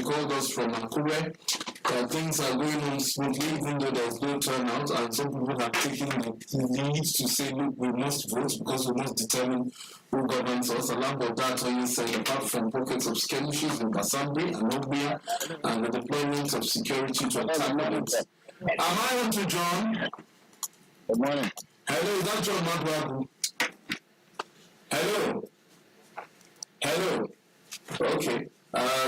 she called us from Akure. Things are going on smoothly, even though there's no turnout, and some people have taken the lead to say, look, we must vote because we must determine who governs us. Along with that, you said, apart from pockets of skirmishes in Basambi and Obia, and the deployment of security to attack it. Am I on to John? Good morning. Hello, is that John Madwabu? Hello? Hello? Okay.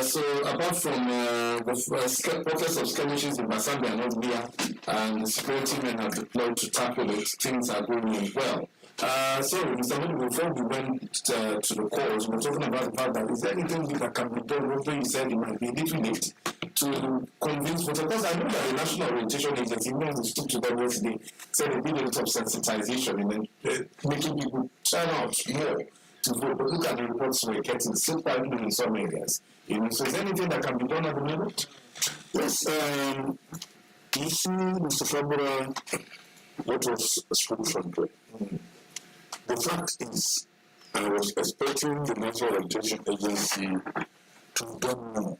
So apart from the pockets of skirmishes in Basambi and Obia, and the security men have deployed to tackle it, things are going on well. Sorry, Mr. Modi, before we went to the calls, we were talking about the fact that is there anything that can be done? Although you said it might be a little late to convince voters. Because I know that the National Orientation Agency, even when we spoke to them yesterday, said they did a lot of sensitization and then making people turn out more to vote. But look at the reports we're getting, so quite in some areas. So is there anything that can be done at the moment? Yes, you see, Mr. Fabra, what was spoken from there. The fact is, I was expecting the National Orientation Agency to do more.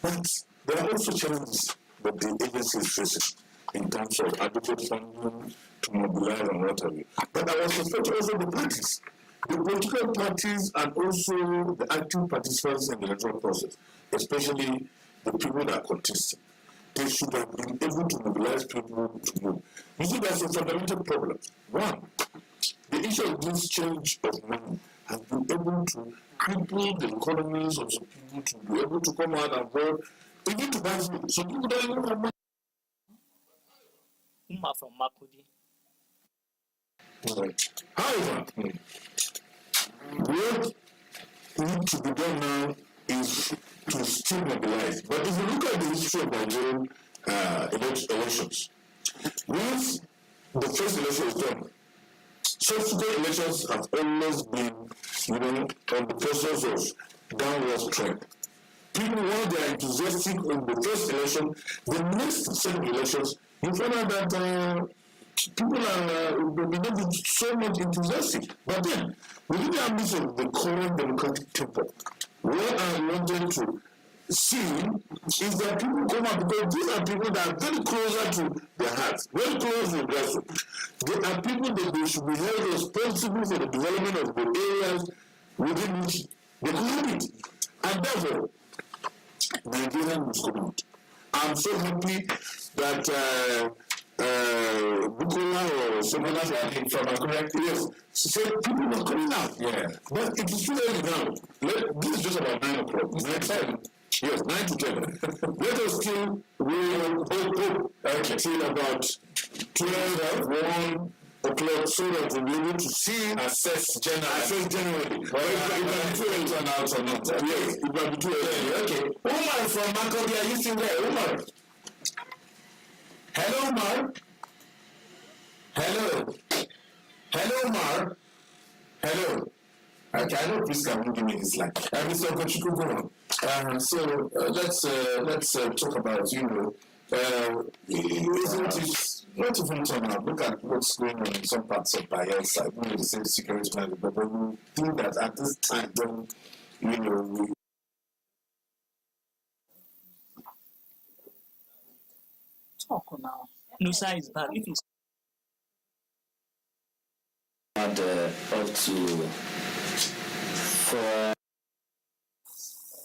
But there are also challenges that the agency is facing in terms of adequate funding to mobilize and what have you. But I was expecting also the parties, the political parties, and also the active participants in the electoral process, especially the people that are contesting. They should have been able to mobilize people to move. You see, there's a fundamental problem. One, the issue of this change of money has been able to cripple the economies of some people to be able to come out and vote, even to buy food. Some people don't even have money. From Makudi. However, what needs to be done now is to still mobilize. But if you look at the history of Nigerian elections, once the first election is done, subsequent elections have always been, on the process of downward trend. People, while they are enthusiastic in the first election, the next set of elections, you find out that people may not be so much enthusiastic. But then, within the ambit of the current democratic tempo, what I wanted to see is that people come out, because these are people that are very closer to their hearts, very close to the grassroots. They are people that they should be held responsible for the development of the areas within which they cohabit. And therefore, Nigeria must come out. I'm so happy that Bukola or someone else from Akure, yes, said people were coming out. Yeah. But it is too early now. This is just about 9 o'clock. 9 to 10. Let us still till about 12 1 o'clock so that we'll be able to see, assess generally. Well, it might be too early to announce or not. Yes, it might be too early. Okay. Umar from Makobi, are you still there? Umar. Hello, Umar. Hello. Hello, Umar. Hello. Okay, I know Priska won't give me his line. Mr. Okochukwu, go on. So let's talk about, isn't it not even turn out? Look at what's going on in some parts of Bayelsa, even the same security man, but we think that at this time, when, we Talk now. Nusa is back. If it's up to for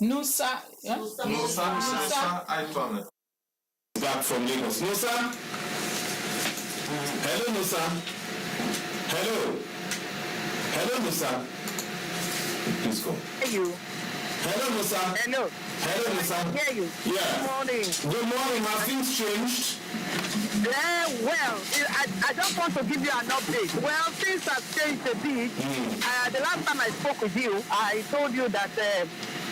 Nusa, yeah? Nusa, I found it. Back from Lagos. Nusa? Hello, Nusa. Hello. Hello, Nusa. Please go. Hear you. Hello, Nusa. Hello. Hello, Nusa. I hear you. Yeah. Good morning. Good morning. Have things changed? Well, I just want to give you an update. Well, things have changed a bit. The last time I spoke with you, I told you that the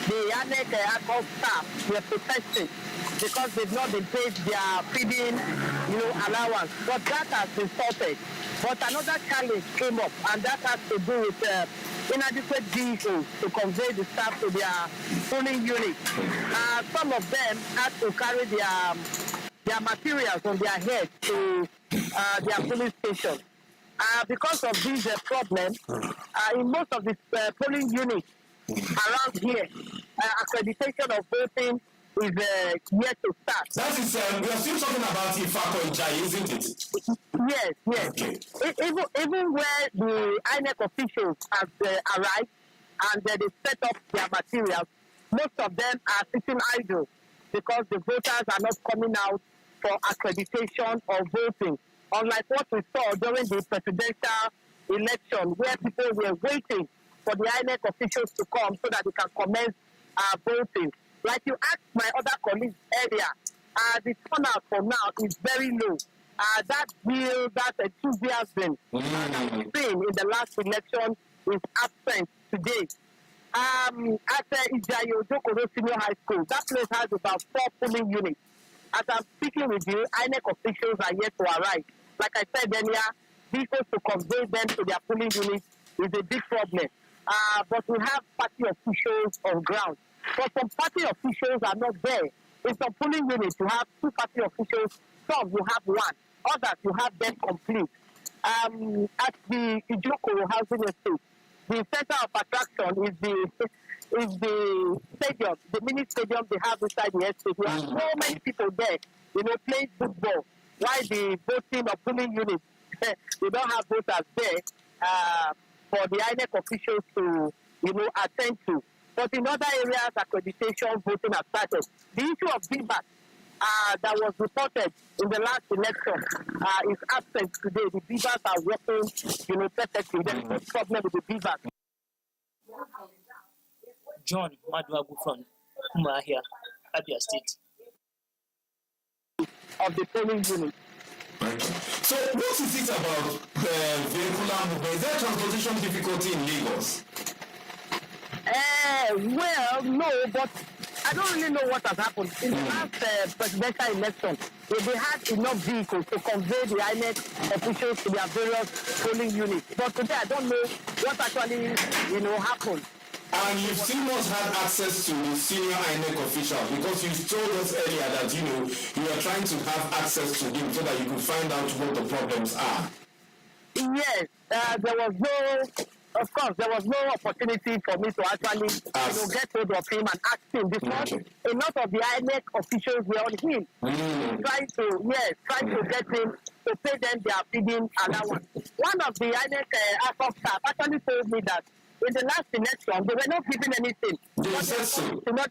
ANEC ACOP staff were protesting because they've not been paid their feeding, allowance. But that has been sorted. But another challenge came up, and that has to do with inadequate vehicles to convey the staff to their polling units. Some of them had to carry their materials on their head to their police station. Because of this problem, in most of the polling units around here, accreditation of voting is yet to start. That is, we are still talking about Ifako Ijai, isn't it? Yes, yes. Okay. Even where the INEC officials have arrived and they set up their materials, most of them are sitting idle because the voters are not coming out for accreditation or voting. Unlike what we saw during the presidential election, where people were waiting for the INEC officials to come so that they can commence voting. Like you asked my other colleagues earlier, the turnout for now is very low. That will, that enthusiasm that we've seen in the last election is absent today. At Ijayi Ojokoro Senior High School, that place has about 4 polling units. As I'm speaking with you, INEC officials are yet to arrive. Like I said earlier, vehicles to convey them to their polling units is a big problem. But we have party officials on ground. But some party officials are not there. In some polling units, you have 2 party officials. Some you have 1. Others you have them complete. At the Ijoko housing estate, the center of attraction is the stadium, the mini stadium they have inside the estate. You have so many people there, playing football. While the voting or polling units, they don't have voters there for the INEC officials to, attend to. But in other areas, accreditation voting has started. The issue of BVAS that was reported in the last election is absent today. The BVAS are working, perfectly. There is no problem with the BVAS. John Maduagu from Umahia, Abia State. Of the polling unit. Okay. So, what is it about vehicular movement? Is there transportation difficulty in Lagos? Well, no, but I don't really know what has happened. In the last presidential election, they had enough vehicles to convey the INEC officials to their various polling units. But today, I don't know what actually, happened. And you've still not had access to the senior INEC official because you told us earlier that, you are trying to have access to him so that you could find out what the problems are. Yes, there was no opportunity for me to actually get hold of him and ask him because a lot of the INEC officials were on him, trying to get him to pay them their feeding allowance. One of the INEC staff actually told me that in the last election, they were not given anything. They said so. Their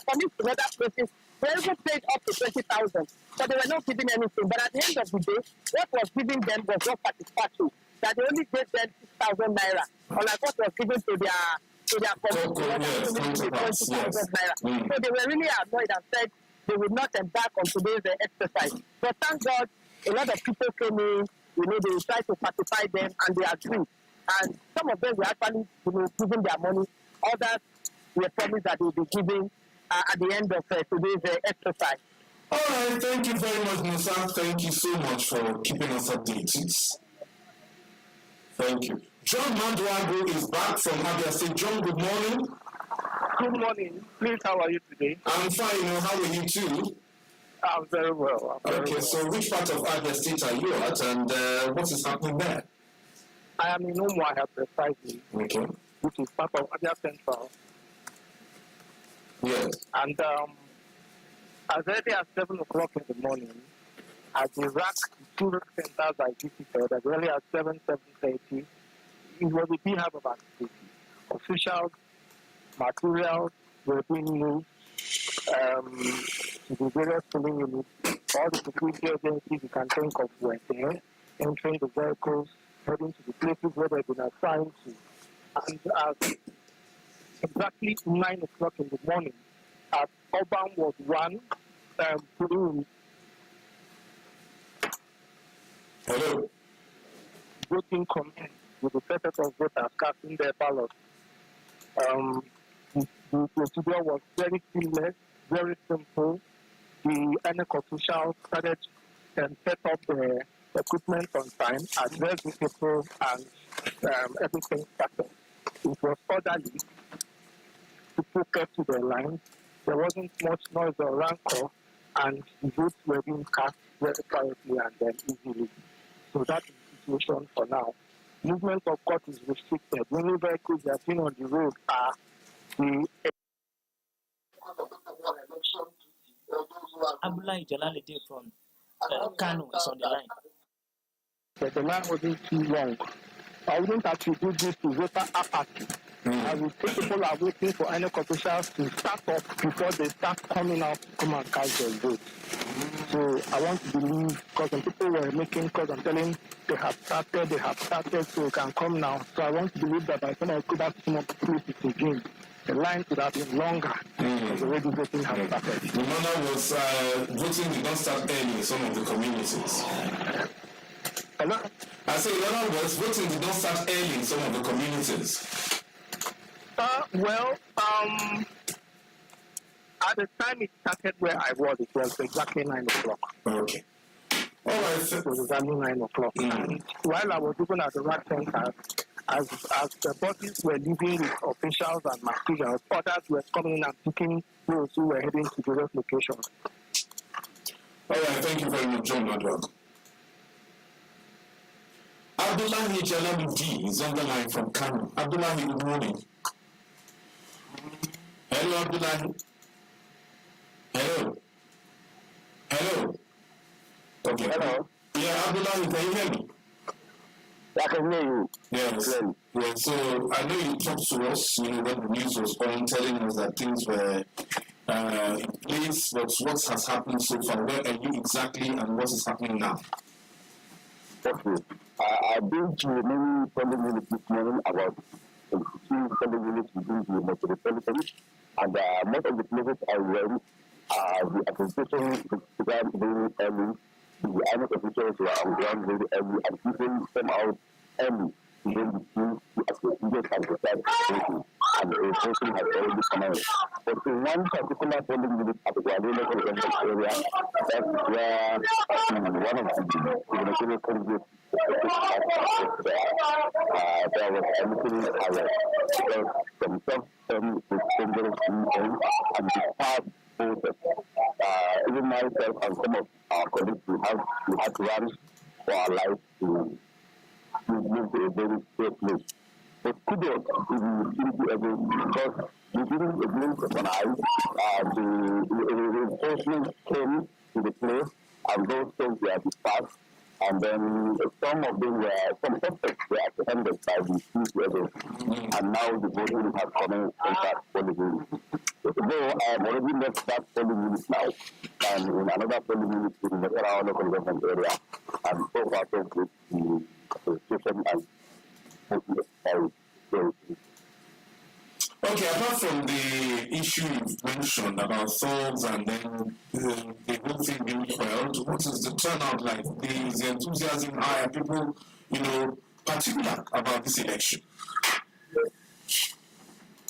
colleagues in other places were even paid up to 20,000, but they were not given anything. But at the end of the day, what was given them was not satisfactory. That they only gave them 6,000 naira, unlike what was given to their colleagues, 20,000 naira. So they were really annoyed and said they would not embark on today's exercise. But thank God, a lot of people came in, they tried to pacify them and they agreed. And some of them were actually, giving their money. Others were promised that they will be giving at the end of today's exercise. All right, thank you very much, Musa. Thank you so much for keeping us updated. Thank you. John Maduagu is back from Abia State. John, good morning. Good morning. Please, how are you today? I'm fine. How are you too? I'm very well. So which part of Abia State are you at, and what is happening there? I am in Umuahia precisely, which is part of Abia Central. Yes. And as early as 7 o'clock in the morning, at the two rack centers I visited, as early as 7:30, it was a big hub of activity. Officials, materials were being moved to the various polling units. All the security agencies you can think of were there, entering the vehicles, heading to the places where they've been assigned to. And at exactly 9 o'clock in the morning, at Urban Ward 1, polling unit. Hello. Voting commenced with the set of voters casting their ballots. The procedure was very seamless, very simple. The INEC officials started and set up the equipment on time, addressed the people, and everything started. It was orderly. People kept to their lines. There wasn't much noise or rancor, and the votes were being cast very quietly and then easily. So that is the situation for now. Movement of court is restricted. The only vehicles that are seen on the road are the Abdullahi Jalaluddin from Kano is on the line. But the line wasn't too long. I wouldn't attribute this to voter apathy. I would say people are waiting for any officials to start up before they start coming out to come and cast their vote. So I want to believe, because some people were making calls and telling they have started, so it can come now. So I want to believe that by the time I go back to some of the places again, the line could have been longer because already voting has started. The manner was voting did not start early in some of the communities. Hello? I say, in other words, voting did not start early in some of the communities. At the time it started where I was, it was exactly 9 o'clock. Okay. All right. It was exactly 9 o'clock. And while I was looking at the rack center, as the buses were leaving with officials and materials, others were coming in and picking those who were heading to various locations. All right, thank you very much, John Madwag. Abdullahi Jalaluddin is on the line from Kano. Abdullahi, good morning. Hello, Abdullahi. Hello. Hello. Okay. Hello. Yeah, Abdullahi, can you hear me? I can hear you. Yes. Yeah, so I know you talked to us, when the news was on, telling us that things were in place, but what has happened so far? Where are you exactly and what is happening now? Okay. I've been to many polling units this morning, about 15 polling units within the metropolitan, and most of the places I went, the accreditation began very early. The INEC officials were on ground very early, and people came out early to then begin the accreditation and the voting, and the voting has already commenced. But in one particular polling unit at the Guadalajara local government area, that's where one of the gubernatorial candidates there was a little alert because themselves with dangerous and the voters. Even myself and some of our colleagues, we had to run for our lives to move to a very safe place. But kudos to the security agents because within a blink of an eye, the reinforcements came to the place and those things were dispatched. And then some suspects were apprehended by the security agents, and now the voting has commenced in that polling unit. Though I have already left that polling unit now, and in another polling unit in the Karawa local government area, and so far so good the situation and Okay, apart from the issue you've mentioned about thugs and then the whole thing being quelled, what is the turnout like? Is the enthusiasm high? Are people, particular about this election?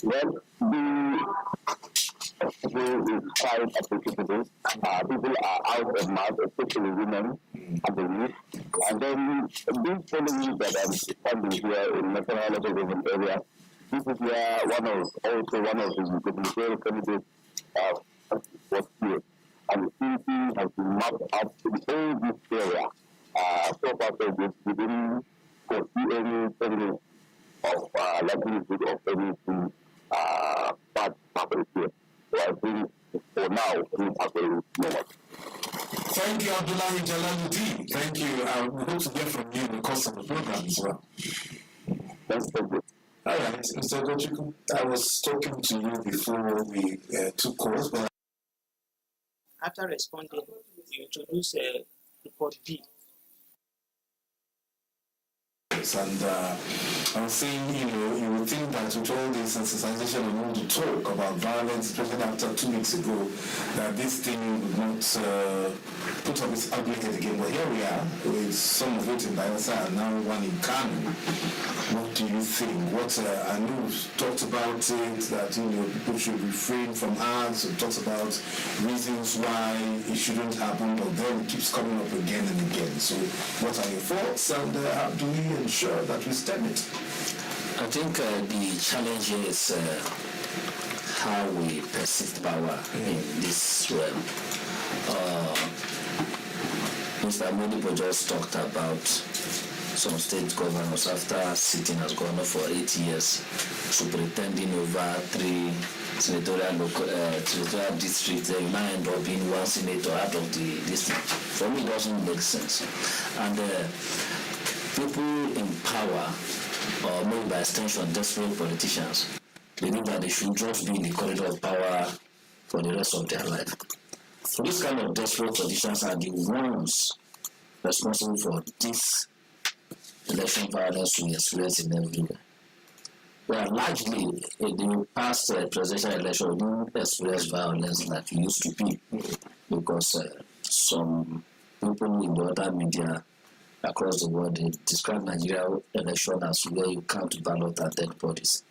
Well, the is quite appreciable. People are out of mass, especially women and the youth. And then these polling that I'm standing here in National Local Government area, this is where one of the gubernatorial candidates was here. And the CP has been mapped up in all this area. So far, so good. We didn't foresee any evidence of likelihood of anything bad happening here. So I think for now, things are very normal. Thank you, Abdullahi Jalaluddin. Thank you. We hope to hear from you in the course of the program as well. That's so good. All right, Mr. Gochiku, I was talking to you before we took calls, but After responding, you introduce report B. and I was saying, you would think that with all this sensitization and all the talk about violence, especially after 2 weeks ago, that this thing would not put up its ugly head again. But here we are, with some of it in Bayelsa and now one in Kano. What do you think? I know we've talked about it, that people should refrain from acts, we've talked about reasons why it shouldn't happen, but then it keeps coming up again and again. So what are your thoughts, and how do we ensure that we stem it? I think the challenge here is how we persist power in this realm. Mr. Modibo just talked about some state governors after sitting as governor for 8 years, superintending over 3 territorial district, you might end up being one senator out of the district. For me, it doesn't make sense. And people in power, or maybe by extension, desperate politicians, believe that they should just be in the corridor of power for the rest of their life. So this kind of desperate politicians are the ones responsible for this election violence we experience in everywhere. Well, largely, in the past presidential election, we didn't experience violence like it used to be, because some people in the other media across the world, they describe Nigeria election as where you count ballot and dead bodies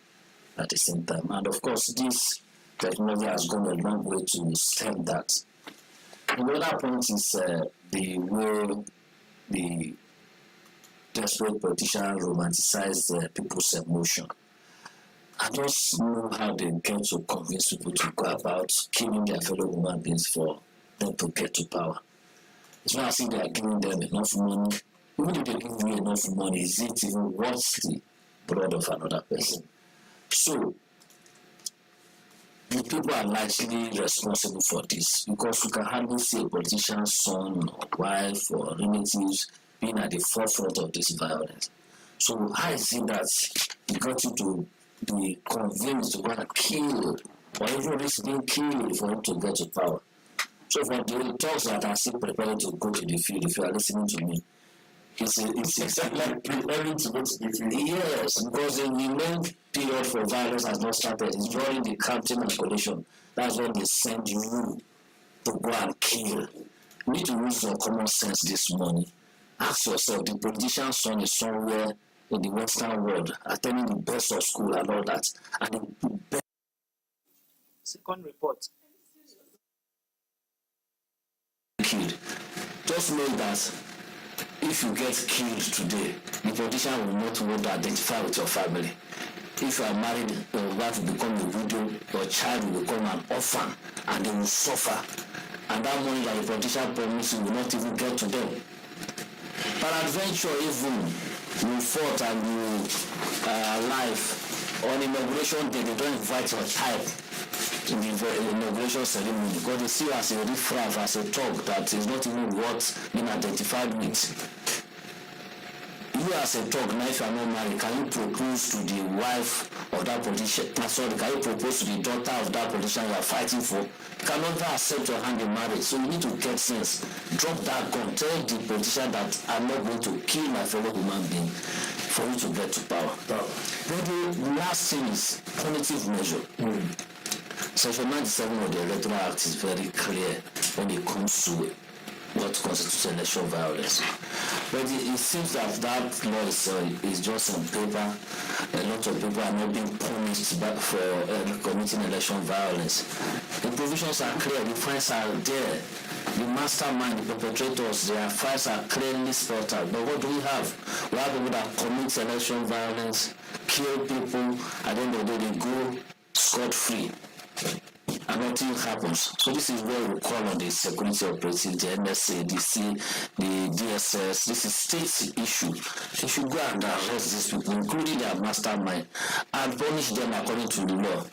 at the same time. And of course, this technology has gone a long way to stem that. Another point is the way the desperate politicians romanticize people's emotion. I don't know how they get to convince people to go about killing their fellow human beings for them to get to power. It's not as if they are giving them enough money. Even if they give you enough money, is it even worth the blood of another person? So, the people are largely responsible for this, because you can hardly see a politician's son or wife or relatives being at the forefront of this violence. So how is it that you got you to be convinced to go and kill, or even risk being killed for him to get to power? So for the talks that are still preparing to go to the field, if you are listening to me, it's exactly like preparing to go to the field. Yes, because the main period for violence has not started. It's during the counting and collation. That's when they send you to go and kill. You need to use your common sense this morning. Ask yourself, the politician's son is somewhere in the Western world, attending the best of school and all that, and the best. Second report. Killed. Just know that if you get killed today, the politician will not want to identify with your family. If you are married, your wife will become a widow, your child will become an orphan, and they will suffer. And that money that the politician promised will not even get to them. Peradventure, even you fought and you alive on inauguration day, they don't invite your child in the inauguration ceremony because they see you as a riffraff, as a thug that is not even worth being identified with. You as a thug, now if you are not married, can you propose to the wife of that politician? Can you propose to the daughter of that politician you are fighting for? You cannot accept your hand in marriage. So you need to get sense. Drop that gun. Tell the politician that I'm not going to kill my fellow human being for you to get to power. Then the last thing is punitive measure. Section 97 of the Electoral Act is very clear when it comes to what constitutes election violence. But it seems that law is just on paper. A lot of people are not being punished for committing election violence. The provisions are clear, the fines are there. The mastermind, the perpetrators, their fines are clearly spelled out. But what do we have? We have people that commit election violence, kill people, at the end of the day they go scot-free. And nothing happens. So this is where we call on the security operatives, the NSA, the DSS. This is state issue. They should go and arrest these people, including their mastermind, and punish them according to the law.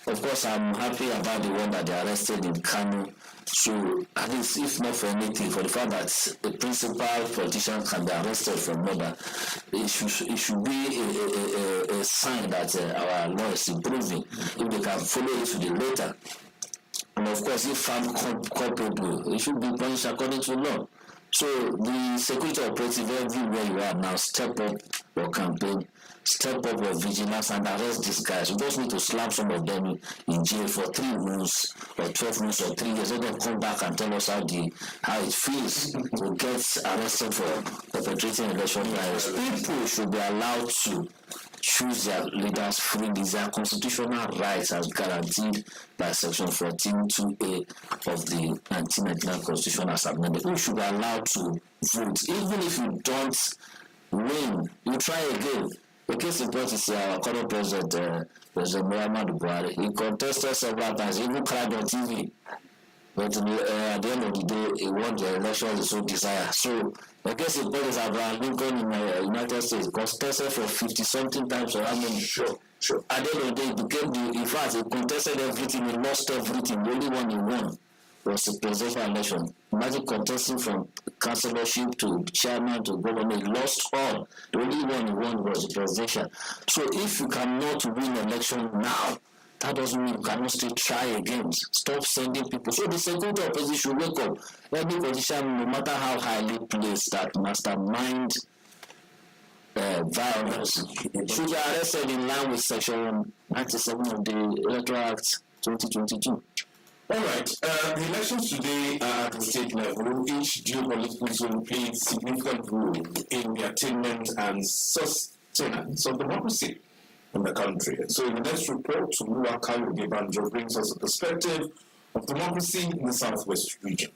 Of course, I'm happy about the one that they arrested in Kano. So at least, if not for anything, for the fact that a principal politician can be arrested for murder, it should be a sign that our law is improving. If they can follow it to the letter, and of course, if found culpable, it should be punished according to law. So the security operative everywhere you are now, step up your campaign, step up your vigilance and arrest these guys. You just need to slap some of them in jail for 3 months or 12 months or 3 years. Let them come back and tell us how it feels to get arrested for perpetrating election violence. People should be allowed to choose their leaders freely. Their constitutional rights as guaranteed by Section 14(2)(a) of the 1999 Constitution as amended. You should be allowed to vote. Even if you don't win, you try again. The case in point is our current president, President Muhammadu Buhari. He contested several times, even cried on TV. But at the end of the day, he won the election with so desire. So the case in point is Abraham Lincoln in the United States contested for 50-something times or how many? Sure. Sure. At the end of the day, it became in fact, he contested everything, he lost everything. The only one he won was the presidential election. Imagine contesting from councillorship to chairman to governor, he lost all. The only one he won was the presidential. So if you cannot win election now, that doesn't mean you cannot still try again. Stop sending people. So the security opposition should wake up. Every politician, no matter how highly placed, that mastermind violence should be arrested in line with Section 97 of the Electoral Act 2022. All right. The elections today are at the state level. Each geopolitical zone played significant role in the attainment and sustenance of democracy in the country. So in the next report, Oluwakayode Banjo brings us a perspective of democracy in the Southwest region.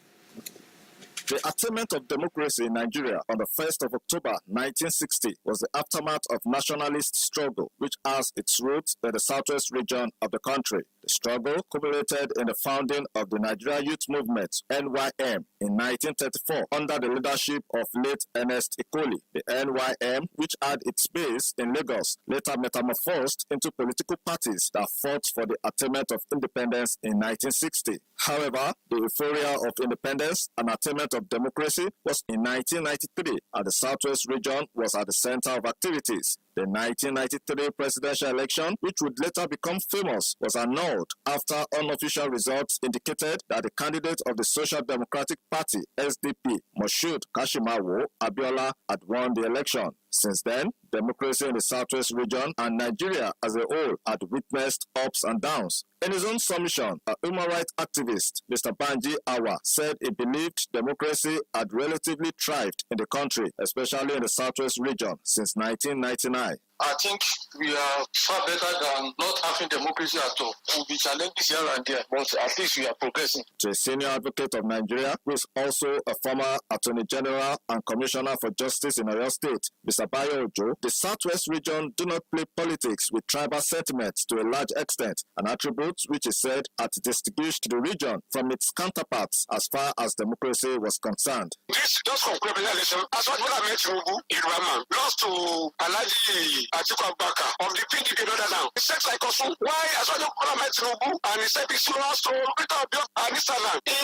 The attainment of democracy in Nigeria on the 1st of October 1960 was the aftermath of nationalist struggle, which has its roots in the southwest region of the country. The struggle culminated in the founding of the Nigeria Youth Movement, NYM, in 1934 under the leadership of late Ernest Ikoli. The NYM, which had its base in Lagos, later metamorphosed into political parties that fought for the attainment of independence in 1960. However, the euphoria of independence and attainment of democracy was in 1993, and the Southwest region was at the center of activities. The 1993 presidential election, which would later become famous, was annulled after unofficial results indicated that the candidate of the Social Democratic Party, SDP, Moshood Kashimawo Abiola, had won the election. Since then, democracy in the Southwest region and Nigeria as a whole had witnessed ups and downs. In his own submission, a human rights activist, Mr. Banji Awa, said he believed democracy had relatively thrived in the country, especially in the Southwest region, since 1999. I think we are far better than not having democracy at all. We'll be challenges here and there, but at least we are progressing. To a senior advocate of Nigeria, who is also a former Attorney General and Commissioner for Justice in Oyo State, Mr. Bayo Ojo, the Southwest region do not play politics with tribal sentiments to a large extent, an attribute which is said had distinguished the region from its counterparts as far as democracy was concerned. This just concluded the election. As what I met Tinubu in Rama lost to Alhaji Atiku Abubakar of the PDP now. It seems like also why as well I met Tinubu and he said he lost to Peter Obiora and Eastern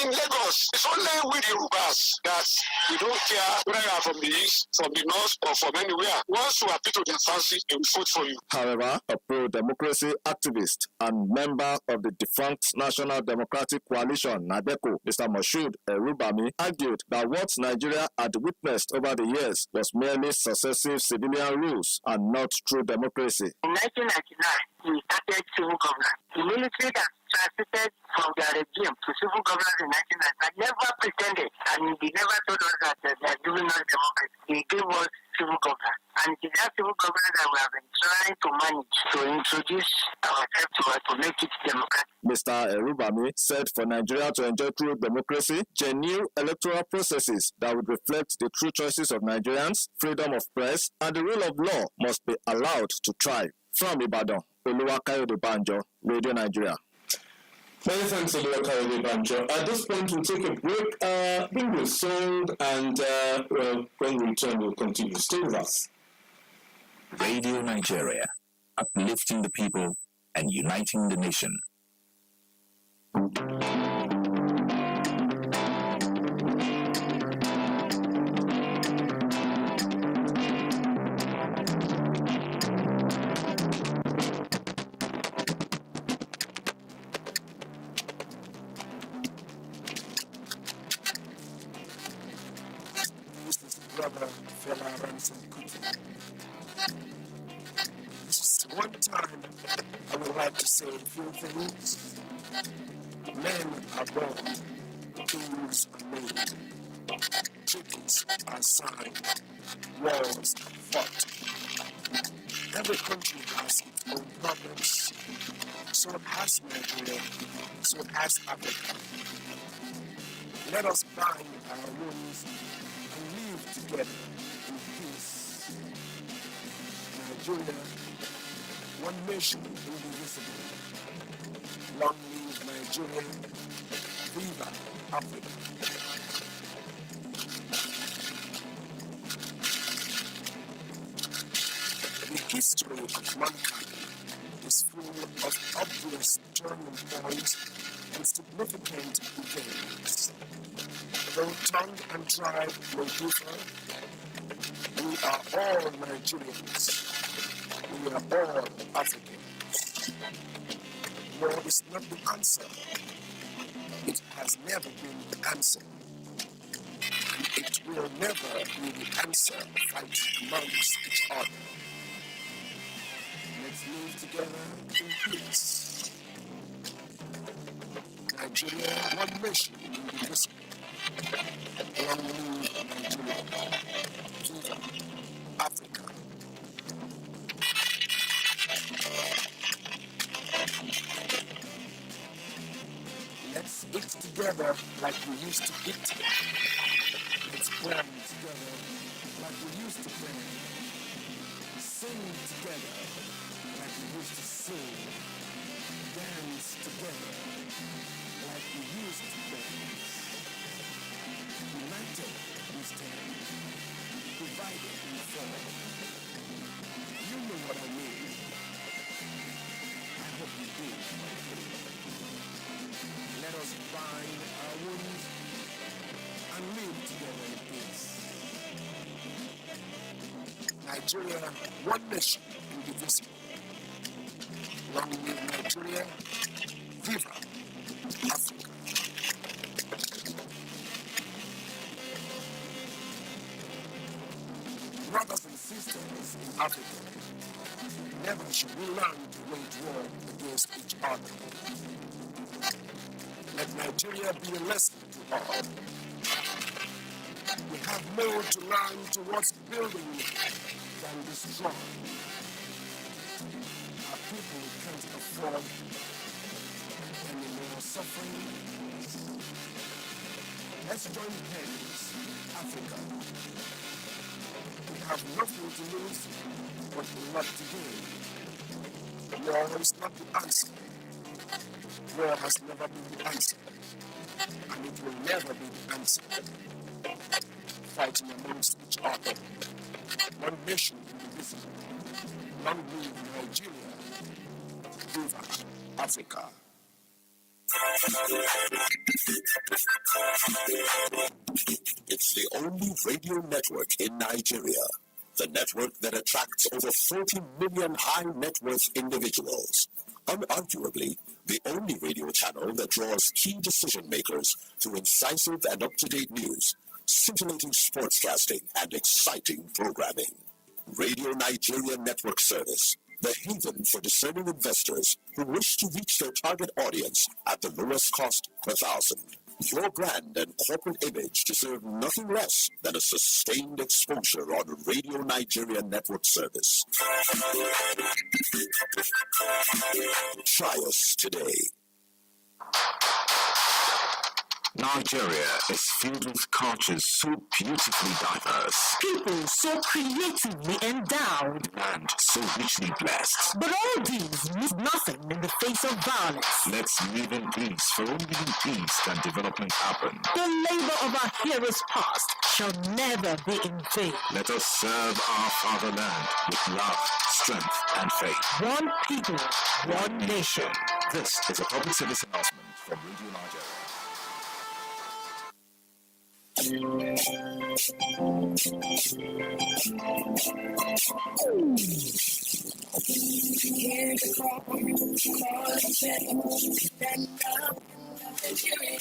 in Lagos. It's only with the Yorubas that we don't care whether you are from the east, from the north, or from anywhere. Once you appeal to their fancy, they will vote for you. However, a pro-democracy activist and member of the defunct National Democratic Coalition, NADECO, Mr. Moshood Erubami, argued that what Nigeria had witnessed over the years was merely successive civilian rules and not true democracy. In 1999, we started civil governance. The military that transited from their regime to civil governance in 1999 never pretended, and they never told us that they are giving us democracy. They gave us civil governance. And it is that civil governance that we have been trying to manage to introduce ourselves to make it democratic. Mr. Erubami said for Nigeria to enjoy true democracy, genuine electoral processes that would reflect the true choices of Nigerians, freedom of press, and the rule of law must be allowed to thrive. From Ibadan, Oluwakayode Banjo, Radio Nigeria. Many thanks, Oluwakayode Banjo. At this point, we'll take a break, bring a song, and when we return, we'll continue. Stay with us. Radio Nigeria, uplifting the people and uniting the nation. One time, I would like to say a few things. Men are born, kings are made, treaties are signed, wars are fought. Every country has its own problems. So has Nigeria, so has Africa. Let us bind our wounds and live together in peace. Nigeria, one nation indivisible. Long live Nigeria. Viva Africa. The history of mankind of obvious turning points and significant events. Though tongue and tribe may differ, we are all Nigerians. We are all Africans. War is not the answer. It has never been the answer. And it will never be the answer to fight amongst each other. Let's live together in peace. Nigeria, one nation, indivisible. Long live Nigeria. Viva Africa. Let's eat together like we used to eat. Let's plan together like we used to plan. Sing together like we used to sing. Dance together like we used to dance. United we stand, divided we fall. You know what I mean. I hope you do. Let us bind our wounds and live together in peace. Nigeria, one nation, indivisible. Long live Nigeria. Viva Africa. Brothers and sisters in Africa, never should we learn to wage war against each other. Let Nigeria be a lesson to all. We have more to learn towards building than destroying. Our people can't afford any more suffering. Let's join hands, Africa. We have nothing to lose, but a lot to gain. War is not the answer. War has never been the answer, and it will never be the answer. Fighting amongst each other. One nation indivisible. Long live Nigeria. Viva Africa. It's the only radio network in Nigeria. The network that attracts over 40 million high net worth individuals. Unarguably, the only radio channel that draws key decision makers through incisive and up-to-date news, scintillating sportscasting, and exciting programming. Radio Nigeria Network Service, the haven for discerning investors who wish to reach their target audience at the lowest cost per thousand. Your brand and corporate image deserve nothing less than a sustained exposure on Radio Nigeria Network Service. Try us today. Nigeria is filled with cultures so beautifully diverse. People so creatively endowed. And so richly blessed. But all these mean nothing in the face of violence. Let's live in peace, for only in peace can development happen. The labor of our heroes past shall never be in vain. Let us serve our fatherland with love, strength, and faith. One people, one nation. This is a public service announcement from Radio Nigeria. Hear the call stand up, Nigeria.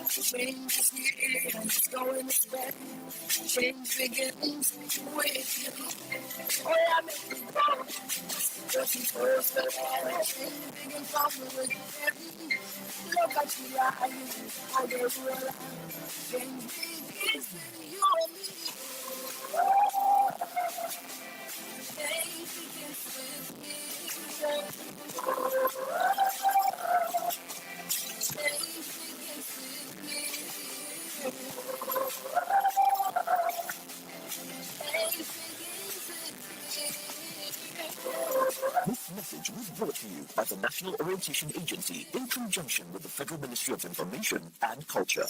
Change is here, it's going to spread. Change begins with you. Oh, yeah, make it go. Just first, change begins from within. Look at your eyes, how they roll out. Change begins with you and me. Change begins with me. This message was brought to you by the National Orientation Agency in conjunction with the Federal Ministry of Information and Culture.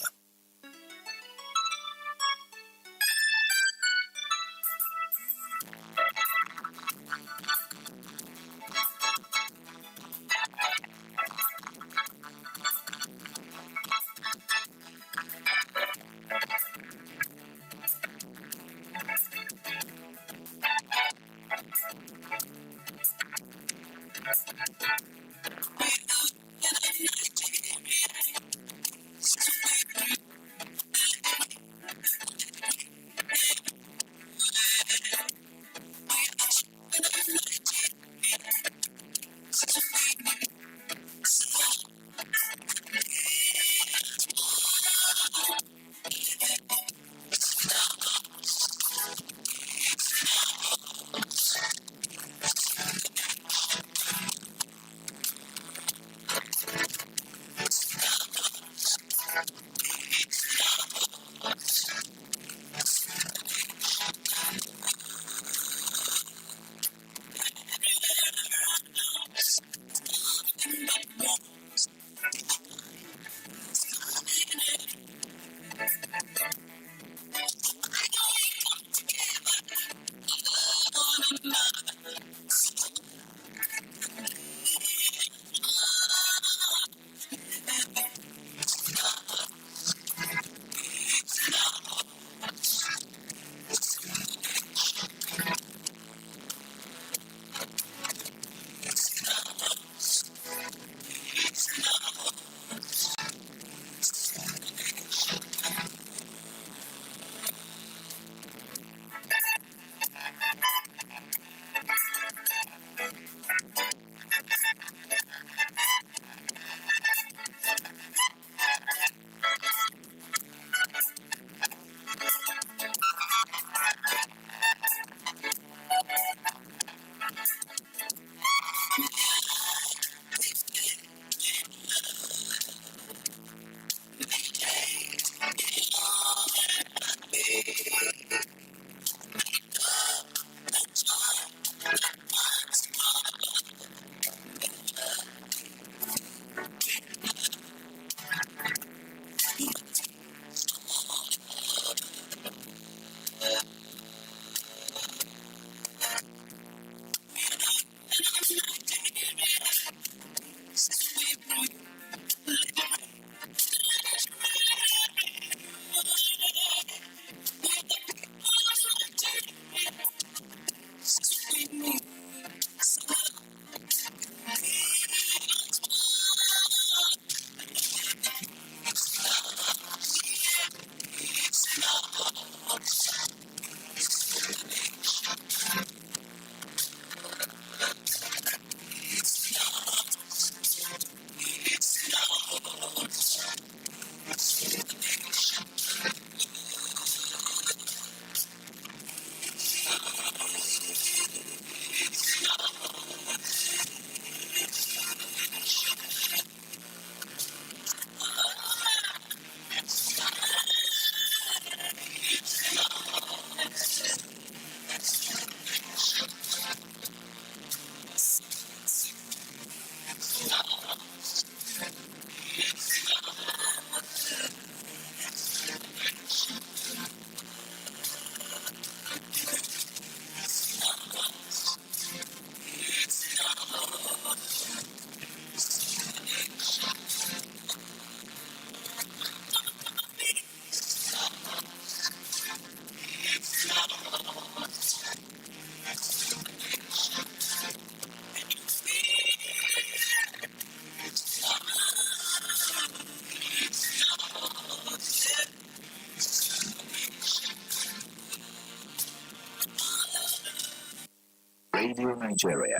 Radio Nigeria,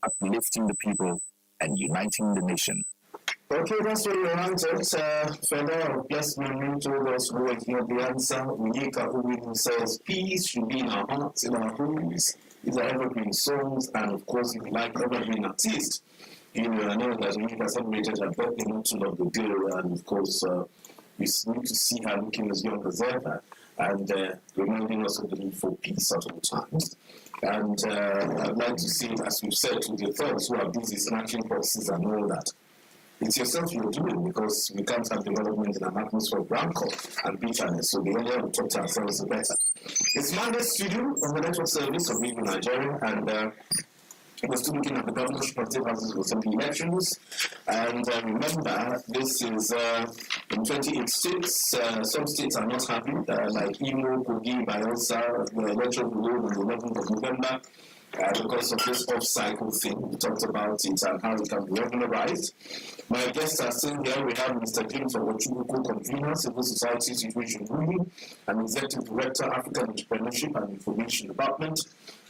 uplifting the people and uniting the nation. Okay, that's what we wanted. Further, blessed memory told us who was not the answer. Onyeka Uwin says, peace should be in our hearts, in our homes. These are evergreen songs, and of course, if you like evergreen artists, you know, I know that Onyeka celebrated her birthday not too long ago, and of course, we need to see her looking as young as ever, and reminding us of the need for peace at all times. And I'd like to see, as we've said to the thugs who are busy snatching boxes and all that, it's yourself you're doing, because we can't have development in an atmosphere of rancor and bitterness. So the earlier we talk to ourselves, the better. It's Monday Studio on the network service of Radio Nigeria, and we're still looking at the governorship of state houses with some elections. And remember, this is in 28 states. Some states are not happy, like Imo, Kogi, Bayelsa. The election will hold on the 11th of November. Because of this off-cycle thing, we talked about it and how it can be regularized. My guests are still here. We have Mr. James Owochukwu, convener, Civil Society Situation Union, and Executive Director, African Entrepreneurship and Information Department,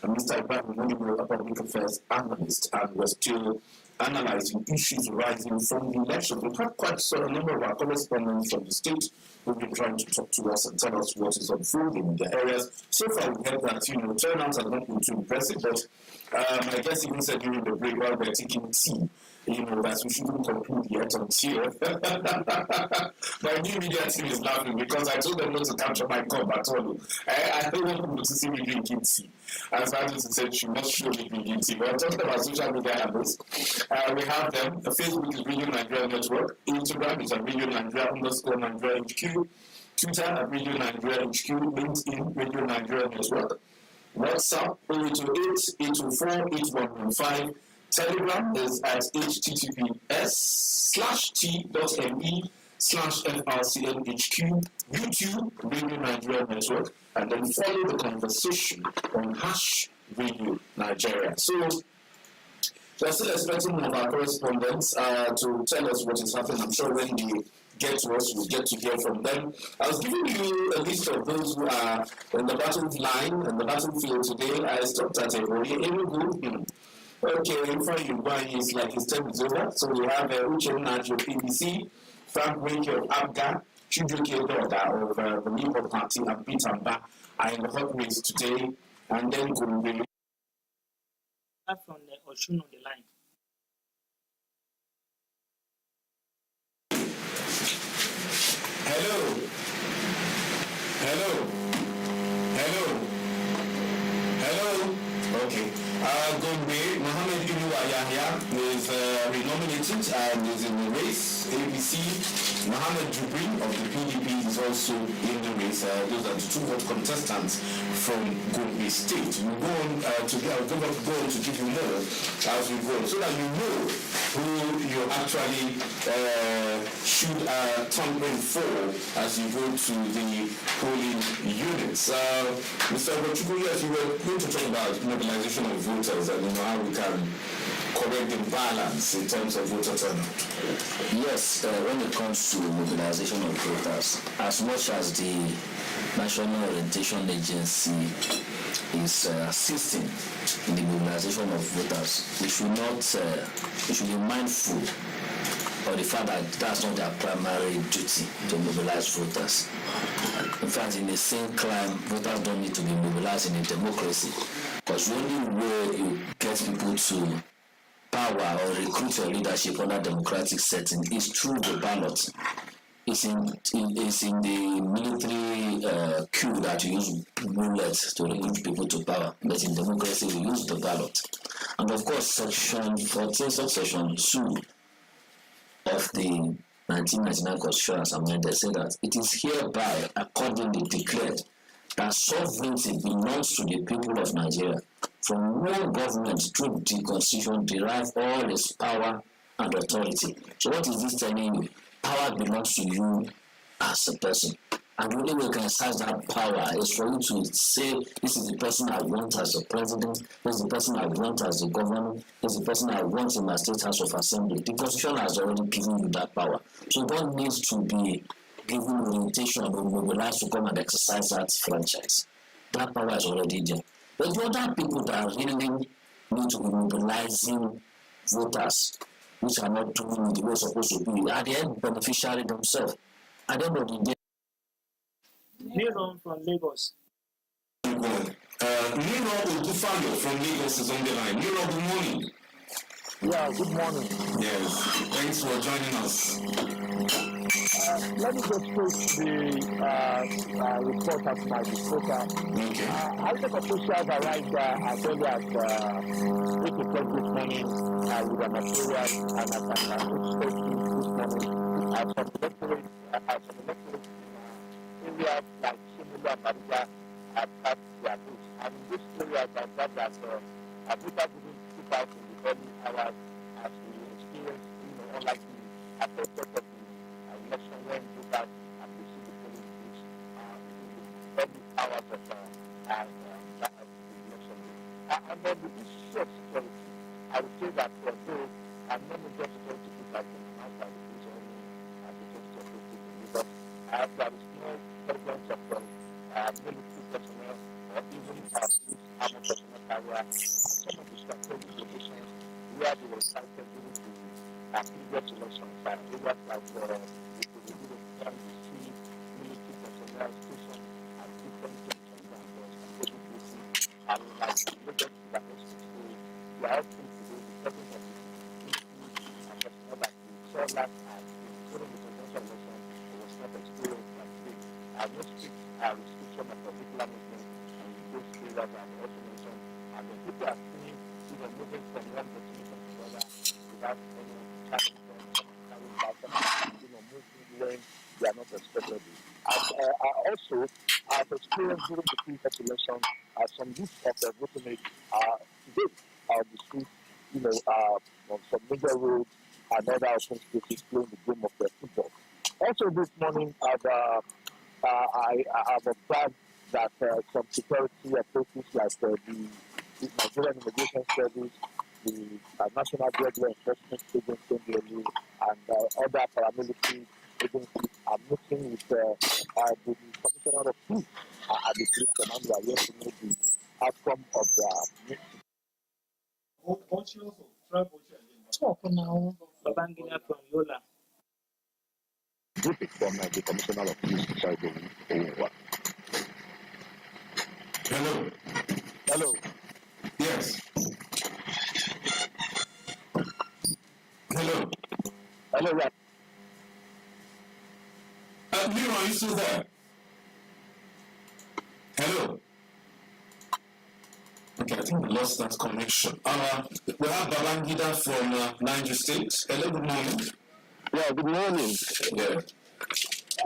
and Mr. Ibrahim Monibro, a public affairs analyst, and we're still analyzing issues arising from the elections. We've had quite a number of our correspondents from the state who've been trying to talk to us and tell us what is unfolding in the areas. So far, we've heard that, turnout has not been too impressive, but I guess even said during the break while we're taking tea, that we shouldn't conclude yet until my new media team is laughing because I told them not to capture my cup at all. I don't want people to see me drinking tea. As Andrew said, she must show me drinking tea. But I'm talking about social media handles. We have them. Facebook is Radio Nigeria Network. Instagram is at Radio Nigeria _Nigeria HQ. Twitter at Radio Nigeria HQ. LinkedIn, Radio Nigeria Network. WhatsApp 0808-804-8115. Telegram is at https:/t.me/FRCNHQ. YouTube, Radio Nigeria Network, and then follow the conversation on #Radio Nigeria. So we're still expecting one of our correspondents to tell us what is happening. I'm sure when they get to us, we'll get to hear from them. I was giving you a list of those who are on the battlefield today. I stopped at Enugu. Okay, in front of you, it's like his term is over. So we have Uche Najo PBC, Frank Wake of ABGA, Chijuke Doda of the Labour Party, and Peter Mba are in the hot race today. And then Gumbi. From the Oshun on the line. Hello. Okay. Gombe, Mohammed Inuwa Yahya is renominated and is in the race. ABC, Mohammed Jubrin of the PDP is also in the race. Those are the two vote contestants from Gombe State. We'll go on to give you more as we go, so that you know who you actually should turn in for as you go to the polling units. Mr. Ogochukwu, yes, you were going to talk about mobilization of voters and how we can correct the balance in terms of voter turnout. Yes, when it comes to mobilization of voters, as much as the National Orientation Agency is assisting in the mobilization of voters, we should be mindful of the fact that that's not their primary duty to mobilize voters. In fact, in the same climb, voters don't need to be mobilized in a democracy, because the only way you get people to power or recruit your leadership under democratic setting is through the ballot. It's in the military coup that you use bullets to recruit people to power, but in democracy we use the ballot. And of course, Section 14, Subsection 2 of the 1999 Constitution as amended say that it is hereby accordingly declared that sovereignty belongs to the people of Nigeria. From one government through the Constitution derive all its power and authority. So what is this telling you? Power belongs to you as a person. And the only way you can exercise that power is for you to say, this is the person I want as the president, this is the person I want as the governor, this is the person I want in my state house of assembly. The Constitution has already given you that power. So you don't need to be given orientation or mobilized to come and exercise that franchise. That power is already there. But the other people that really need to be mobilizing voters, which are not doing the way it's supposed to be, are the end beneficiary themselves. At the end of the day, Nero from Lagos. Nero Odufayo from Lagos is on the line. Nero, good morning. Yeah, good morning. Yes, thanks for joining us. Let me just post the report as my reporter. Okay. INEC officials arrived as early as 8 o'clock this morning with the materials and as an this morning some electorate areas like Shimula and Abuja have had their votes. And in these areas, I got that Abuja didn't keep out in the early hours as we experienced, unlike the affected of the election when voters have received the polling booths in the early hours of the election. And then the issue of security, I would say that though I'm not major security people like the announced by the police or the security of the state, because there is no presence of military personnel or even armed personnel carrier at some of the strategic locations where they were cited during the previous elections, areas like the see military personnel stationed at different junctions and strategic places, and like the Lagos that was they are helping to do the presence of the military last time during the presidential election, it was not experienced like this. No strict restriction of vehicular movement in those areas I also mentioned, and the people are seeing moving from one destination to the other without any traffic carrying back moving when they are not expected. And also, I've experienced during the previous election some use of the voting aid today the streets, on some major roads and other open spaces playing the game of the football. Also this morning, I have observed that some security approaches like the Nigerian Immigration Service, the National Drug Law Enforcement Agency, and other paramilitary agencies are meeting with the Commissioner of Police at the police command. We are yet to know the outcome of their meeting. Talk now, Babangida from Yola. This is from the Commissioner of Police, Shaibu. Hello. Hello. Yes. Hello. Hello, yeah. Leroy, are you still there? Hello. Okay, I think we lost that connection. We have Babangida from Niger State. Hello, good morning. Yeah, good morning. Yeah.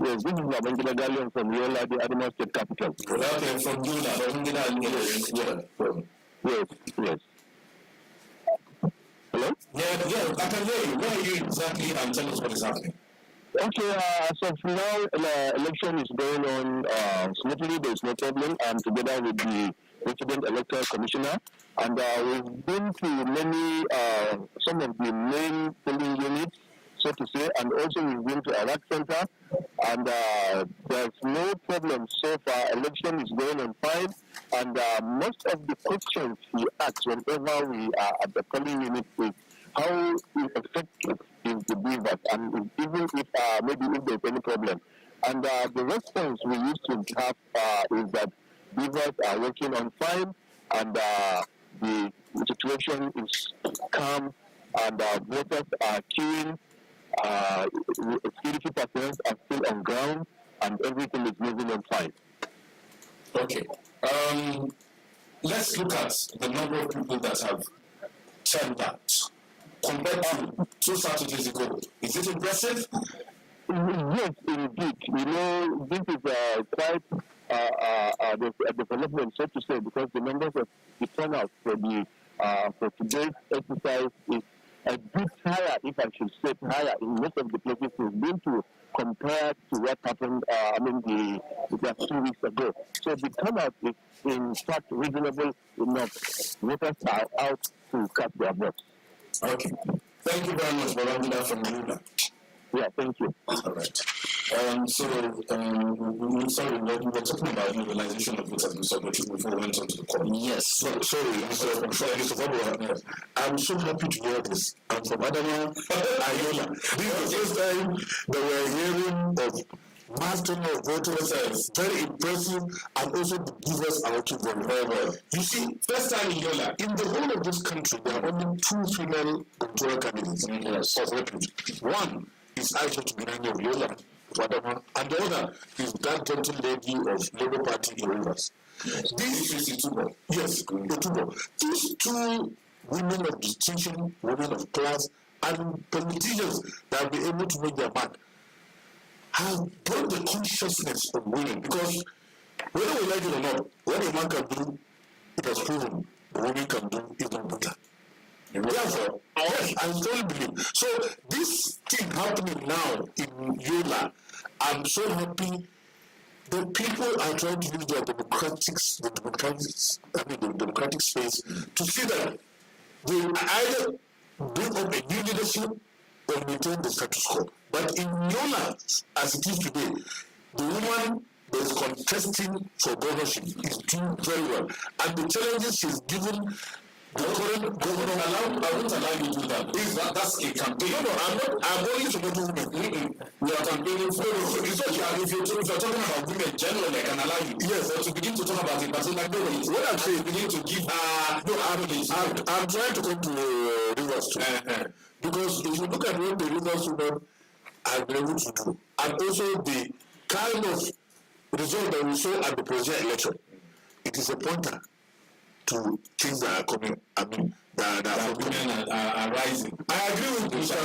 Yes, this is Babangida Gallion from Yola, the Adamawa State capital. Okay, from Yola. Babangida, Yes. Hello? Yeah, I can hear you. Where are you exactly, and tell us what is happening? Okay, so for now, the election is going on smoothly. There's no problem. I'm together with the Resident Electoral Commissioner, and we've been to many, some of the main polling units, so to say, and also we've been to Iraq Center, and there's no problem so far. Election is going on fine, and most of the questions we ask whenever we are at the polling unit is how effective is the beavers, and even if maybe if there's any problem. And the response we used to have is that beavers are working on fine, and the situation is calm, and voters are queuing, security personnel are still on ground, and everything is moving on fine. Okay. Let's look at the number of people that have turned out compared to 2 Saturdays ago. Is it impressive? Yes, indeed. This is quite a development, so to say, because the numbers of the turnout for today's exercise is a bit higher, if I should say higher, in most of the places we've been to compared to what happened, just 2 weeks ago. So the turnout is, in fact, reasonable enough. Voters are out to cast their votes. Okay. Thank you very much, Babangida from Yola. Yeah, thank you. All right. Sorry, we were talking about mobilization of voters and stuff, before we went on to the call. Yes. Sorry, I'm so happy to hear this. I'm from Adamawa, Yola. This is the first time that we're hearing of mass turnout of voters. Very impressive, and also the givers are working very well. You see, first time in Yola, in the whole of this country, there are only 2 female electoral candidates of repute. One is Aisha Tubinani of Yola, and the other is that gentle lady of Labour Party in Rivers. This is Itubo. Yes, Itubo. These 2 women of distinction, women of class, and politicians that have been able to make their mark have brought the consciousness of women, because whether we like it or not, what a man can do, it has proven the woman can do even better. Therefore, yes, I strongly believe. So this thing happening now in Yola, I'm so happy. The people are trying to use their democratic space to see that they either bring up a new leadership or maintain the status quo. But in Yola, as it is today, the woman that is contesting for governorship is doing very well. And the challenges she's given the current governor, I won't allow you to do that. That's a campaign. No, I'm only supporting women. We are campaigning for it's okay. If you're talking about women generally, I can allow you. Yes. But to begin to talk about it, but what I'm saying, begin to give I'm trying to come to Rivers us too. Because if you look at what the Rivers women have been able to do, and also the kind of result that we saw at the presidential election, it is a pointer to things that are coming. I mean, that women are rising. I agree with Mr.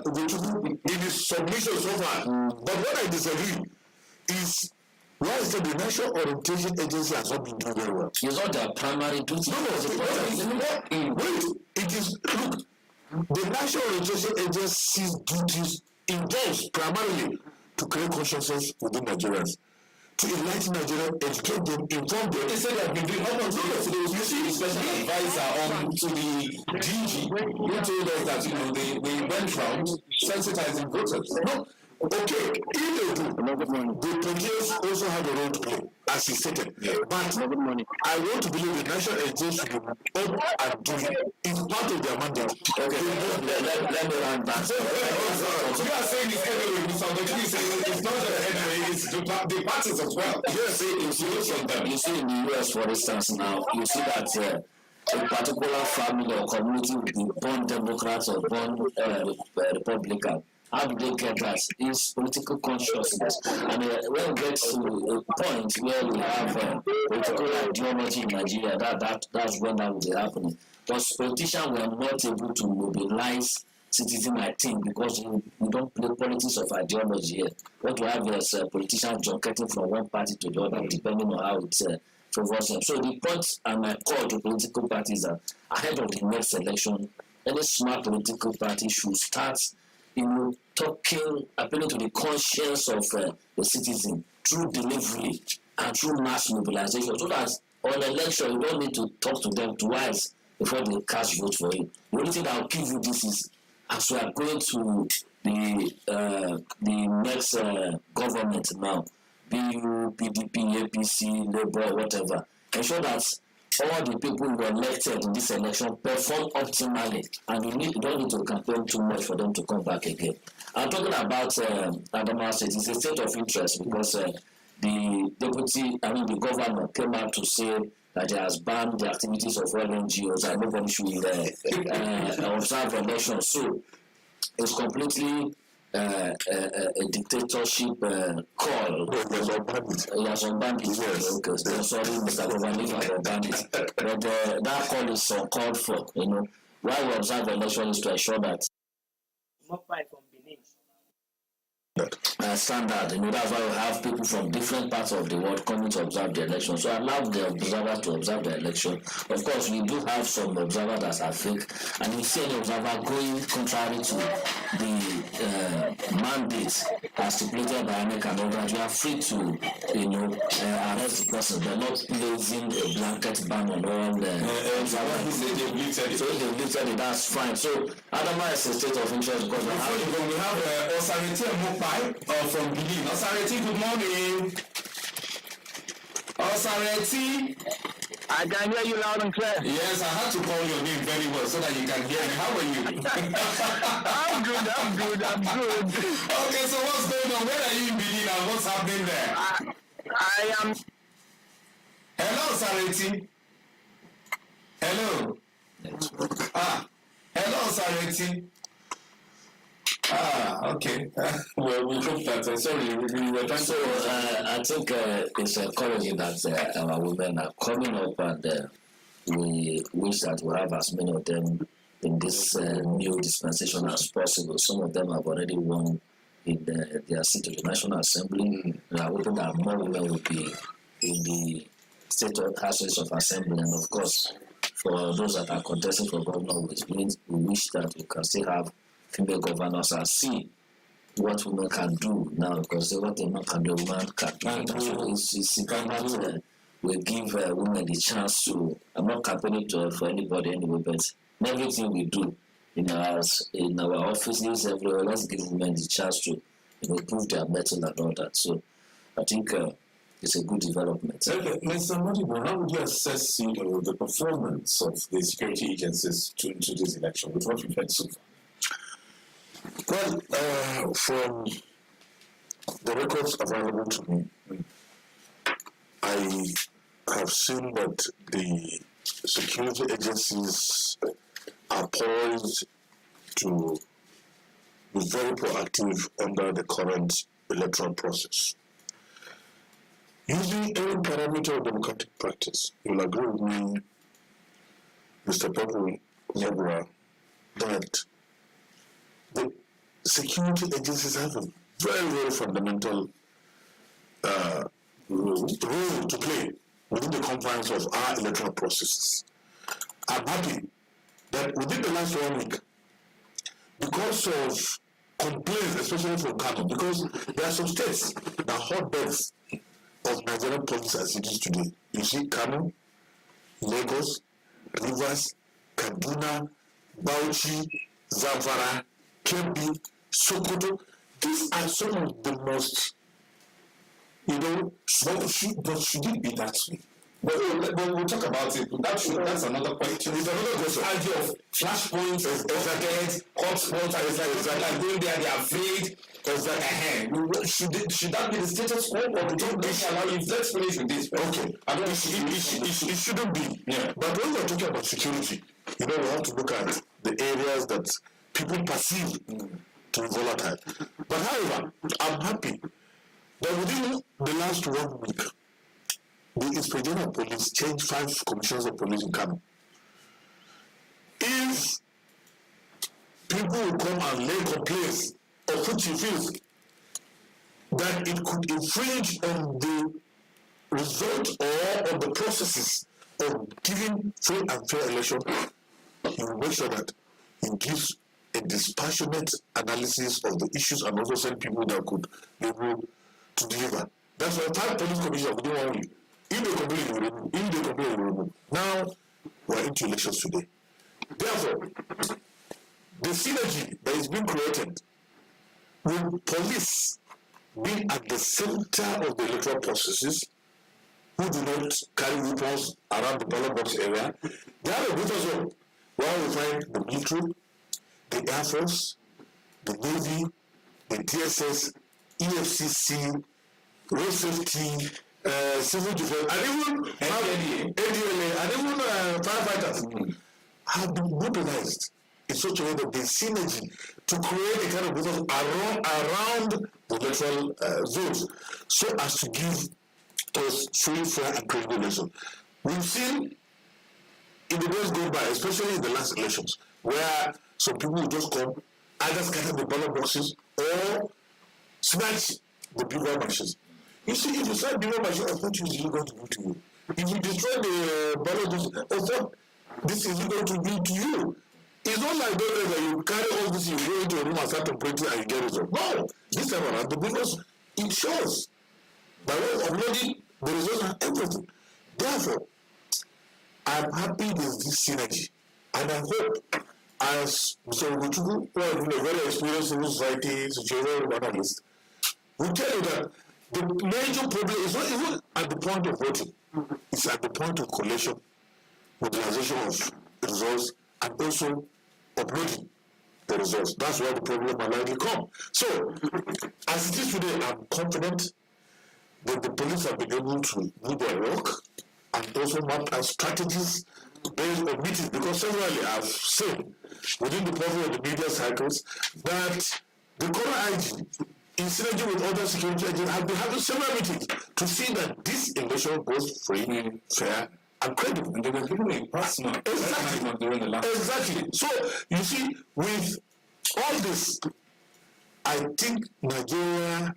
Ugochukwu in his submission so far, but what I disagree is why is that the National Orientation Agency has not been doing very well? It's not their primary duty. Wait, it is, look, the National Orientation Agency's duties involves primarily to create consciousness within Nigerians, to enlighten Nigerians, educate them, inform them. They say they have been doing how much? You see, the special advisor to the DG who told us that they went round sensitizing voters. No. Okay, if they do, the police also have a role to play, as he stated. Yeah. But I want to believe the National Agency should be up and doing it. It's part of their mandate. Okay, let me run back. You are saying it's anyway, Mr. Odochukwu is saying it's not the anyway, it's the parties as well. Yes, you see in the US, for instance, now, you see that a particular family or community will be born Democrats or born Republican. How do they get that? It's political consciousness. And when we get to a point where we have political ideology in Nigeria, that's when that will be happening. But politicians were not able to mobilize citizens, I think, because we don't play politics of ideology here. What we have is politicians junketing from one party to the other, depending on how it favors them. So the point and my call to political parties are ahead of the next election, any smart political party should start appealing to the conscience of the citizen through delivery and through mass mobilization, so that on election you don't need to talk to them twice before they cast vote for you. The only thing that will give you this is, as we are going to the next government now, BU, PDP, APC, Labour, whatever, ensure that all the people who were elected in this election perform optimally, and you don't need to campaign too much for them to come back again. I'm talking about Adamawa State. It's a state of interest because the governor came out to say that he has banned the activities of all NGOs and nobody should observe elections. So it's completely a dictatorship call. Yes, unbanned it. Yes. Okay. Sorry, Mr. Governor, if I unbanned it. But that call is uncalled for. Why we observe elections is to ensure that standard. That's why we have people from different parts of the world coming to observe the election. So allow the observers to observe the election. Of course, we do have some observers that are fake, and you see any observer going contrary to the mandate as stipulated by INEC and others, you are free to arrest the person. They're not placing a blanket ban on all the observers. So if they bleated it, that's fine. So Adamawa is a state of interest because we have Osareti from Benin. Osareti, good morning. Osareti. I can hear you loud and clear. Yes, I had to call your name very well so that you can hear me. How are you? I'm good. Okay, so what's going on? Where are you in Benin and what's happening there? I am. Hello, Osareti. Hello. Hello, Osareti. Okay. Well, we hope that. Sorry, we were trying to. I think it's encouraging that our women are coming up, and we wish that we have as many of them in this new dispensation as possible. Some of them have already won in their seat of the National Assembly. We are hoping that more women will be in the state houses of assembly, and of course, for those that are contesting for governor, we wish that we can still have female governors and see what women can do now, because what a man can do, woman can do. So it's important that we give women the chance to. I'm not campaigning for anybody anyway, but everything we do in our offices, everywhere, let's give women the chance to prove their mettle and all that. So I think it's a good development. Okay, Mr. Modibo, how would you assess the performance of the security agencies into this election with what we've heard so far? Well, from the records available to me, I have seen that the security agencies are are poised to be very proactive under the current electoral process. Using every parameter of democratic practice, you'll agree with me, Mr. Purple Nebra, that the security agencies have a very, very fundamental role to play within the confines of our electoral processes. I'm happy that within the last 1 week, because of complaints, especially from Kano, because there are some states that are hotbeds of Nigerian police as it is today. You see Kano, Lagos, Rivers, Kaduna, Bauchi, Zamfara, Kebbi, Sokoto. These are some of the most, but should it be that way? But we'll talk about it. That's another question. It's another question. Idea of flashpoints, hotspots, like going there, they're afraid. Should that be the status quo, or we don't allow you? Let's finish with this. Okay. I don't. It shouldn't be. Yeah. But when we're talking about security, we have to look at the areas that people perceive to be volatile. But however, I'm happy that within the last 1 week, the Inspector General of Police changed 5 commissioners of police in Kano. If people will come and lay complaints of which he feels that it could infringe on the result or on the processes of giving free and fair election, he will make sure that he gives a dispassionate analysis of the issues and also send people that could be able to deliver. That's why 5 police commissioners within 1 week. If they complain, we remove. If they complain, we remove. Now, we're into elections today. Therefore, the synergy that is being created with police being at the center of the electoral processes, who do not carry weapons around the ballot box area, they have a good as well. Where we find the military, the Air Force, the Navy, the DSS, EFCC, road safety, civil defense, and even ADLA, and even firefighters have been mobilized in such a way that the synergy to create a kind of business around the electoral zones, so as to give us free, fair, and credible election. We've seen in the days gone by, especially in the last elections, where some people will just come, either scatter the ballot boxes or snatch the bigger machines. You see, if you start bigger machines, of what use is it going to do to you? If you destroy the ballot boxes, of what this is going to do to you? It's not like that you carry all this, you go into a room and start operating and you get results. No, this time around, because it shows by way of uploading the results and everything. Therefore, I'm happy with this synergy, and I hope, as Mr. Oguchukwu, who has been a very experienced civil society situation analyst, will tell you that the major problem is not even at the point of voting, it's at the point of collation, mobilization of results, and also uploading the results. That's where the problem will likely come. So, as it is today, I'm confident that the police have been able to do their work and also map out strategies based on meetings, because severally I've seen within the purview of the media cycles that the current IG, in synergy with other security agents, have been having several meetings to see that this election goes free, fair, and credible. And they were given a personal during the last. Exactly. So, you see, with all this, I think Nigeria,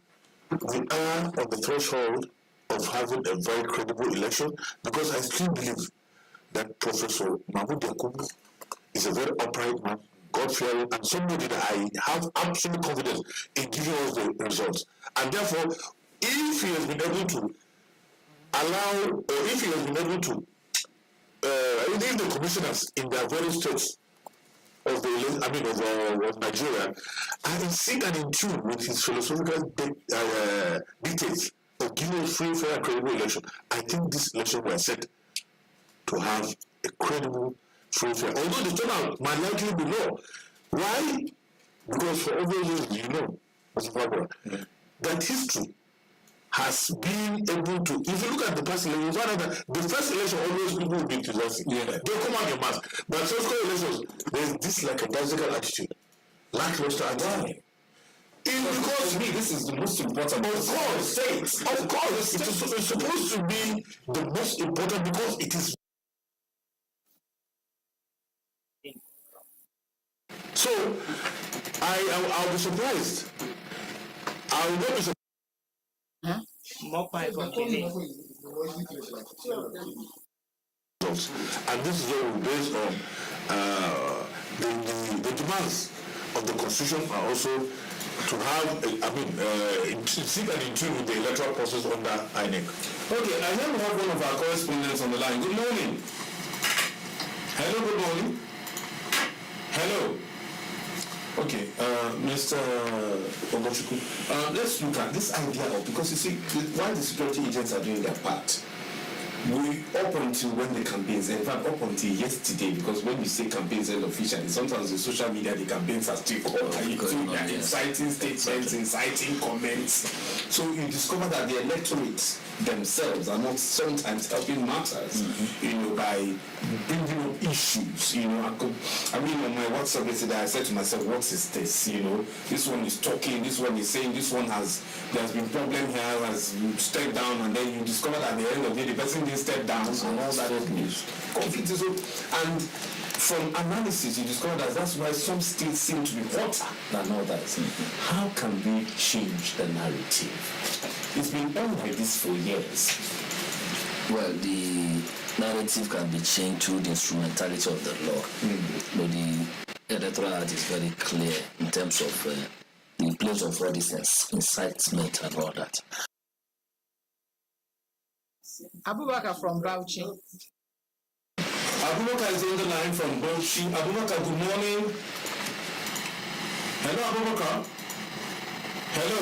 we are on the threshold of having a very credible election, because I still believe that Professor Mahmoud Yakubu is a very upright man, God-fearing, and somebody that I have absolute confidence in giving us the results. And therefore, if he has been able to allow, or if he has been able to, if the commissioners in their various states of of Nigeria are in sync and in tune with his philosophical dictates of giving a free, fair, and credible election, I think this election was set to have a credible, free, fair. Although the turnout might likely be low. Why? Because for obvious reasons, Mr. Barbara, that history has been able to, if you look at the past election, you find out that the first election always people will be enthusiastic. Yeah. They come out in mass. But subsequent elections, there's this like a bicycle attitude. Lackluster attitude. Because to me, this is the most important. Of course, it's supposed to be the most important because it is. So, I'll be surprised. I will not be surprised. And this is all based on the demands of the Constitution are also to have, seek and in tune with the electoral process under INEC. Okay, I now have one of our correspondents on the line. Good morning. Hello, good morning. Hello. Okay, Mr. Ogochukwu, let's look at this idea of, because you see, while the security agents are doing their part, we up until when the campaigns, in fact up until yesterday, because when you say campaigns officially, sometimes in social media the campaigns are still inciting statements, inciting comments. So you discover that the electorate themselves are not sometimes helping matters, by bringing up issues. On my WhatsApp yesterday, I said to myself, what is this? This one is talking, this one is saying, there's been problem here, has stepped down, and then you discover that at the end of the day, the person didn't step down, and all that news. Conflict is and from analysis, you discover that that's why some states seem to be hotter than others. How can we change the narrative? It's been on like this for years. Well, the narrative can be changed through the instrumentality of the law. But the Electoral Act is very clear in terms of the place of all this incitement and all that. Abubakar from Bauchi. Abubakar is on the line from Bauchi. Abubakar, good morning. Hello, Abubakar. Hello.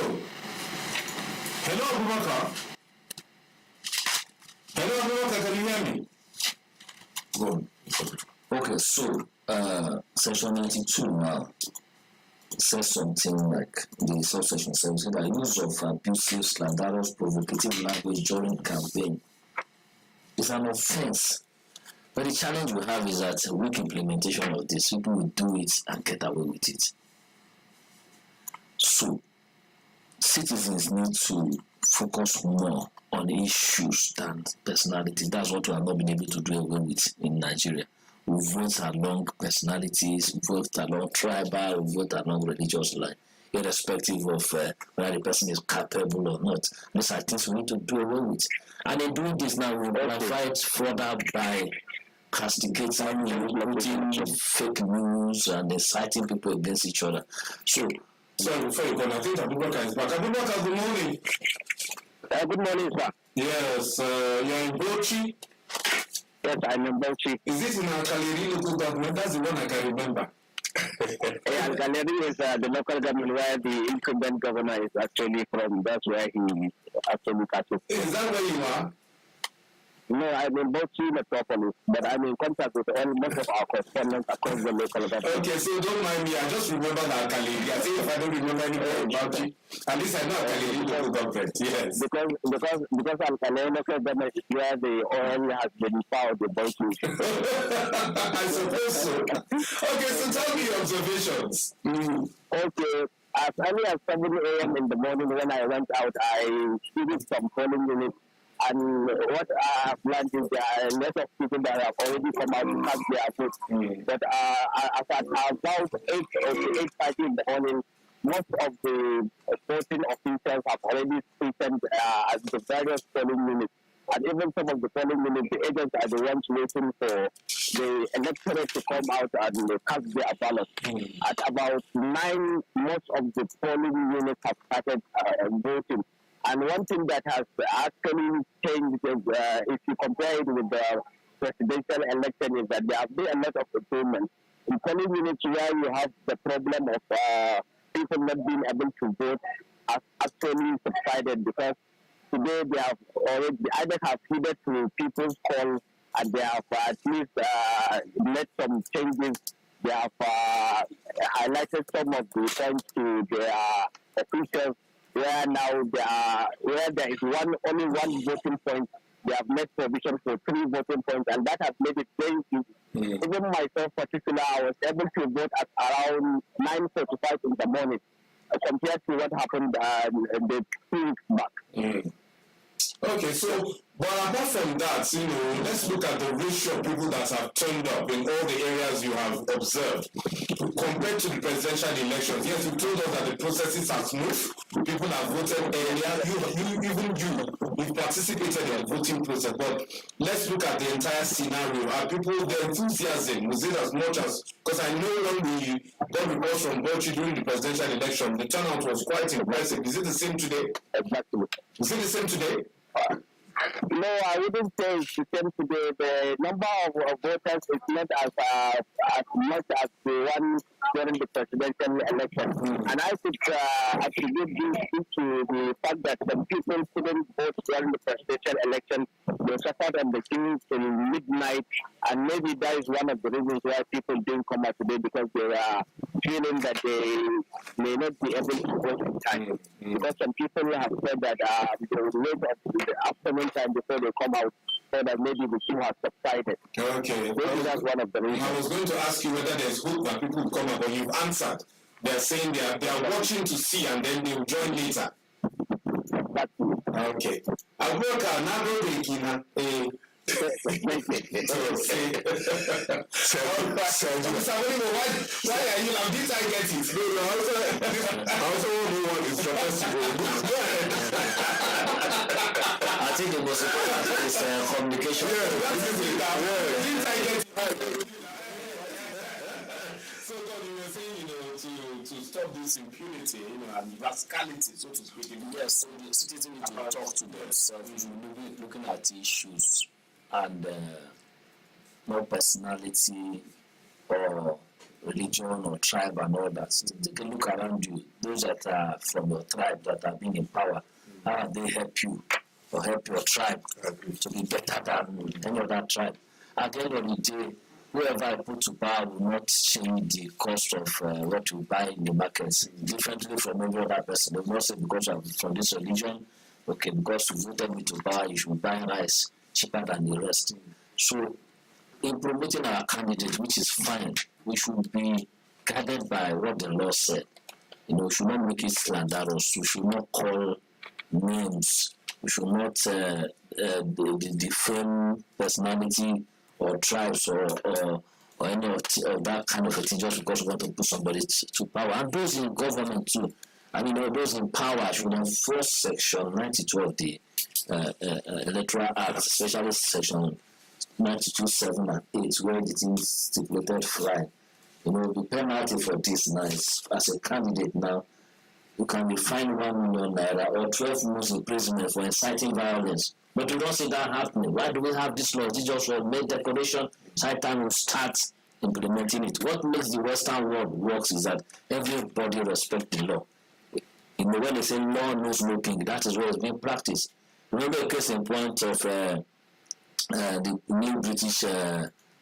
Hello, Abubakar. Hello, Abubakar, can you hear me? Go on. Okay, so section 92 now says something like the subsection 17 that use of abusive, slanderous, provocative language during campaign is an offense. But the challenge we have is that weak implementation of this, people will do it and get away with it. So citizens need to focus more on issues than personalities. That's what we have not been able to do away with in Nigeria. We vote along personalities, we vote along tribal, we vote along religious line, irrespective of whether the person is capable or not. These are things we need to do away with. And in doing this now, we will amplify it further by castigating, putting fake news and inciting people against each other. So, before you go, I think Abubakar is back. Abubakar, good morning. Good morning, sir. Yes, you're in Bauchi. Yes, I'm in Bauchi. Is this in Alkaleri local government? That's the one I can remember. Alkaleri is the local government where the incumbent governor is actually from. That's where he is actually catches. Is that where you are? No, I'm in Bauchi Metropolis, but I'm in contact with most of our correspondents across the local government. Okay, so don't mind me. I just remember that Alkaleri. I think if I don't remember anything about it, at least I know Alkaleri local government. Yes. Because Alkaleri local government is where the oil has been found in Bauchi. I suppose so. Okay, so tell me your observations. Okay. As early as 7 a.m. in the morning when I went out, I visited some polling units. And what I have learned is there are a lot of people that have already come out to cast their vote. But at about 8:30 in the morning, most of the voting officials have already stationed at the various polling units. And even some of the polling units, the agents are the ones waiting for the electorate to come out and cast their ballot. At about 9, most of the polling units have started voting. And one thing that has actually changed is, if you compare it with the presidential election, is that there have been a lot of improvements. In polling units where you have the problem of people not being able to vote has actually subsided, because today they have already either have heeded to people's calls and they have at least made some changes. They have highlighted some of the points to their officials where now there is only one voting point. They have made provision for 3 voting points, and that has made it very easy. Even myself, particularly, I was able to vote at around 9:45 in the morning, compared to what happened the 2 weeks back. Okay, so, but apart from that, let's look at the ratio of people that have turned up in all the areas you have observed. Compared to the presidential elections, yes, you told us that the processes are smooth, people have voted earlier, you've participated in the voting process, but let's look at the entire scenario. Are people, the enthusiasm, was it as much as, because I know when we got reports from Bauchi during the presidential election, the turnout was quite impressive. Is it the same today? Exactly. Is it the same today? No, I wouldn't say it's the same today. The number of voters is not as much as the one during the presidential election. And I could attribute this to the fact that some people couldn't vote during the presidential election. They suffered on the queue till midnight, and maybe that is one of the reasons why people didn't come out today, because they were feeling that they may not be able to vote in time. Because some people have said that they will wait up to the afternoon time before they come out, so that maybe the queue has subsided. Okay. Maybe that's one of the reasons. I was going to ask you whether there's hope that people will come up, but you've answered. They're saying they are watching to see, and then they will join later. Okay. Abuka, Nado Rekina, why are you like this? I get it. I also want to know what is supposed to go. I think the most important thing is communication. So God, you were saying, to stop this impunity, and rascality, so to speak. Yes, so the citizens need to talk to themselves. We should be looking at issues and not personality or religion or tribe and all that. So take a look around you. Those that are from your tribe that are being in power, how they help you or help your tribe to be better than any other tribe? At the end of the day, whoever I put to power will not change the cost of what you buy in the markets differently from every other person. They will not say because I'm from this religion, okay, because you voted me to power, you should buy rice cheaper than the rest. So, in promoting our candidate, which is fine, we should be guided by what the law said. We should not make it slanderous. We should not call names. We should not defame personality or tribes or any of that kind of a thing just because we want to put somebody to power. And those in government too. Those in power should enforce Section 92 of the Electoral Act, especially Section 92(7) and 8, where it is stipulated fine. The penalty for this now is, as a candidate now, you can be fined 1 million naira or 12 months imprisonment for inciting violence. But you don't see that happening. Why do we have this law? This just was made declaration. Time will start implementing it. What makes the Western world works is that everybody respects the law. When they say law knows no king, that is what is being practiced. Remember a case in point of the new British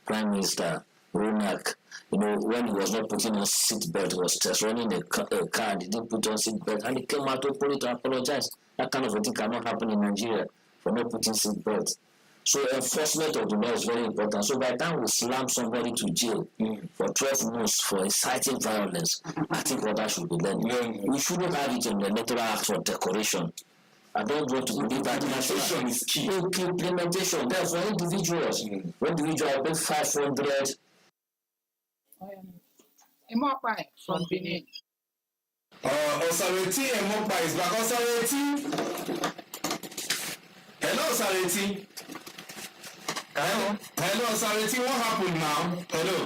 Prime Minister, Ronak. When he was not putting on seatbelt, he was just running a car and he didn't put on seatbelt, and he came out to apologize. That kind of a thing cannot happen in Nigeria for not putting seatbelt. So enforcement of the law is very important. So by the time we slam somebody to jail for 12 months for inciting violence, I think what that should be learned. We shouldn't have it in the Electoral Act for decoration. I don't want to believe that implementation is key. Implementation, therefore, individuals. When individuals pay 500. From Benin. Osareti Emopa is back. Osareti. Hello, Osareti. Hello, Osareti. What happened now? Hello.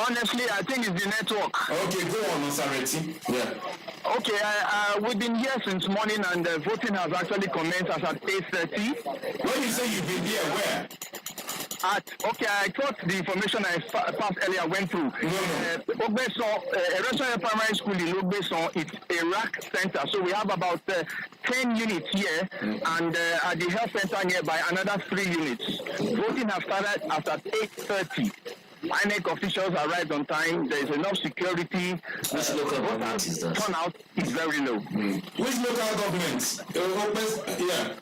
Honestly, I think it's the network. Okay, go on, Osareti. Yeah. Okay, we've been here since morning, and voting has actually commenced as at 8:30. When you say you've been here, where? I thought the information I passed earlier went through. Ogbeson, Restaurant Primary School in Ogbeson, it's a rack center. So we have about 10 units here, and at the health center nearby, another 3 units. Voting has started at 8:30. INEC officials arrived on time. There is enough security. Which local government is that? Turnout is very low. Which local government? Yeah.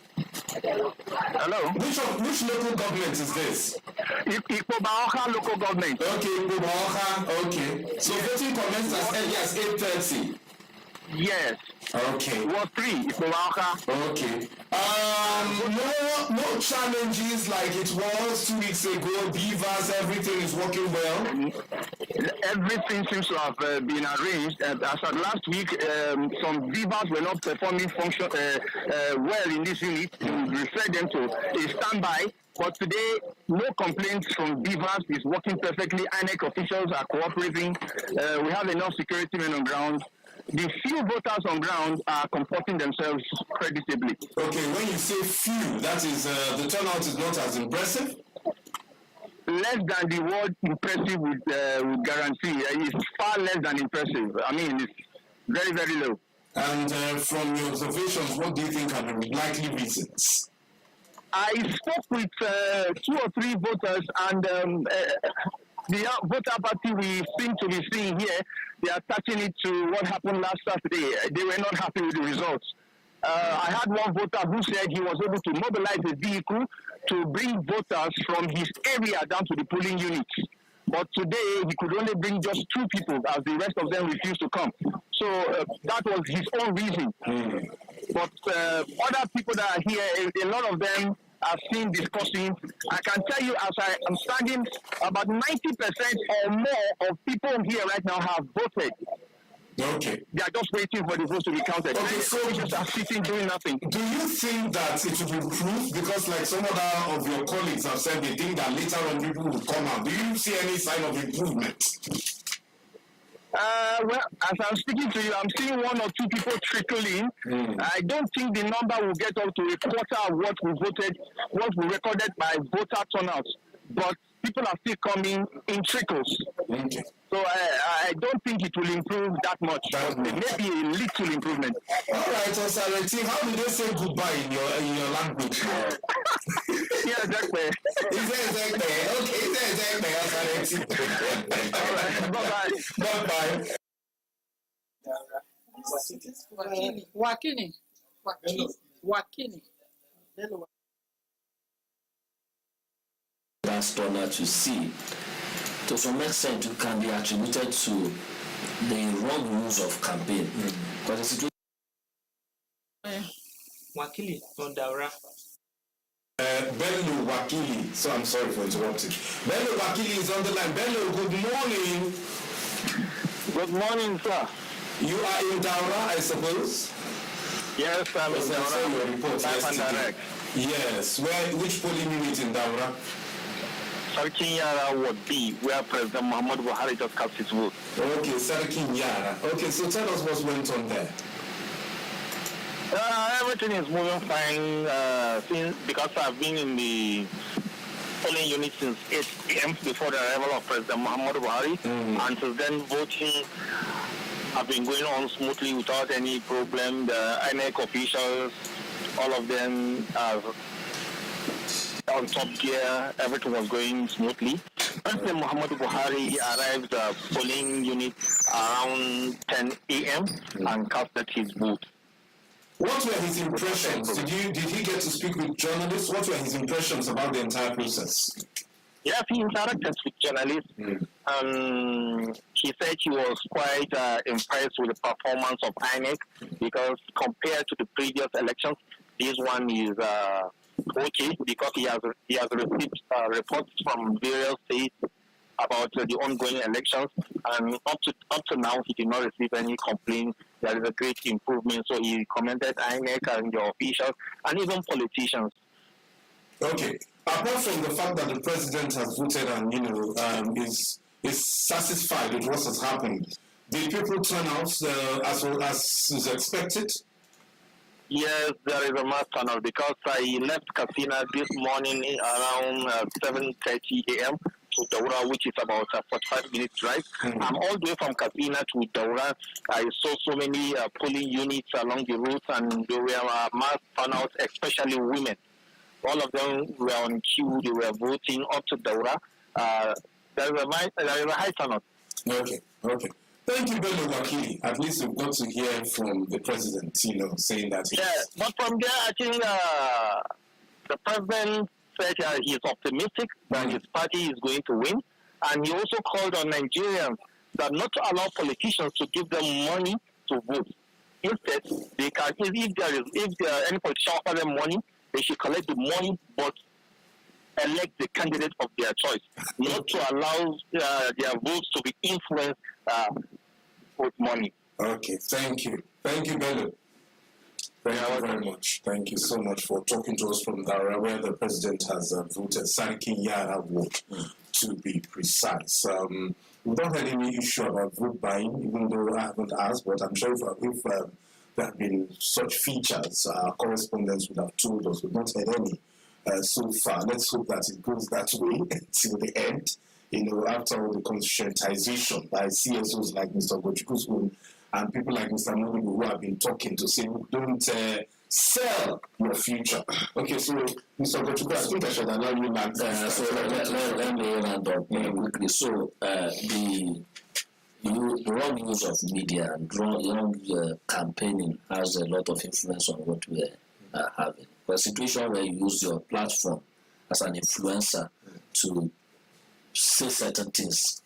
Hello? Which local government is this? Ikpobaoka local government. Okay, Ikpobaoka. Okay. So voting commenced as early as 8:30. Yes. Okay. Ward 3, Ikpobaoka. Okay. No challenges like it was 2 weeks ago. Beavers, everything is working well. Everything seems to have been arranged. As of last week, some beavers were not performing well in this unit. We referred them to a standby. But today, no complaints from beavers. It's working perfectly. INEC officials are cooperating. We have enough security men on ground. The few voters on ground are comporting themselves creditably. Okay, when you say few, that is the turnout is not as impressive? Less than the word impressive would guarantee. It's far less than impressive. I mean, it's very, very low. And from your observations, what do you think are the likely reasons? I spoke with 2 or 3 voters, and the voter party we seem to be seeing here, they are touching it to what happened last Saturday. They were not happy with the results. I had one voter who said he was able to mobilize a vehicle to bring voters from his area down to the polling units. But today, he could only bring just 2 people as the rest of them refused to come. So that was his own reason. But other people that are here, a lot of them I've seen discussing. I can tell you, as I am standing, about 90% or more of people here right now have voted. Okay. They are just waiting for the votes to be counted. Okay, so just are sitting doing nothing. Do you think that it will improve? Because like some other of your colleagues have said, they think that later on people will come out. Do you see any sign of improvement? Well, as I'm speaking to you, I'm seeing 1 or 2 people trickle in. I don't think the number will get up to a quarter of what we recorded by voter turnout. But people are still coming in trickles. Okay. So I don't think it will improve that much. But maybe a little improvement. All right, Osareti, how do they say goodbye in your language? Yeah, exactly. Okay, Osareti. All right, bye-bye. Bye-bye. Wakini. That's turnout to see, to some extent, can be attributed to the wrong use of campaign. Because the situation. Wakili from Daura. Bello Wakili, so I'm sorry for interrupting. Bello Wakili is on the line. Bello, good morning. Good morning, sir. You are in Daura, I suppose? Yes, I'm in Daura. I saw your report yesterday. Direct. Yes. Which polling unit in Daura? Sarkin Yara Ward B, where President Muhammadu Buhari just cast his vote. Okay, Sarkin Yara. Okay, so tell us what went on there. Everything is moving fine because I've been in the polling unit since 8 p.m. before the arrival of President Muhammadu Buhari. And since then, voting have been going on smoothly without any problem. The INEC officials, all of them are on top gear. Everything was going smoothly. President Muhammadu Buhari arrived at the polling unit around 10 a.m. and casted his vote. What were his impressions? Did he get to speak with journalists? What were his impressions about the entire process? Yes, he interacted with journalists. He said he was quite impressed with the performance of INEC because compared to the previous elections, this one is okay because he has received reports from various states about the ongoing elections, and up to now he did not receive any complaints. There is a great improvement, so he commended INEC and the officials and even politicians. Okay. Apart from the fact that the president has voted and is satisfied with what has happened, did people turn out as is expected? Yes, there is a mass turnout because I left Katsina this morning around 7:30 a.m. to Daura, which is about a 45-minute drive. I'm all the way from Katsina to Daura. I saw so many polling units along the route, and there were mass turnout, especially women. All of them were on queue. They were voting up to Daura. there is a high turnout. Okay. Thank you, Bello Wakili. At least we've got to hear from the president, saying that. Yeah, but from there, I think the president said he's optimistic that his party is going to win, and he also called on Nigerians that not to allow politicians to give them money to vote. Instead, they can, if there are any politician offer them money, they should collect the money, but elect the candidate of their choice, not to allow their votes to be influenced with money. Okay, thank you, Bello. Thank you very much. Thank you so much for talking to us from Dara, where the president has voted Sarki Yara vote, to be precise. We don't have any issue about vote buying, even though I haven't asked, but I'm sure if there have been such features, our correspondents would have told us. We've not had any so far. Let's hope that it goes that way until the end. After all the conscientization by CSOs like Mr. Gochiku's and people like Mr. Modibu who have been talking to say, don't sell your future. Okay, so Mr. Gochiku, I think I should allow you land. Let me land up quickly. So the wrong use of media and wrong campaigning has a lot of influence on what we are having. For a situation where you use your platform as an influencer to say certain things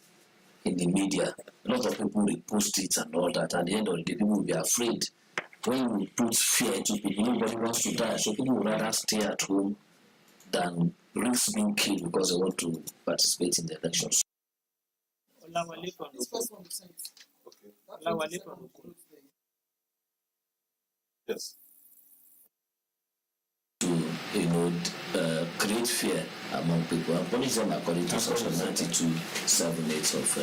in the media, a lot of people repost it and all that. At the end of the day, people will be afraid. When you put fear into people, nobody wants to die, so people would rather stay at home than risk being killed because they want to participate in the elections. Yes. To create fear among people and punish them according to Section 92(7)(8) of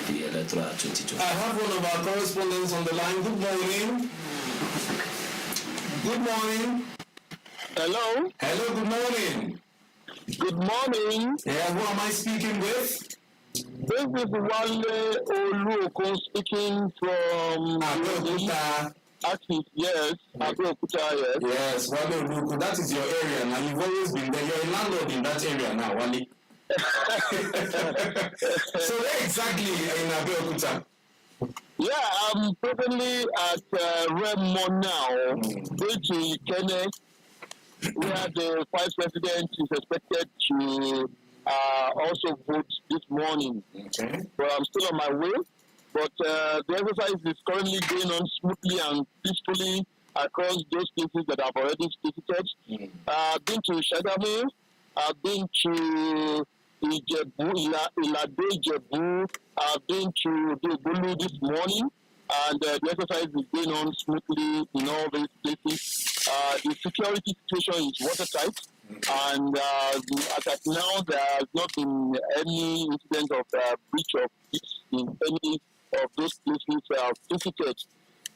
the Electoral Act 2020. I have one of our correspondents on the line. Good morning. Good morning. Hello. Hello, good morning. Good morning. Yeah, who am I speaking with? This is Wale Oluokun speaking from Abeokuta. Yes, Abeokuta, yes. Yes, Wale Oluokun, that is your area now. You've always been there. You're a landlord in that area now, Wale. So where exactly in Abeokuta? Yeah, I'm presently at Remo now, going to Ikene, where the vice president is expected to also vote this morning. Okay. But I'm still on my way. But the exercise is currently going on smoothly and peacefully across those places that I've already visited. I've been to Shagame, I've been to Ijebu, Ilade Ijebu, I've been to Debulu this morning, and the exercise is going on smoothly in all these places. The security situation is watertight, and as at now, there has not been any incident of breach of peace in any of those places visited.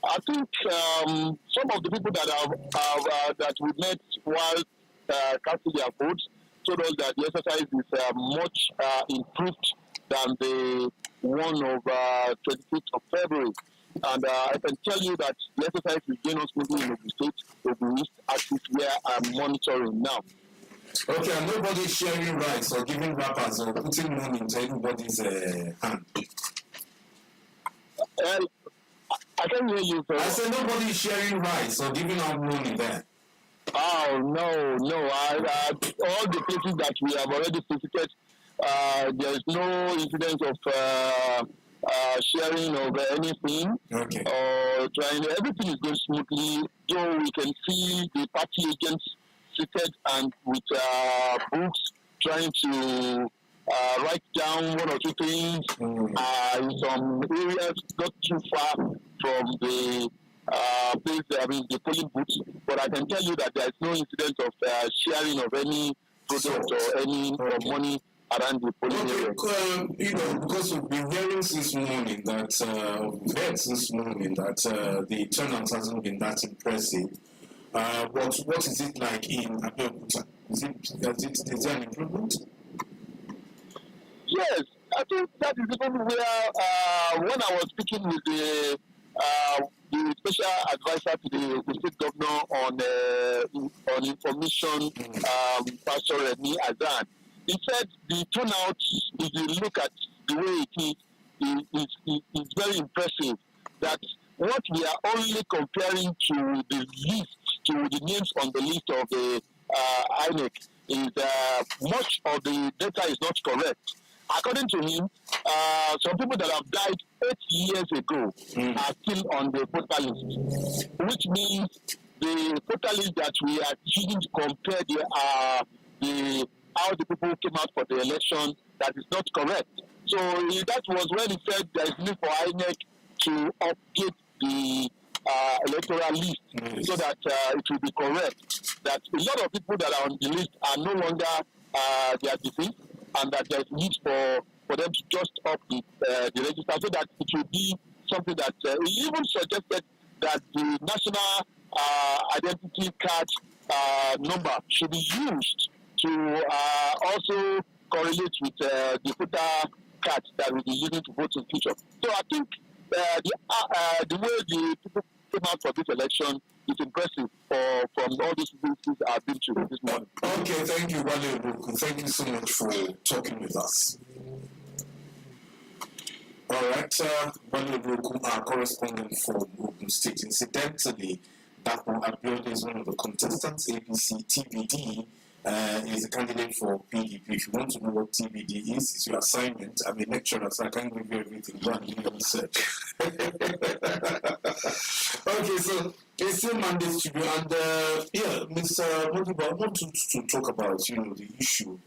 I think some of the people that we met while casting their votes told us that the exercise is much improved than the one of 26th of February. And I can tell you that the exercise is going on smoothly in Ogun State, Ogun East, as is where I'm monitoring now. Okay, and nobody's sharing rights or giving rappers or putting money into anybody's hand. I can't hear you, sir. I said nobody's sharing rights or giving out money there. Oh, no. All the places that we have already visited, there is no incident of sharing of anything. Okay. Or trying. Everything is going smoothly. So we can see the party agents seated and with books trying to write down one or two things in some areas not too far from the place, the polling booths. But I can tell you that there is no incident of sharing of any product or any money around the polling area. Because we've been hearing since morning that the turnout hasn't been that impressive. What is it like in Abeokuta? Is there an improvement? Yes, I think that is even where when I was speaking with the special advisor to the state governor on information, Pastor Remy Azan, he said the turnout, if you look at the way it is very impressive. That what we are only comparing to the list, to the names on the list of the INEC, is much of the data is not correct. According to him, some people that have died 8 years ago are still on the voter list, which means the voter list that we are using to compare how the people came out for the election, that is not correct. So that was when he said there is need for INEC to update the electoral list so that it will be correct. That a lot of people that are on the list are no longer they are deceased, and that there is need for them to just up the register so that it will be something that he even suggested that the national identity card number should be used to also correlate with the voter card that we'll be using to vote in future. So I think the way the people came out for this election is impressive from all these visits I've been to this morning. Okay, thank you, Wale Obuku. Thank you so much for talking with us. All right, Wale Obuku, our correspondent from Ogun State. Incidentally, Dapo Abiodun is one of the contestants. ABC TBD is a candidate for PDP. If you want to know what TBD is, it's your assignment. I'm a lecturer, so I can't give you everything. Go and do your research. Okay, so it's still mandates to do, and Mr. Modibo, I want to talk about, the issue.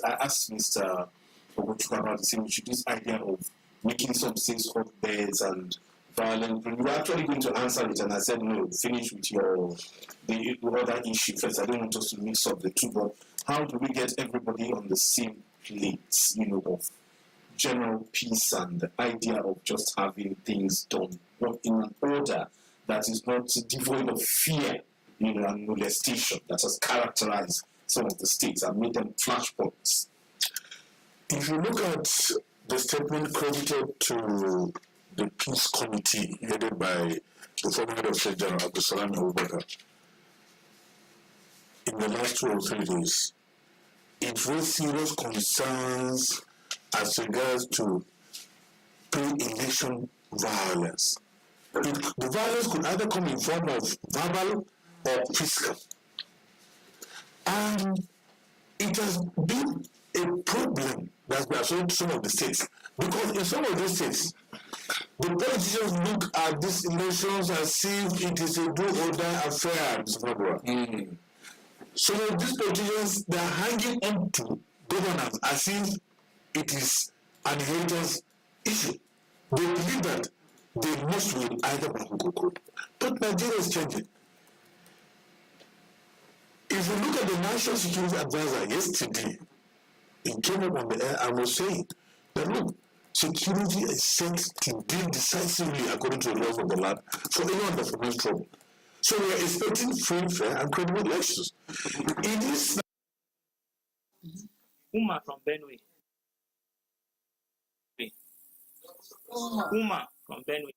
I asked Mr. Ogochukwu about the same issue, this idea of making some states hotbeds and violent. You were actually going to answer it, and I said, no, finish with the other issue first. I don't want us to mix up the two, but how do we get everybody on the same plate, of general peace and the idea of just having things done in an order that is not devoid of fear, and molestation that has characterized some of the states and made them flashpoints? If you look at the statement credited to the Peace Committee headed by the former head of State General Abdulsalam Abubakar, in the last 2 or 3 days, it raised serious concerns as regards to pre-election violence. The violence could either come in form of verbal or physical. And it has been a problem that's been associated to some of the states. Because in some of these states, the politicians look at these elections as if it is a do-or-die affair, Mr. Mabura. So these politicians, they are hanging on to governance as if it is an inheritance issue. They believe that they must win either Bakukoko. But Nigeria is changing. If you look at the National Security Advisor yesterday, he came up on the air and was saying that, look, security is set to deal decisively according to the laws of the land for anyone that remains trouble. So we are expecting free, fair, and credible elections. It is Uma from Benue. Uma from Benue.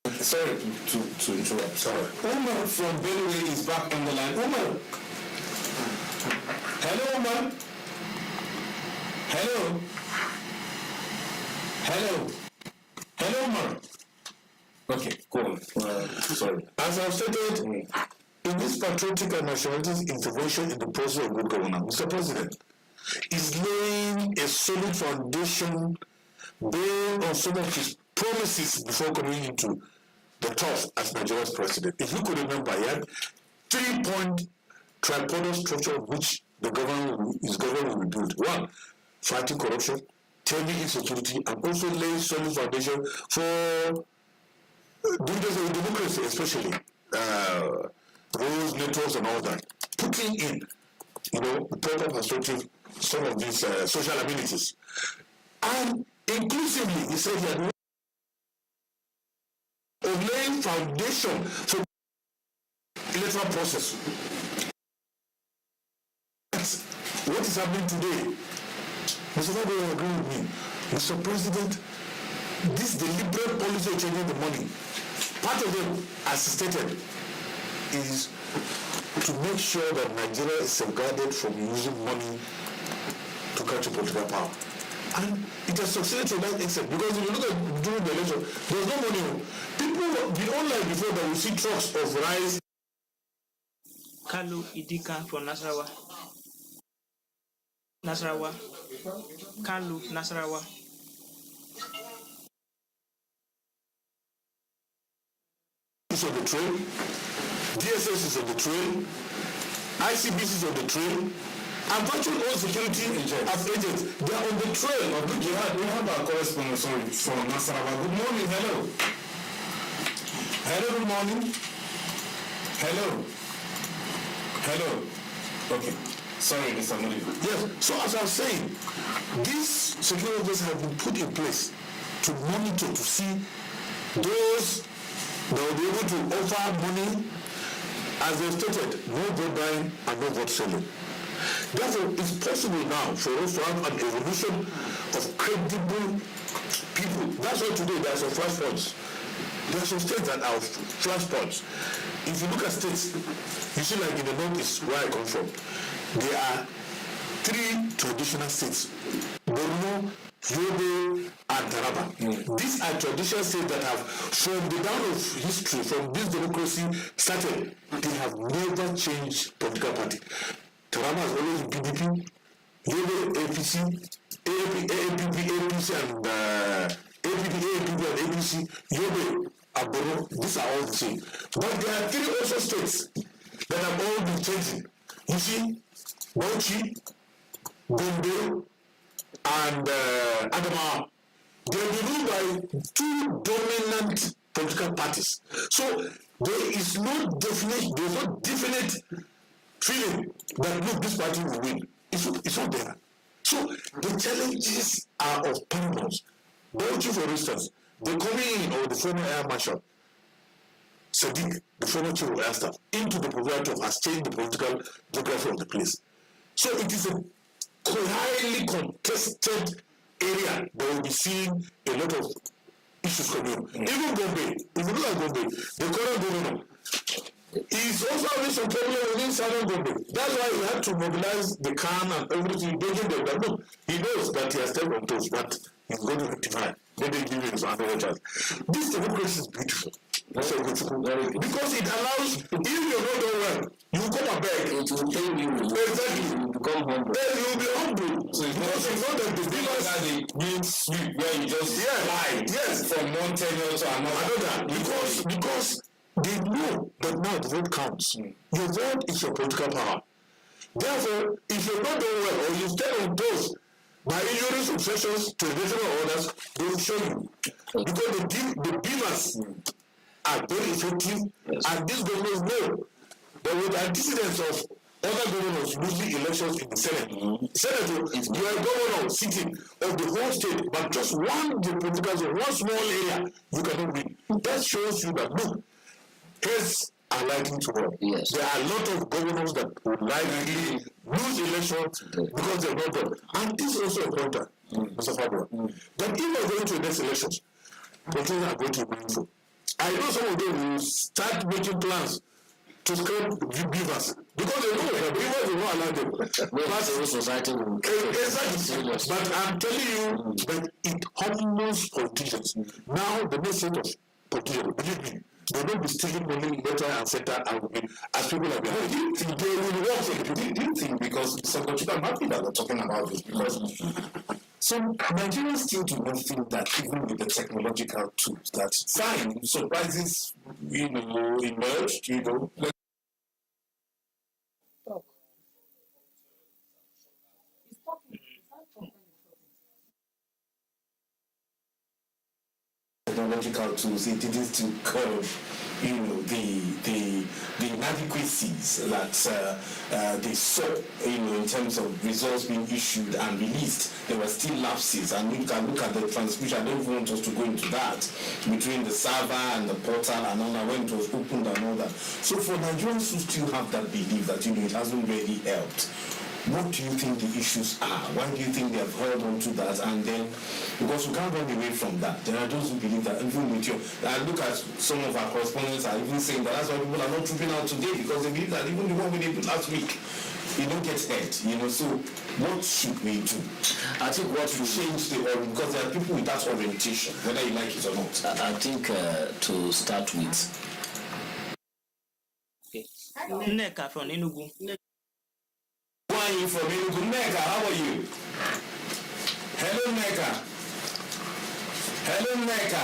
Sorry to interrupt. Sorry. Uma from Benue is back on the line. Uma. Hello, Uma. Hello. Hello. Hello, Uma. Okay, go on. Sorry. As I've stated, in this patriotic and nationalistic intervention in the process of good governance, Mr. President is laying a solid foundation built on some of his promises before coming into the top as Nigeria's president. If you could remember, he had 3-point tripodal structure of which his government will build. 1, fighting corruption, taming insecurity, and also laying solid foundation for builders of democracy, especially roads, networks, and all that. Putting in, the proper perspective, some of these social amenities. And inclusively, he said he had laying foundation for the electoral process. That's what is happening today. Mr. Fabo will agree with me. Mr. President, this deliberate policy of changing the money, part of it, as stated, is to make sure that Nigeria is safeguarded from using money to capture political power. And it has succeeded to that extent, because if you look at during the election, there's no money. People, beyond like before, that we see trucks of rice. Kalu Idika from Nasarawa. Kalu Nasarawa. Is on the train, DSS is on the train, ICBC is on the train, and virtually all security agents, they are on the train. We have our correspondent, from Nasarawa. Good morning, hello. Hello, good morning. Hello. Okay. Sorry, Mr. Modi. Yes, so as I was saying, these security agents have been put in place to monitor, to see those that will be able to offer money, as they stated, no vote buying and no vote selling. Therefore, it's possible now for us to have an evolution of credible people. That's why today there are some flashpoints. There are some states that are flashpoints. If you look at states, you see like in the northeast where I come from, there are 3 traditional states: Borno, Yobe, and Taraba. These are traditional states that have, from the dawn of history, from this democracy started, they have never changed political party. Taraba has always been PDP, Yobe APC, APC and APP and ABC, Yobe and Borno. These are all the same. But there are 3 also states that have all been changing. You see, Bauchi, Gombe, and Adamawa, they are ruled by 2 dominant political parties. So there is no definite feeling that look, this party will win. It's not there. So the challenges are of paramount. Bauchi, for instance, the coming in of the former Air Marshal Sadiq, the former chief of air staff, into the provider has changed the political geography of the place. So it is a highly contested area that will be seeing a lot of issues coming up. Even Gombe, if you look at Gombe, the current governor is also having some problem within Southern Gombe. That's why he had to mobilize the CAN and everything, begging them that look, he knows that he has stepped on toes, but he's going to rectify. Then they give him another chance. This democracy is beautiful. Because it allows, if you're not doing well, you come and beg. It will pay you. Exactly. You become humble. Then you will be humble. So because you know that the dealers are the being sweep where you just lie. Yes. From one tenure to another. Because they know that now the vote counts. Your vote is your political power. Therefore, if you're not doing well or you stay on those by injuries, obsessions, traditional orders, they will show you. Because the beavers are very effective, and these governors know that with the antecedents of other governors losing elections in the Senate. Senate, you are a governor sitting of the whole state, but just one political zone, one small area, you cannot win. That shows you that, look, heads are likely to run. Yes. There are a lot of governors that would likely lose elections because they're not done. And this is also a pointer, Mr. Fabio, that if we're going to the next elections, politicians are going to be meaningful. I know some of them will start making plans to scrap beavers because they know that beavers will not allow them. But society will exactly. But I'm telling you that it humbles politicians. Now the next set of politicians, believe me, they will not be stealing money left and center and as people are behind. Do you think they will work for the people? Do you think because I'm happy that we're talking about this because some Nigerians still do not think that even with the technological tools that fine surprises emerged, technological tools, it didn't still curb, the inadequacies that they saw, in terms of results being issued and released. There were still lapses, and you can look at the transmission. I don't want us to go into that between the server and the portal and all that when it was opened and all that. So for Nigerians who still have that belief that it hasn't really helped, what do you think the issues are? Why do you think they have held on to that? And then, because we can't run away from that, there are those who believe that even with you, I look at some of our correspondents are even saying that that's why people are not trooping out today, because they believe that even the one we did last week, you don't get hurt, you know. So what should we do? I think what To change the because there are people with that orientation, whether you like it or not. I think to start with. Okay. Nneka from Enugu. Why you from Enugu? Nneka, how are you? Hello, Nneka. Hello, Nneka.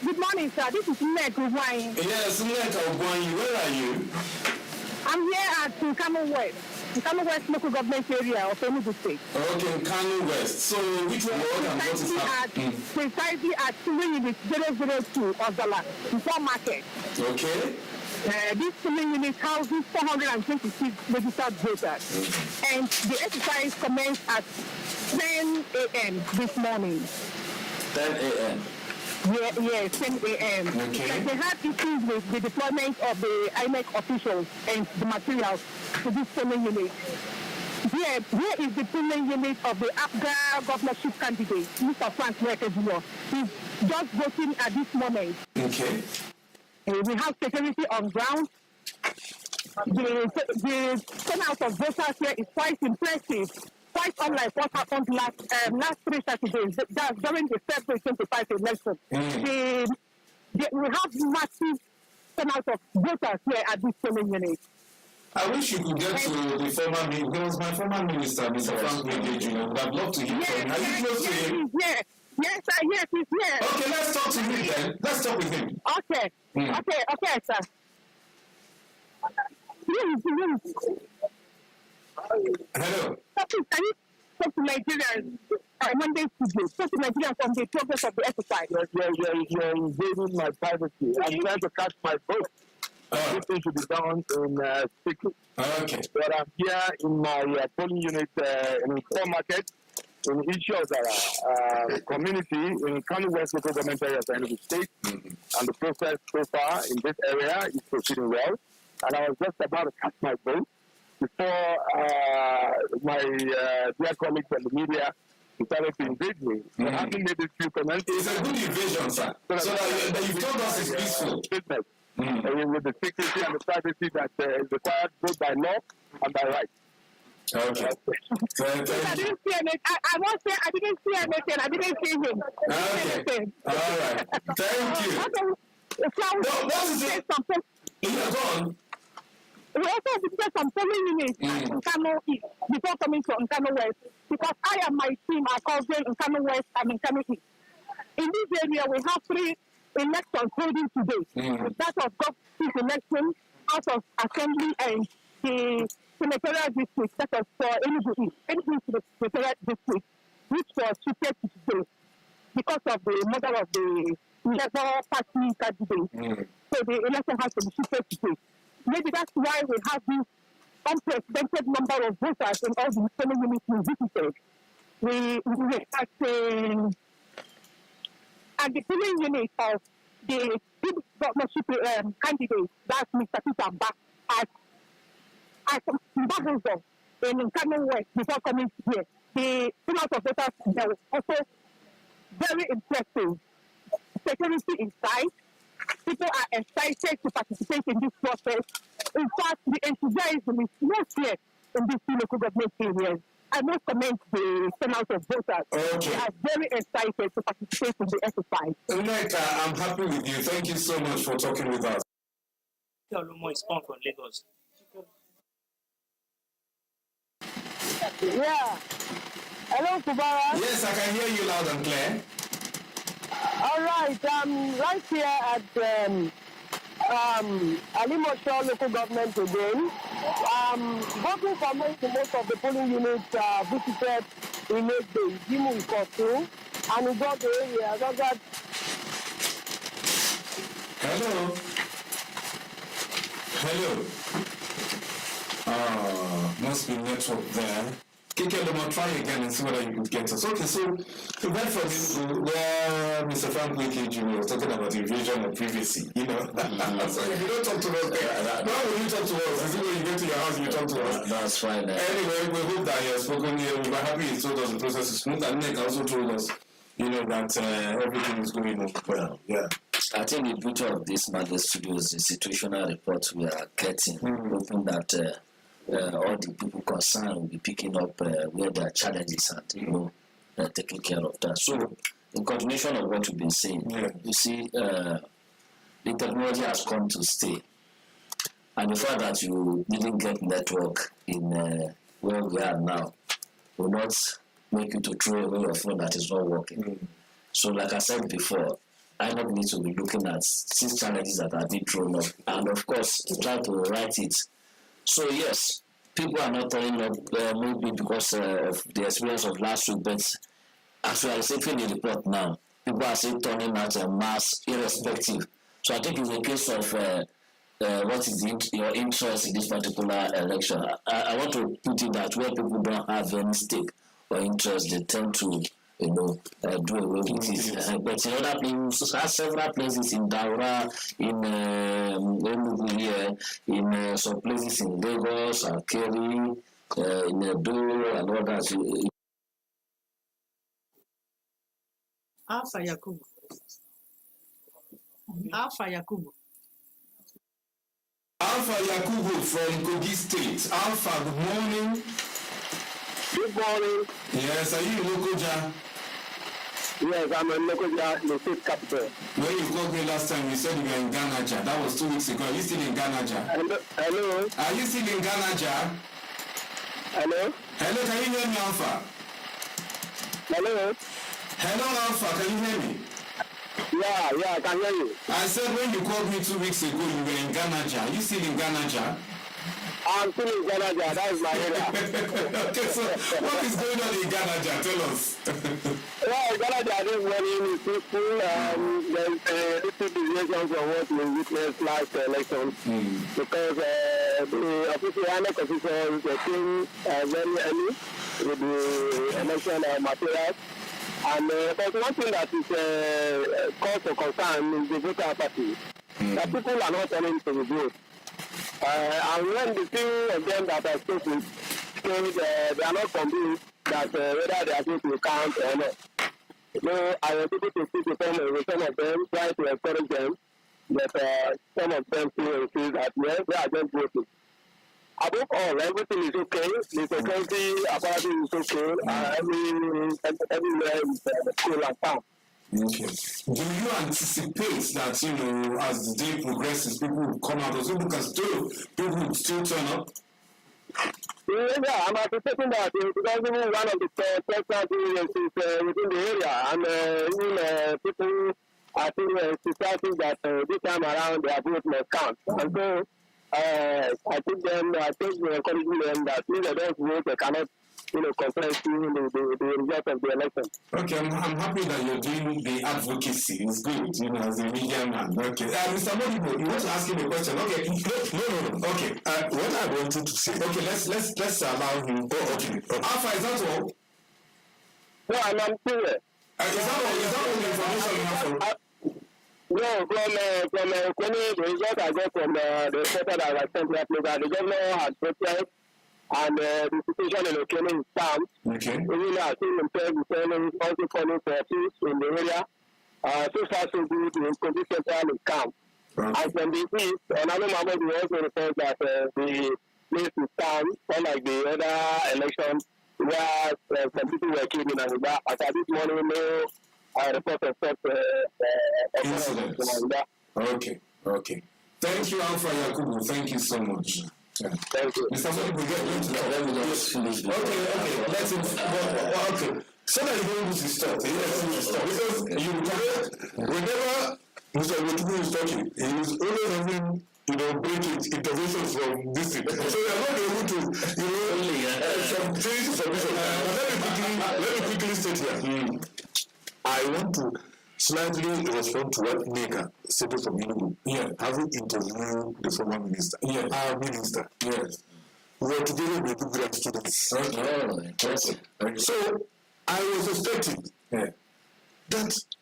Good morning, sir. This is Nneka Ogwuanyi. Yes, Nneka Ogwuanyi. Where are you? I'm here at Nkanu West local government area of Enugu State. Okay, Nkanu West. So which one? What is happening? Precisely at 002 Ozala, before market. Okay. This polling unit houses 426 registered voters, and the exercise commenced at 10 a.m. this morning. 10 a.m. Yes, 10 a.m. Okay. They had issues with the deployment of the INEC officials and the materials to this polling unit. Here is the polling unit of the APGA governorship candidate, Mr. Frank Nweke. He's just voting at this moment. Okay. We have security on ground. The turnout of voters here is quite impressive, quite unlike what happened last 3 Saturdays, that's during the February 25 election. We have massive turnout of voters here at this polling unit. I wish you could get to the former minister. He was my former minister, Mr. Frank Nweke Jr. Would have loved to hear from him. Are you close to him? Yes, sir, he's here. Okay, let's talk to him then. Let's talk with him. Okay, okay, sir. Hello. Can you talk to Nigerians? Monday studio. Talk to Nigerians on the progress of the exercise. You're invading my privacy. I'm trying to catch my vote. This thing should be done in secret. Okay. But I'm here in my polling unit in Core Market, in Ishozara community in Kano West local government area of Enugu State. And the process so far in this area is proceeding well. And I was just about to cast my vote before my dear colleagues and the media decided to invade me. So having made these few comments. It's a good invasion, sir. So that you've told us it's peaceful. Statement. With the secrecy and the privacy that is required both by law and by right. Okay. I didn't see anything. I won't say I didn't see anything. I didn't see him. Okay. All right. Thank you. What is it? You're gone. We also visited some polling units in Nkanu East before coming to Nkanu West, because I and my team are covering Nkanu West and Nkanu East. In this area, we have 3 elections holding today. That of government election, House of Assembly, and the senatorial district, that was for Enugu East, the senatorial district, which was shifted to today because of the murder of the Labour Party candidate. So the election has to be shifted today. Maybe that's why we have this unprecedented number of voters in all the polling units we visited. We at the polling unit of the governorship candidate, that's Mr. Peter Mbak, at Mbabuzo in Nkanu West before coming here. The turnout of voters was also very impressive. Security inside. People are excited to participate in this process. In fact, the enthusiasm is not here in these 2 local government areas. I must commend the turnout of voters. Okay. They are very excited to participate in the exercise. Nneka, I'm happy with you. Thank you so much for talking with us. Olumo is on from Lagos. Yeah. Hello, Kubara. Yes, I can hear you loud and clear. All right, right here at Alimosho local government again. Voting for most of the polling units visited in Egbe, Jimu Ikotu, and we got the area. I got that. Hello. Must be network there. Kikeloma, try again and see whether you could get us. Okay, so we went from where Mr. Frank Nweke Jr. was talking about invasion and privacy, you know. So if you don't talk to us there, why would you talk to us? Is it when you get to your house you talk to us? That's fine. Anyway, we hope that he has spoken here. We were happy he told us the process is smooth, and Nick also told us, you know, that everything is going on well. Yeah. I think the beauty of this Mother Studios is situational report we are getting, hoping that all the people concerned will be picking up where there are challenges and taking care of that. So, in continuation of what you've been saying, you see, the technology has come to stay, and the fact that you didn't get network in where we are now will not make you to throw away your phone that is not working. So, like I said before, I not need to be looking at 6 challenges that have been thrown up, and of course, try to write it. So yes, people are not turning up maybe because of the experience of last week, but as we are receiving the report now, people are still turning out en masse, irrespective. So I think it's a case of what is your interest in this particular election. I want to put it that where people don't have any stake or interest, they tend to do away with it. But in other places, there are several places in Daura, in Enugu here, in some places in Lagos, Akeri, in Edo, and others. Alpha Yakubu. Alpha Yakubu. Alpha Yakubu from Kogi State. Alpha, good morning. Good morning. Yes, are you in Lokoja? Yes, I'm in Lokoja, the state capital. When you called me last time, you said you were in Ganaja. That was 2 weeks ago. Are you still in Ganaja? Hello? Are you still in Ganaja? Hello? Hello, can you hear me, Alpha? Hello? Hello, Alpha, can you hear me? Yeah, I can hear you. I said when you called me 2 weeks ago, you were in Ganaja. Are you still in Ganaja? I'm still in Ganaja. That is my area. Okay, so what is going on in Ganaja? Tell us. Well, Ganaja this morning is peaceful. There's a little deviation from what we witnessed last election because the official INEC officials came very early with the election materials. And but one thing that is cause for concern is the voter apathy. That people are not turning to the vote. And when the few of them that are spoken say they are not convinced that whether they are going to count or not. So I was able to speak with some of them, try to encourage them, but some of them still insist that yes, they are just voting. Above all, everything is okay. The security apparatus is okay. Everywhere is cool and calm. Okay. Do you anticipate that, as the day progresses, people will come out, or people will still turn up? Yeah, I'm anticipating that because even one of the personal experiences within the area, and even people are still societies that this time around their vote must count. And so I think we're encouraging them that if they don't vote, they cannot compress the result of the election. Okay, I'm happy that you're doing the advocacy. It's good, as a media man. Okay. Mr. Modibo, you want to ask him a question? Okay. No. Okay. What I wanted to say. Okay, let's allow him. Oh, okay. Alpha, is that all? No, I'm still here. Is that all the information you have for? No, from the result I got from the reporter that was sent last week, the governor had protested. And the situation in Okene is calm. Okay. Even I think himself is also calling for peace in the area. So far so good, the Kogi Central is calm. And from the east, another moment we also report that the place is calm, unlike the other elections where some people were killed in Aruba. As at this morning, no report of such incidents. Okay. Thank you, Alpha Yakubu. Thank you so much. Yeah. Thank you. Mr. Modibo, let me just finish. Okay. Let him. Okay. So that you don't lose his thought. Because whenever Mr. Modibo is talking, he is always having breaking interventions from this thing. So we are not able to, some things to submission. Let me quickly state here. I want to slightly respond to what Nneka stated from Enugu. Yeah. Having interviewed the former minister. Yeah. Our minister. Yes. We were together with the grad students. Okay. So I was expecting that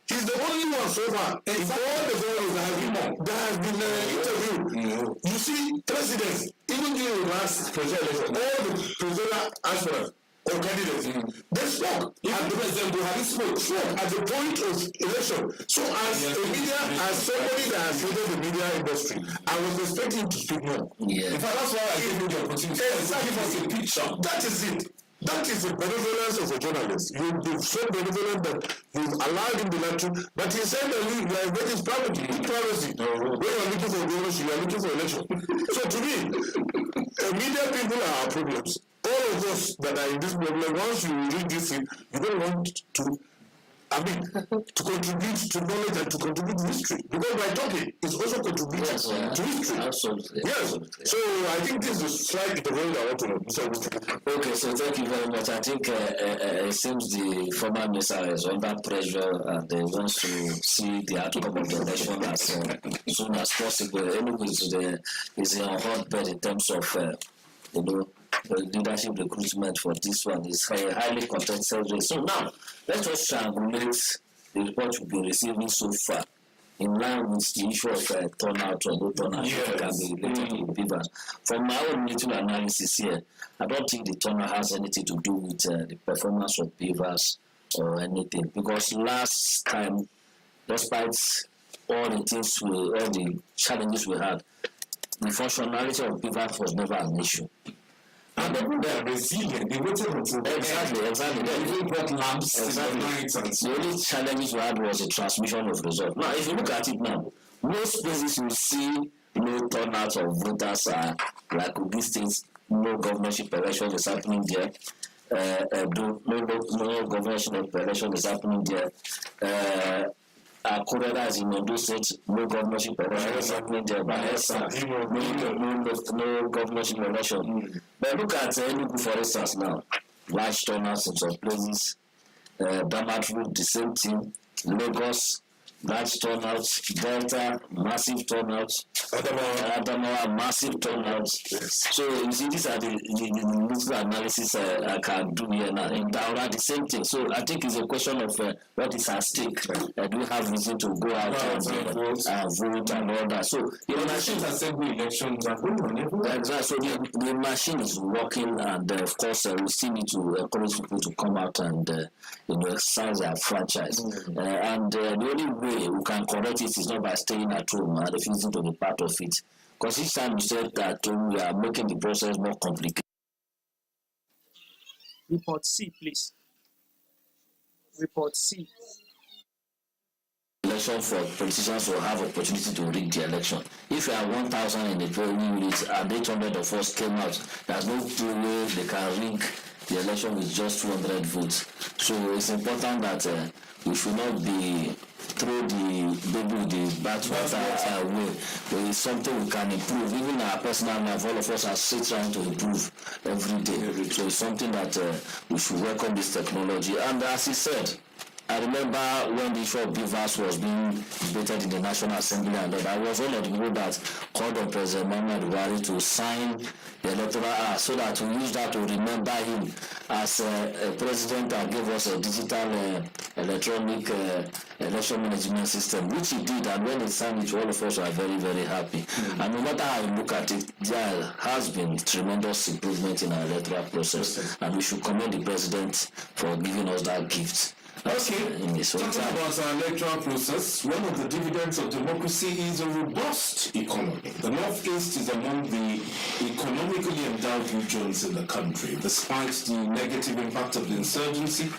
he's the only one so far in all the governors that have been interviewed. You see, presidents, even during the last presidential election, all the presidential aspirants, or candidates. They spoke. Even President Buhari spoke at the point of election. So as a media, as somebody that has headed the media industry, I was expecting to speak more. Yeah. In fact, that's why I gave you the opportunity to give us a picture. That is it. That is the benevolence of a journalist. You've been so benevolent that you've allowed him the lecture, but he said that we are getting privacy. When you are looking for governorship, you are looking for election. So to me, media people are our problems. All of us that are in this problem, once you read this thing, you don't want to, to contribute to knowledge and to contribute to history. Because by talking, it's also contributing to history. Absolutely. Yes. Absolutely. So I think this is slightly the way I want to know. Okay, so thank you very much. I think it seems the former minister is under pressure and they want to see the outcome of the election as soon as possible. Anyway, is a hotbed in terms of the leadership recruitment for this one is a highly contested race. So now, let us triangulate the report we've been receiving so far in line with the issue of turnout or no turnout can be related to Beavers. From my own little analysis here, I don't think the turnout has anything to do with the performance of Beavers or anything, because last time, despite all the challenges we had, the functionality of Beavers was never an issue. And they are resilient. They waited until exactly. They even brought lamps The only challenge we had was the transmission of results. Now, if you look at it now, most places you see no turnout of voters are like these things. No governorship election is happening there. No governorship election is happening there. Kureda is in Ondo State, no governorship election is happening there. No governorship election. But look at Enugu, for instance, now. Large turnouts in some places. Damatru, the same thing. Lagos, large turnouts. Delta, massive turnouts. Adamawa, massive turnouts. So you see, these are the little analysis I can do here now. In Daura, the same thing. So I think it's a question of what is at stake. Do we have reason to go out and vote and all that? So the machines assembly elections are going on everywhere. Exactly. So the machine is working, and of course we still need to encourage people to come out and exercise their franchise. And the only way we can correct it is not by staying at home and refusing to be part of it. Because each time you said that we are making the process more complicated. Report C, please. Report C. Election for politicians will have opportunity to rig the election. If you are 1,000 in the polling unit and 800 of us came out, there's no way they can rig the election with just 200 votes. So it's important that we should not be throw the baby with the bathwater away. There is something we can improve. Even our personal life, all of us are still trying to improve every day. So it's something that we should welcome this technology. And as he said, I remember when the issue of Beavers was being debated in the National Assembly, and I was one of the people that called on President Muhammadu Buhari to sign the Electoral Act so that we use that to remember him as a president that gave us a digital electronic election management system, which he did, and when he signed it, all of us are very, very happy. And no matter how you look at it, there has been tremendous improvement in our electoral process, and we should commend the president for giving us that gift. Okay, talking about our electoral process, one of the dividends of democracy is a robust economy. The Northeast is among the economically endowed regions in the country, despite the negative impact of the insurgency.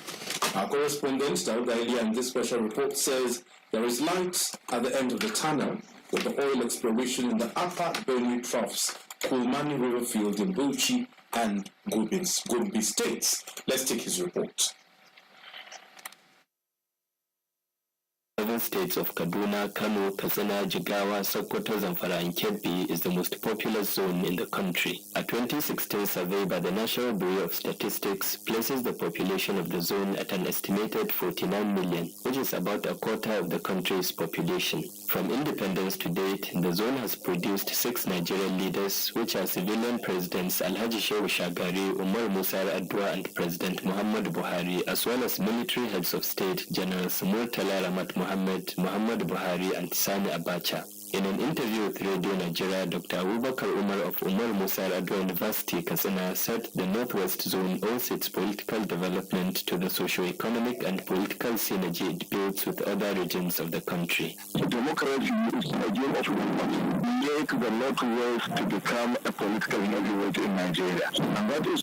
Our correspondent, Dauda Elia, in this special report says there is light at the end of the tunnel with the oil exploration in the upper Benue Troughs, Kulmani River Field in Bauchi and Gombe states. Let's take his report. Seven states of Kaduna, Kano, Katsina, Jigawa, Sokoto, Zamfara, and Kebbi is the most populous zone in the country. A 2016 survey by the National Bureau of Statistics places the population of the zone at an estimated 49 million, which is about a quarter of the country's population. From independence to date, the zone has produced 6 Nigerian leaders, which are civilian presidents Alhaji Shehu Shagari, Umar Musa Adwa, and President Muhammadu Buhari, as well as military heads of state, Generals Murtala Ramat Muhammad Buhari, and Sani Abacha. In an interview with Radio Nigeria, Dr. Abubakar Umar of Umar Musa Yar'Adua University, Katsina, said the Northwest Zone owes its political development to the socio-economic and political synergy it builds with other regions of the country. Democracy is the aim of government. Make the Northwest to become a political heavyweight in Nigeria. And that is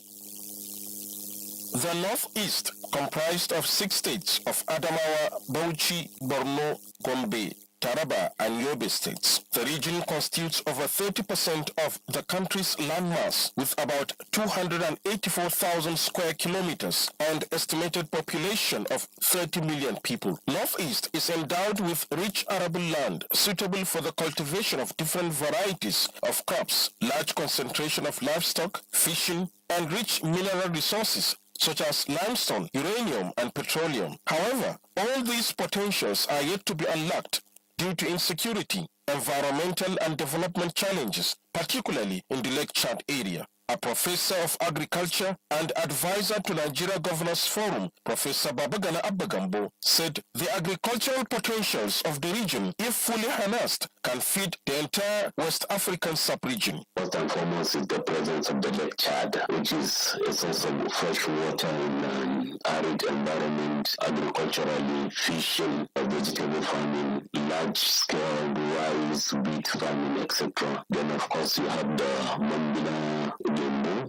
the Northeast, comprised of 6 states of Adamawa, Bauchi, Borno, Gombe, Taraba, and Yobe states. The region constitutes over 30% of the country's landmass, with about 284,000 square kilometers and estimated population of 30 million people. Northeast is endowed with rich arable land suitable for the cultivation of different varieties of crops, large concentration of livestock, fishing, and rich mineral resources such as limestone, uranium, and petroleum. However, all these potentials are yet to be unlocked due to insecurity, environmental and development challenges, particularly in the Lake Chad area. A professor of agriculture and advisor to Nigeria Governors Forum, Professor Babagana Abbagambo, said the agricultural potentials of the region, if fully harnessed, can feed the entire West African sub-region. First and foremost is the presence of the Lake Chad, which is a source of fresh water in an arid environment, agriculturally, fishing, vegetable farming, large-scale rice, wheat farming, etc. Then, of course, you have the Mambila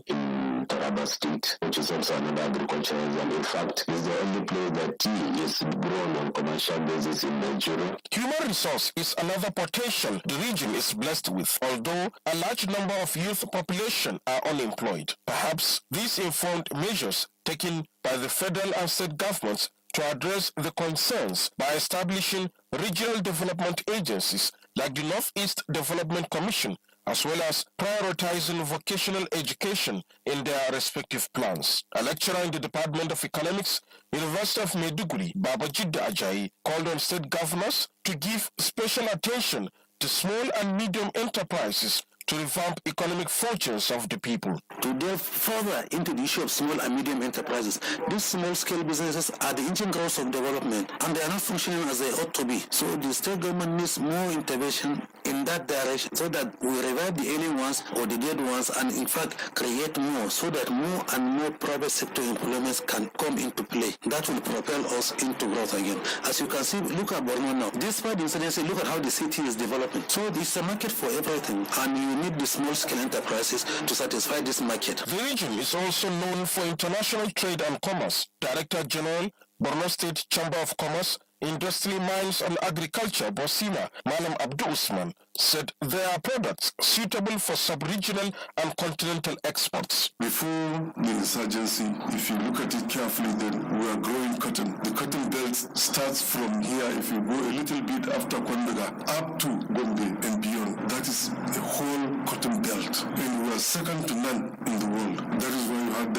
in Taraba State, which is also another agricultural zone. In fact, it's the only place that tea is grown on commercial basis in Nigeria. Human resource is another potential the region is blessed with, although a large number of youth population are unemployed. Perhaps these informed measures taken by the federal and state governments to address the concerns by establishing regional development agencies like the Northeast Development Commission, as well as prioritizing vocational education in their respective plans. A lecturer in the Department of Economics, University of Maiduguri, Babajidda Ajayi, called on state governors to give special attention to small and medium enterprises to revamp economic fortunes of the people. To delve further into the issue of small and medium enterprises, these small-scale businesses are the engine growth of development, and they are not functioning as they ought to be. So the state government needs more intervention in that direction so that we revive the ailing ones or the dead ones, and in fact create more so that more and more private sector employments can come into play. That will propel us into growth again. As you can see, look at Borno now. Despite the insurgency, look at how the city is developing. So it's a market for everything, and you need the small-scale enterprises to satisfy this market. The region is also known for international trade and commerce. Director General, Borno State Chamber of Commerce, Industry, Mines and Agriculture, Bosima, Malam Abdu Usman, said there are products suitable for sub-regional and continental exports. Before the insurgency, if you look at it carefully, then we are growing cotton. The cotton belt starts from here, if you go a little bit after Kondaga, up to Gombe and beyond. That is a whole cotton belt. And we are second to none in the world. That is why you had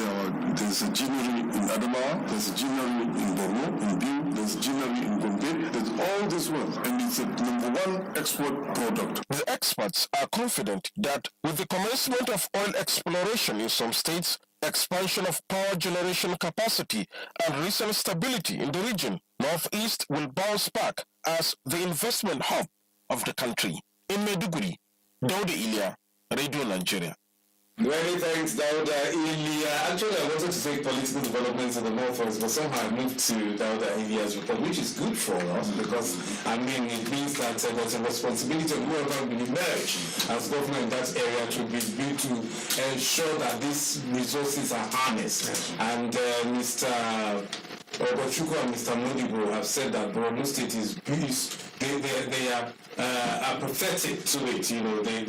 there's a ginnery in Adamawa, there's a ginnery in Borno, in Biu, there's a ginnery in Gombe, there's all this one. And it's a #1 export product. The experts are confident that with the commencement of oil exploration in some states, expansion of power generation capacity, and recent stability in the region, Northeast will bounce back as the investment hub of the country. In Maiduguri, Dauda Ilia, Radio Nigeria. Many thanks, Dauda Ilia. Actually, I wanted to take political developments in the Northwest, but somehow I moved to Dauda Ilia's report, which is good for us because, I mean, it means that there's a responsibility of whoever will emerge as governor in that area to be able to ensure that these resources are harnessed. And Mr. Ogochukwu and Mr. Modibo have said that Borno State they are apathetic to it. You know, they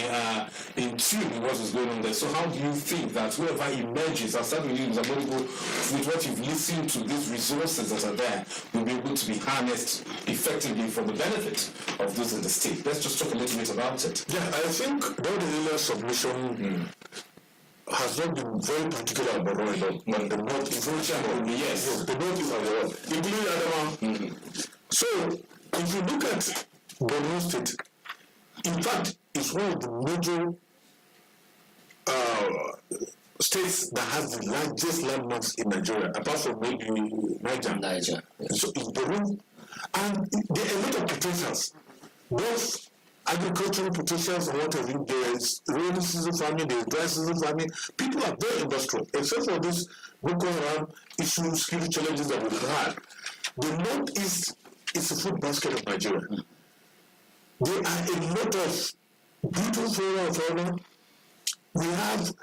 are in tune with what is going on there. So how do you think that whoever emerges, I'll start with you, Mr. Modibo, with what you've listened to, these resources that are there, will be able to be harnessed effectively for the benefit of those in the state? Let's just talk a little bit about it. Yeah, I think Dauda Ilia's submission has not been very particular about Rwanda, but the North is yes, the North is the one, including Adama. So, if you look at Borno State, in fact, it's one of the major states that has the largest landmass in Nigeria, apart from maybe Niger. So it's Borno, and there are a lot of potentials, both agricultural potentials and what have you. There is rainy season farming, there is dry season farming. People are very industrial, except for this Boko Haram issues, security challenges that we've had. The Northeast is a food basket of Nigeria. There are a lot of beautiful flora and fauna. We have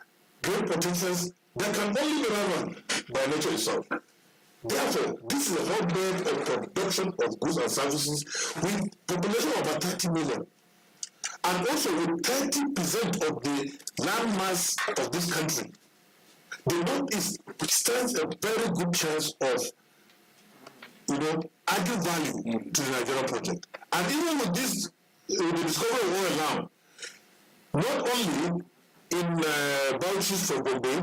great potentials that can only be run by nature itself. Therefore, this is a hotbed of production of goods and services with population of about 30 million. And also with 30% of the land mass of this country. The Northeast stands a very good chance of, adding value to the Nigeria project. And even with this, the discovery of oil now, not only in Bauchi for Bombay,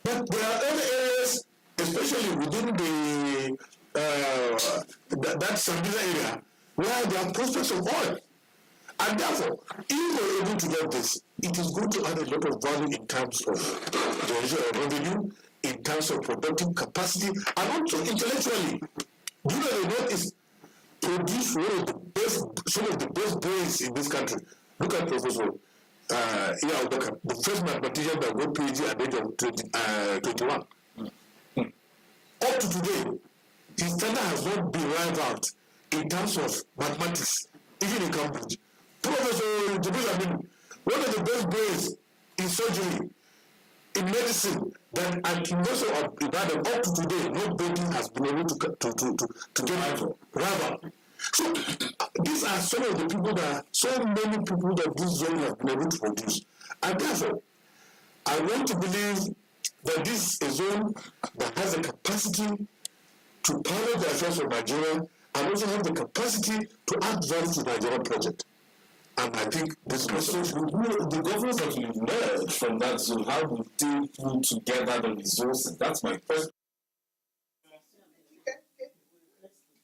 but there are other areas, especially within the that Sambisa area, where there are prospects of oil. And therefore, if we're able to get this, it is going to add a lot of value in terms of generation of revenue, in terms of productive capacity, and also intellectually. Do you know what is produce some of the best brains in this country? Look at Professor the first mathematician that got PhD at the age of 21. Up to today, his standard has not been rivaled in terms of mathematics, even in Cambridge. Professor Jibril Aminu, one of the best brains in surgery, in medicine, that at University of Ibadan up to today, nobody has been able to get rival. So these are some of the people so many people that this zone have been able to produce. And therefore, I want to believe that this is a zone that has the capacity to pilot the affairs of Nigeria and also have the capacity to add value to the Nigerian project. And I think this message the governors that will emerge from that zone, how will they pull together the resources? That's my question.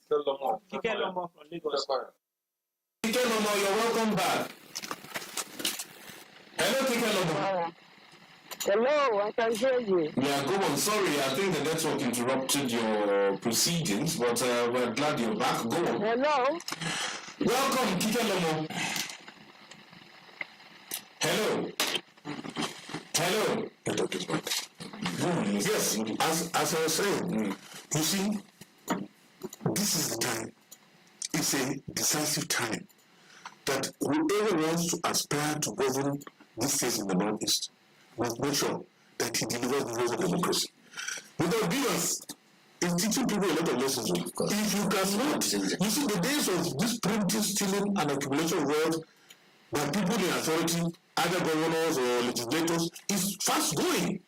Kike Lomo from Lagos. Kike Lomo, you're welcome back. Hello, Kike Lomo. Hello, I can hear you. Yeah, go on. Sorry, I think the network interrupted your proceedings, but we're glad you're back. Go on. Hello. Welcome, Kike Lomo. Hello. Hello. Yes, as I was saying, you see, this is the time. It's a decisive time that whoever wants to aspire to govern this state in the Northeast must make sure that he delivers the laws of democracy. Because Bivas is teaching people a lot of lessons. If you cannot, you see, the days of this printing, stealing, and accumulation of wealth by people in authority, either governors or legislators, is fast going.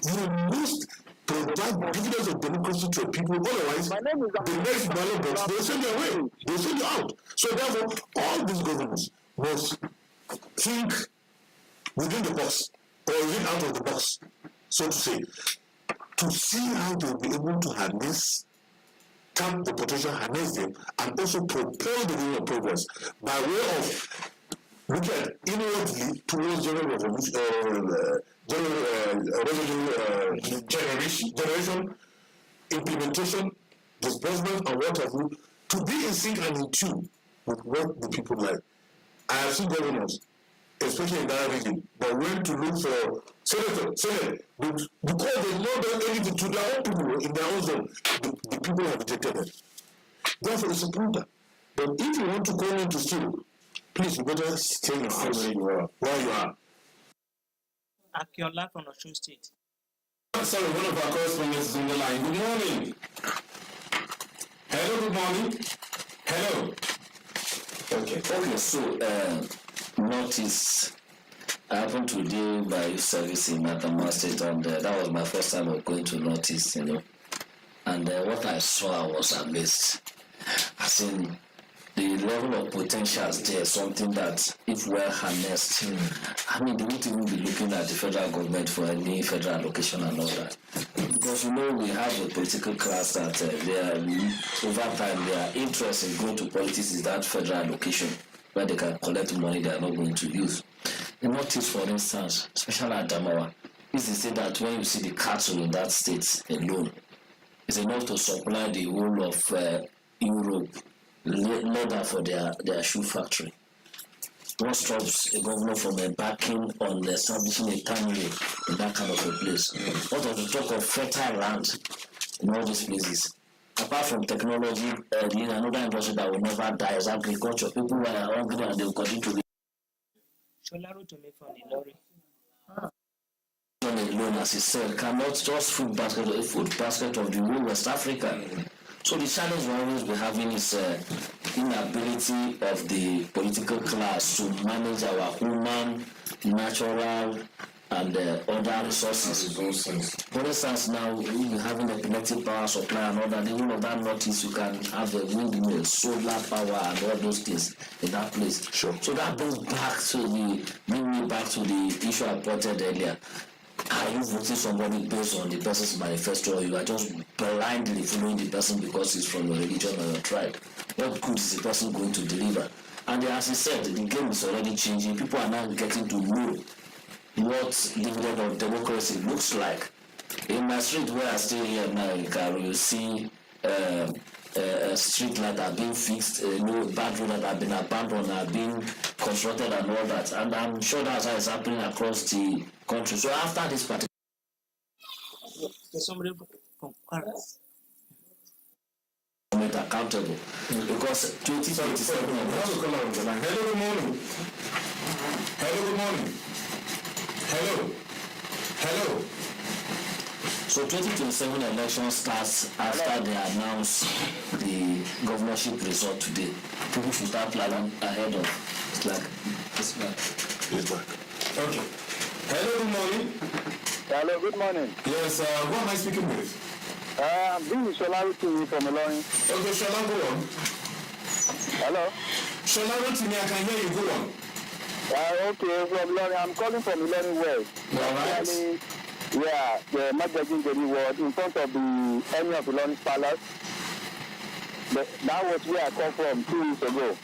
You must provide dividends of democracy to people, otherwise, the next ballot box, they'll send you away, they'll send you out. So therefore, all these governors must think within the box, or even out of the box, so to say, to see how they'll be able to harness, tap the potential, harness them, and also propel the wheel of progress by way of look at inwardly towards general revolution, generation, implementation, disbursement, and what have you, to be in sync and in tune with what the people like. I have seen governors, especially in that region, that went to look for Senate, because they know done anything to their own people in their own zone. The people have rejected them. Therefore, it's important. But if you want to come in to steal, please, you better stay in your house where you are. Akiola from Osun State. Sorry, one of our correspondents is on the line. Good morning. Hello, good morning. Hello. Okay, so Notice, I happened to do my service in Adamawa State, and that was my first time of going to Notice, And what I saw, I was amazed. As in, the level of potentials there is something that, if well harnessed, they won't even be looking at the federal government for any federal allocation and all that. Because we have a political class that over time their interest in going to politics is that federal allocation, where they can collect money they are not going to use. The Northeast, for instance, especially Adamawa, is to say that when you see the cattle in that state alone, it's enough to supply the whole of Europe leather for their shoe factory. what stops a governor from embarking on establishing a tannery in that kind of a place? What of the talk of fertile land in all these places? Apart from technology, another industry that will never die is agriculture. People who are hungry and they will continue to be Sholaro to me from Ilori. alone, as he said, cannot just food basket of the whole West Africa. So the challenge we always be having is inability of the political class to manage our human, natural, and other resources. For instance, now we having a connected power supply and all that. Even of that notice, you can have a windmill, solar power, and all those things in that place. Sure. So that brings me back to the issue I pointed earlier. Are you voting somebody based on the person's manifesto, or you are just blindly following the person because he's from your religion or your tribe? What good is the person going to deliver? And as he said, the game is already changing. People are now getting to know what dividend of democracy looks like. In my street where I stay here now in Cairo, you see street lights are being fixed, bad roads that have been abandoned are being constructed and all that. And I'm sure that's how it's happening across the country. So after this particular accountable, because 2027. Hello, good morning. Hello. So 2027 election starts after they announce the governorship result today. People should start planning ahead of. It's like this man. He's back. Okay. Hello, good morning. Hello, good morning. Yes, who am I speaking with? This is Sholaro Timi from Ilorin. Okay, Shola, go on. Hello? Sholaro Timi, I can hear you. Go on. Okay, from Ilorin. I'm calling from Ilorin West. All right. Yeah, the Magazine Daily was in front of the Emir of Ilorin Palace. That was where I come from 2 weeks ago.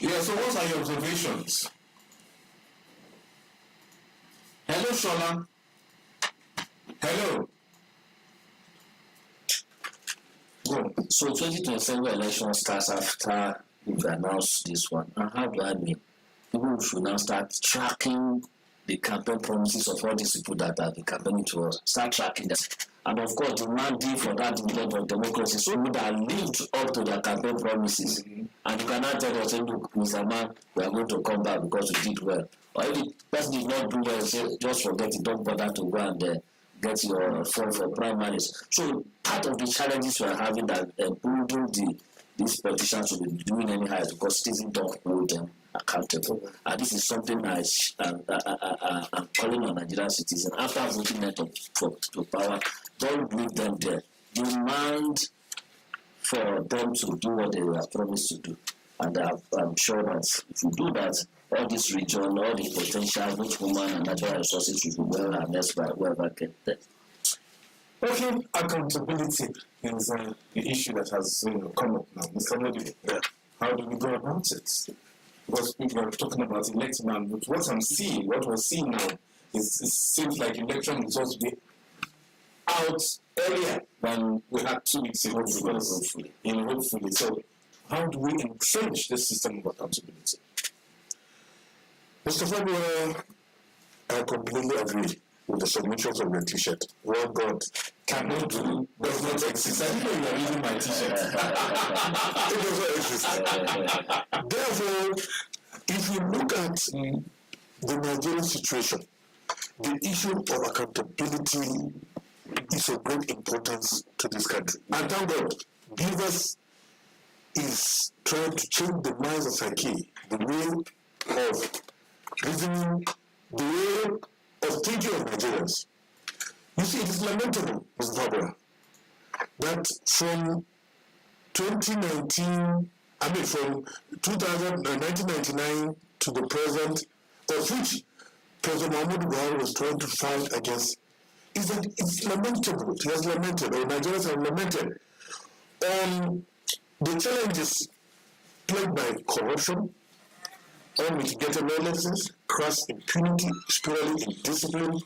Yeah, so what are your observations? Hello, Shola. Hello. So 2027 election starts after you've announced this one. And how do I mean? People should now start tracking the campaign promises of all these people that are campaigning to us. Start tracking them. And of course, demanding for that dividend of democracy. So people that lived up to their campaign promises. And you cannot tell us, look, Mr. Man, we are going to come back because we did well. Or if the person did not do well, say, just forget it, don't bother to go and get your form for primaries. So part of the challenges we are having that building these politicians will be doing anyhow is because citizens don't hold them accountable. And this is something I'm calling on Nigerian citizens. After voting them to power, don't leave them there. Demand for them to do what they were promised to do. And I'm sure that if you do that, all this region, all the potential, both human and natural resources will be well harnessed by whoever gets there. Okay, accountability is the issue that has come up now. Mr. Modi, how do we go about it? Because people are talking about election, and what we're seeing now, it seems like election results will be out earlier than we had 2 weeks ago. Hopefully. So, how do we entrench this system of accountability? Mr. Fabio, I completely agree with the submissions of your t-shirt. What God cannot do does not exist. I didn't know you are reading my t-shirt. It does not exist. Therefore, if you look at the Nigerian situation, the issue of accountability is of great importance to this country. And thank God, Beavers is trying to change the minds of psyche, the way of reasoning, the way of thinking of Nigerians. You see, it is lamentable, Mr. Fabra, that from 2019, from 1999 to the present, of which President Muhammadu Buhari was trying to fight against, is that it's lamentable. He has lamented, or Nigerians have lamented, on the challenges plagued by corruption, unmitigated lawlessness, crass impunity, spiritually indiscipline,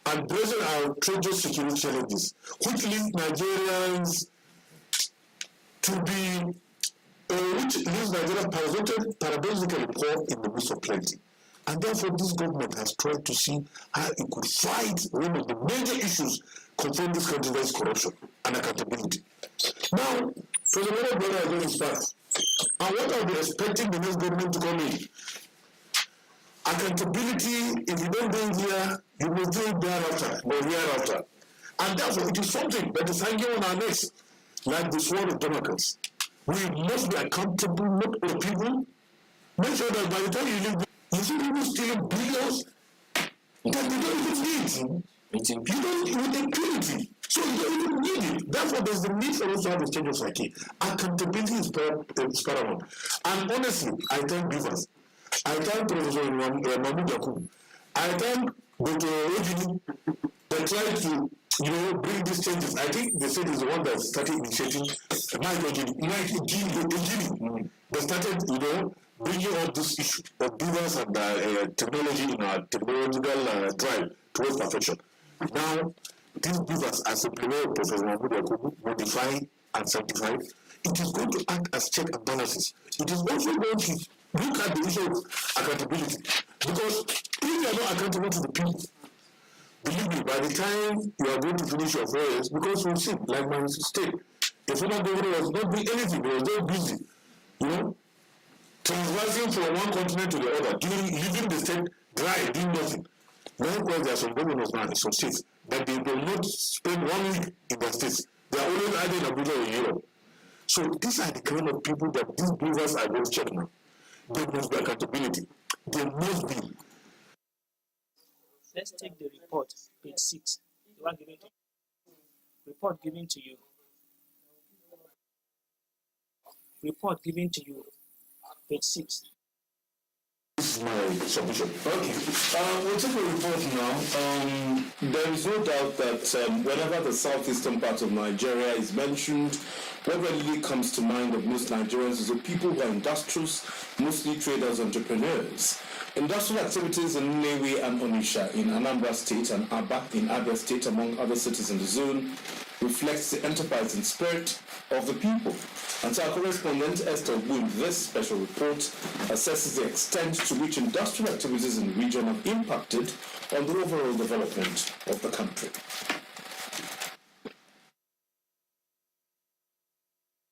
and brazen outrageous security challenges, which lead Nigerians to be which leaves Nigeria paradoxically poor in the midst of plenty. And therefore, this government has tried to see how it could fight one of the major issues confronting this country, that is corruption and accountability. Now, for the matter of brother, I go his path. And what I'll be expecting the next government to come in, accountability, if you don't do it here, you will do it thereafter, or hereafter. And therefore, it is something that is hanging on our necks, like the sword of Damocles. We must be accountable, not all people. Make sure that by the time you leave, you see people stealing billions that they don't even need. You don't with impunity. So you don't even need it. Therefore, there's the need for us to have a change of psyche. Accountability is paramount. And honestly, I thank Beavers. I thank Professor Mahmoud Yakub. I thank Dr. Ojini that tried to bring these changes. I think they said is the one that started initiating Mike Ojini. They started, bringing out this issue of Beavers and technology in our technological drive towards perfection. Now, these Beavers, as a premier of Professor Mahmoud Yakub, modify and sanctify, it is going to act as check and balances. It is also going to look at the issue of accountability. Because if you are not accountable to the people, believe me, by the time you are going to finish your 4 years, because we'll see, like my state, the former governor was not doing anything, he was very busy, transversing from one continent to the other, leaving the state dry, doing nothing. Likewise, there are some governors now in some states that they will not spend 1 week in their states. They are always either in Abuja or in Europe. So these are the kind of people that these Beavers are going to check now. There must be accountability. There must be. Let's take the report, page 6. The one given to you. Report given to you. Report given to you, page 6. This is my submission. Okay. We'll take a report now. There is no doubt that whenever the southeastern part of Nigeria is mentioned, what readily comes to mind of most Nigerians is the people who are industrious, mostly traders, entrepreneurs. Industrial activities in Nnewi and Onitsha in Anambra State and Aba in Abia State, among other cities in the zone, reflects the enterprising spirit of the people. And so our correspondent Esther Wu in this special report assesses the extent to which industrial activities in the region have impacted on the overall development of the country.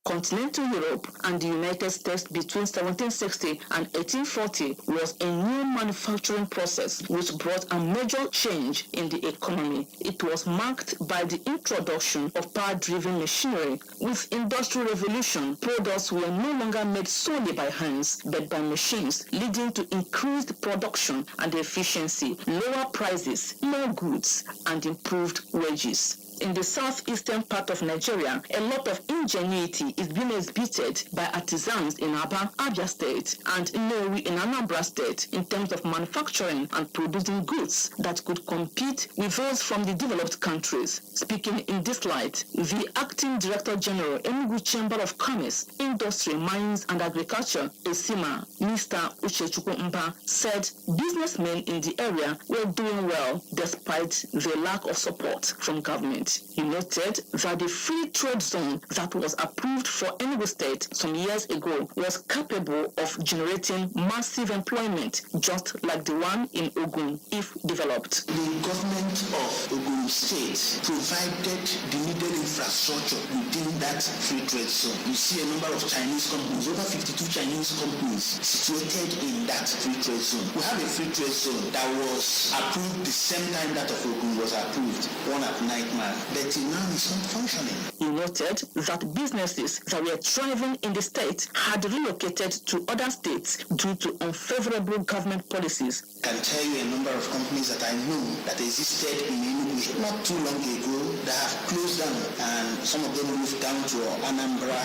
Continental Europe and the United States between 1760 and 1840 was a new manufacturing process which brought a major change in the economy. It was marked by the introduction of power-driven machinery. With Industrial Revolution, products were no longer made solely by hands, but by machines, leading to increased production and efficiency, lower prices, more goods, and improved wages. In the southeastern part of Nigeria, a lot of ingenuity is being exhibited by artisans in Aba, Abia State, and Nnewi in Anambra State in terms of manufacturing and producing goods that could compete with those from the developed countries. Speaking in this light, the Acting Director General, Enugu Chamber of Commerce, Industry, Mines and Agriculture, ESIMA, Mr. Uchechukwu Mba, said businessmen in the area were doing well despite the lack of support from government. He noted that the free trade zone that was approved for Enugu State some years ago was capable of generating massive employment, just like the one in Ogun, if developed. The government of Ogun State provided the needed infrastructure within that free trade zone. You see a number of Chinese companies, over 52 Chinese companies situated in that free trade zone. We have a free trade zone that was approved the same time that of Ogun was approved, one at Night Man. But now it's not functioning. He noted that businesses that were thriving in the state had relocated to other states due to unfavorable government policies. I can tell you a number of companies that I know that existed in Enugu not too long ago that have closed down, and some of them moved down to Anambra.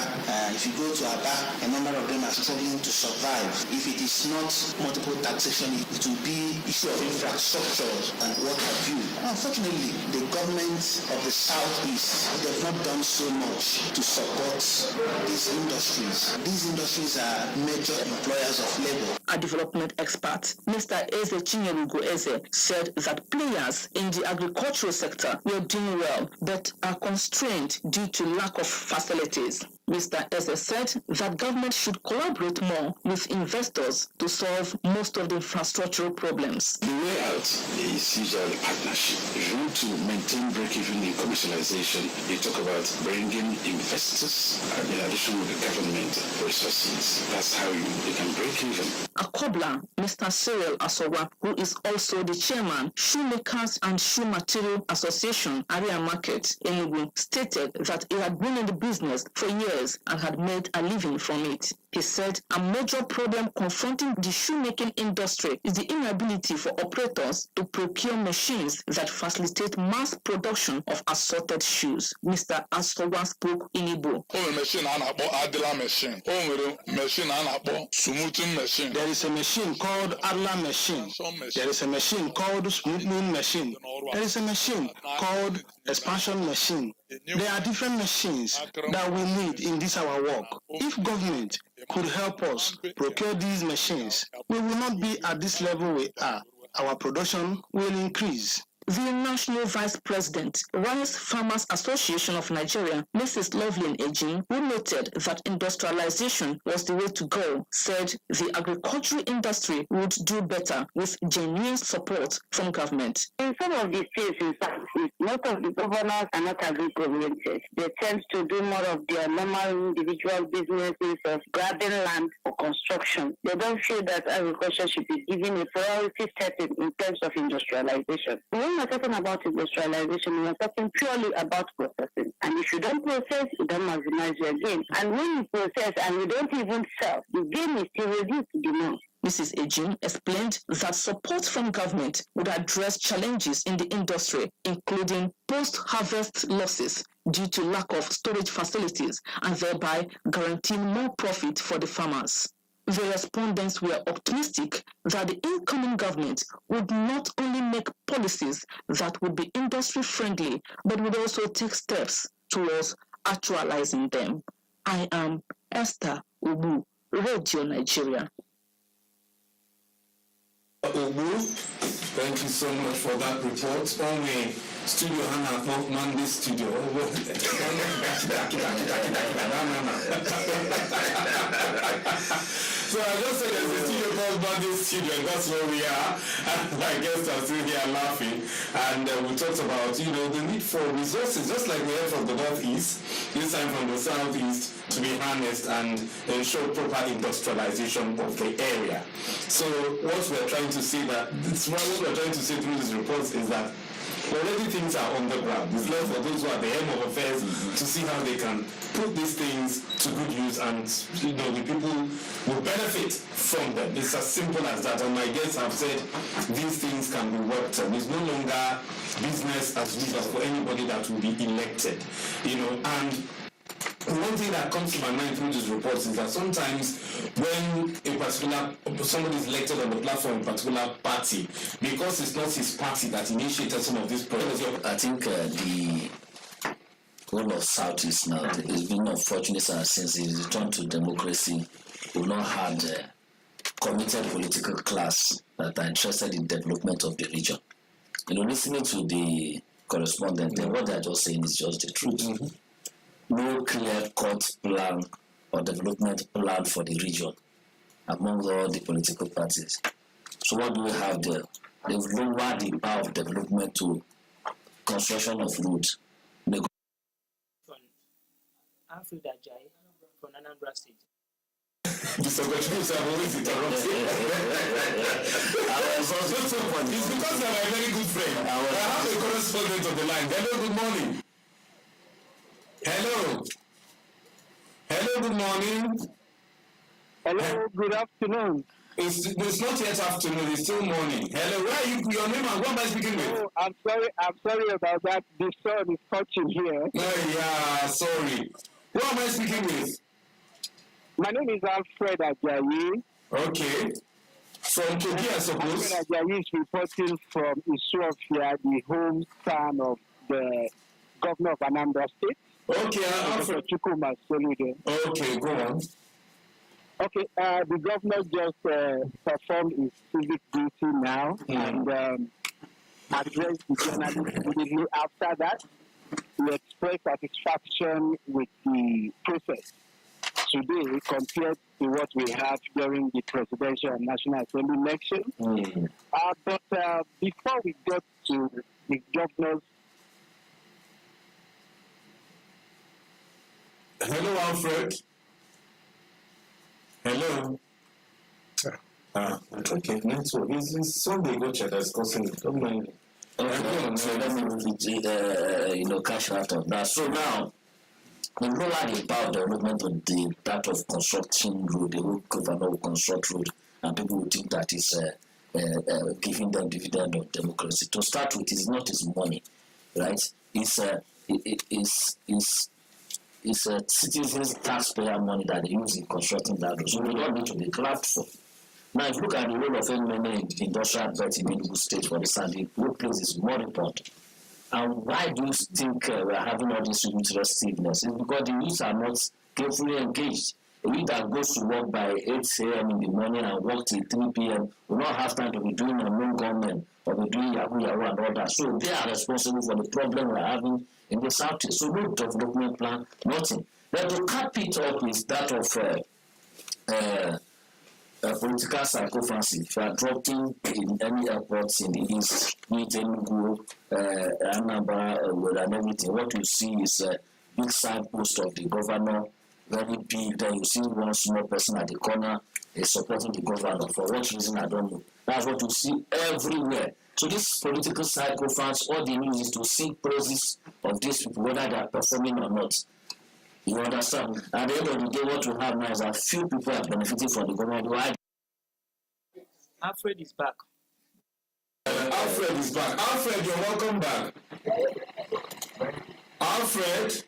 If you go to Aba, a number of them are struggling to survive. If it is not multiple taxation, it will be issue of infrastructure and what have you. Unfortunately, the government of the Southeast, they've not done so much to support these industries. These industries are major employers of labor. A development expert, Mr. Eze Chinyerugo Eze, said that players in the agricultural sector were doing well, but are constrained due to lack of facilities. Mr. Eze said that government should collaborate more with investors to solve most of the infrastructural problems. The way out is usually partnership. If you want to maintain break-even in commercialization, you talk about bringing investors in addition to the government resources. That's how you can break even. Akobla, Mr. Cyril Asowa, who is also the chairman, Shoemakers and Shoe Material Association, Area Market, Enugu, stated that he had been in the business for years and had made a living from it. He said a major problem confronting the shoemaking industry is the inability for operators to procure machines that facilitate mass production of assorted shoes. Mr. Asowa spoke in Igbo. Machine Adela machine. Machine smoothing machine. There is a machine called Adler machine. There is a machine called smoothing machine. There is a machine called expansion machine. There are different machines that we need in this our work. If government could help us procure these machines, we will not be at this level we are. Our production will increase. The National Vice President, Rice Farmers Association of Nigeria, Mrs. Lovelyn Ejin, who noted that industrialization was the way to go, said the agricultural industry would do better with genuine support from government. In some of the states, in fact, most of the governors are not agri-oriented. They tend to do more of their normal individual businesses of grabbing land for construction. They don't feel that agriculture should be given a priority setting in terms of industrialization. When we're talking about industrialization, we're talking purely about processing. And if you don't process, you don't maximize your gain. And when you process and you don't even sell, the gain is still reduced to demand. Mrs. Ejin explained that support from government would address challenges in the industry, including post-harvest losses due to lack of storage facilities, and thereby guaranteeing more profit for the farmers. The respondents were optimistic that the incoming government would not only make policies that would be industry-friendly, but would also take steps towards actualizing them. I am Esther Ubu, Radio Nigeria. Ubu, thank you so much for that report. Only Studio Hannah, Monday Studio. So I just said there's a studio called Monday Studio, and that's where we are. And my guests are still here laughing. And we talked about, the need for resources, just like we heard from the Northeast, this time from the Southeast, to be harnessed and ensure proper industrialization of the area. So what we're trying to say through these reports is that already things are on the ground. It's left for those who are at the end of affairs to see how they can put these things to good use, and the people will benefit from them. It's as simple as that. And my guests have said these things can be worked on. It's no longer business as usual for anybody that will be elected. And one thing that comes to my mind through these reports is that sometimes when somebody is elected on the platform of a particular party, because it's not his party that initiated some of these projects. I think the whole of Southeast now is being unfortunate since the return to democracy. We've not had a committed political class that are interested in development of the region. Listening to the correspondent, what they're just saying is just the truth. Mm-hmm. No clear-cut plan or development plan for the region among all the political parties. So what do we have there? They've lowered the power of development to construction of roads. From Alfred Ajay from Anambra State. Mr. Gachus, I've always interrupted. It's because you're my very good friend. I have a correspondent on the line. Hello, good morning. Hello, good morning. Hello, good afternoon. It's not yet afternoon, it's still morning. Hello, where are you? Your name and who am I speaking with? Oh, I'm sorry about that. The sun is touching here. Oh, yeah, sorry. Who am I speaking with? My name is Alfred Ajayi. Okay. From Kogi, I suppose. Alfred Ajayi is reporting from Isuofia, the hometown of the governor of Anambra State. Okay, Alfred. Okay, go on. Okay, the governor just performed his civic duty now and addressed the journalists immediately after that. We express satisfaction with the process today compared to what we have during the presidential and national assembly election. But before we got to the governors. Hello, Alfred. Hello. Okay, next one. It's Sunday go check discussing it. Don't mind it. Okay, so let me cash out of that. So now, the lower the power development of that of constructing road, the whole governor will construct road, and people will think that is giving them dividend of democracy. To start with, it's not his money, right? It's a citizens' taxpayer money that they use in constructing that road. So we don't need to be clapped for. Now, if you look at the role of many industrial belt in Enugu State, for instance, the road place is more important. And why do you think we are having all this youth restiveness? It's because the youth are not carefully engaged. A youth that goes to work by 8 a.m. in the morning and work till 3 p.m. will not have time to be doing unknown government or be doing Yahoo Yahoo and all that. So they are responsible for the problem we are having in the Southeast. So no development plan, nothing. Then to cap it up is that of political psychophancy. If you are dropping in any airports in the east, be it Enugu, Anambra, and everything, what you see is a big signpost of the governor, very big. Then you see one small person at the corner is supporting the governor. For what reason, I don't know. That's what you see everywhere. So this political psychophants, all they need is to sing praises of these people, whether they are performing or not. You understand? At the end of the day, what we have now is that few people are benefiting from the government. Alfred is back. Alfred is back. Alfred, you're welcome back. Alfred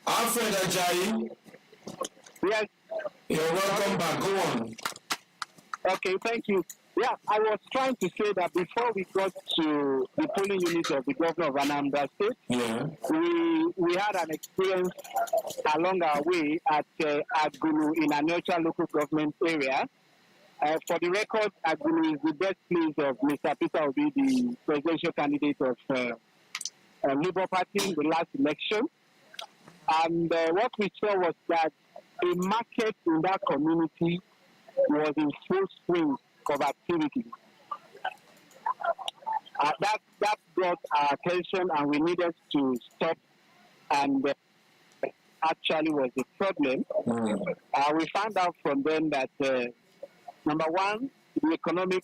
Ajayi. Yes. You're welcome back. Go on. Okay, thank you. Yeah, I was trying to say that before we got to the polling unit of the governor of Anambra State, we had an experience along our way at Agulu in Aniocha local government area. For the record, Agulu is the birthplace of Mr. Peter Obi, the presidential candidate of Labour Party in the last election. And what we saw was that a market in that community was in full swing of activity. That brought our attention, and we needed to stop, and actually was the problem. We found out from them that number one, the economic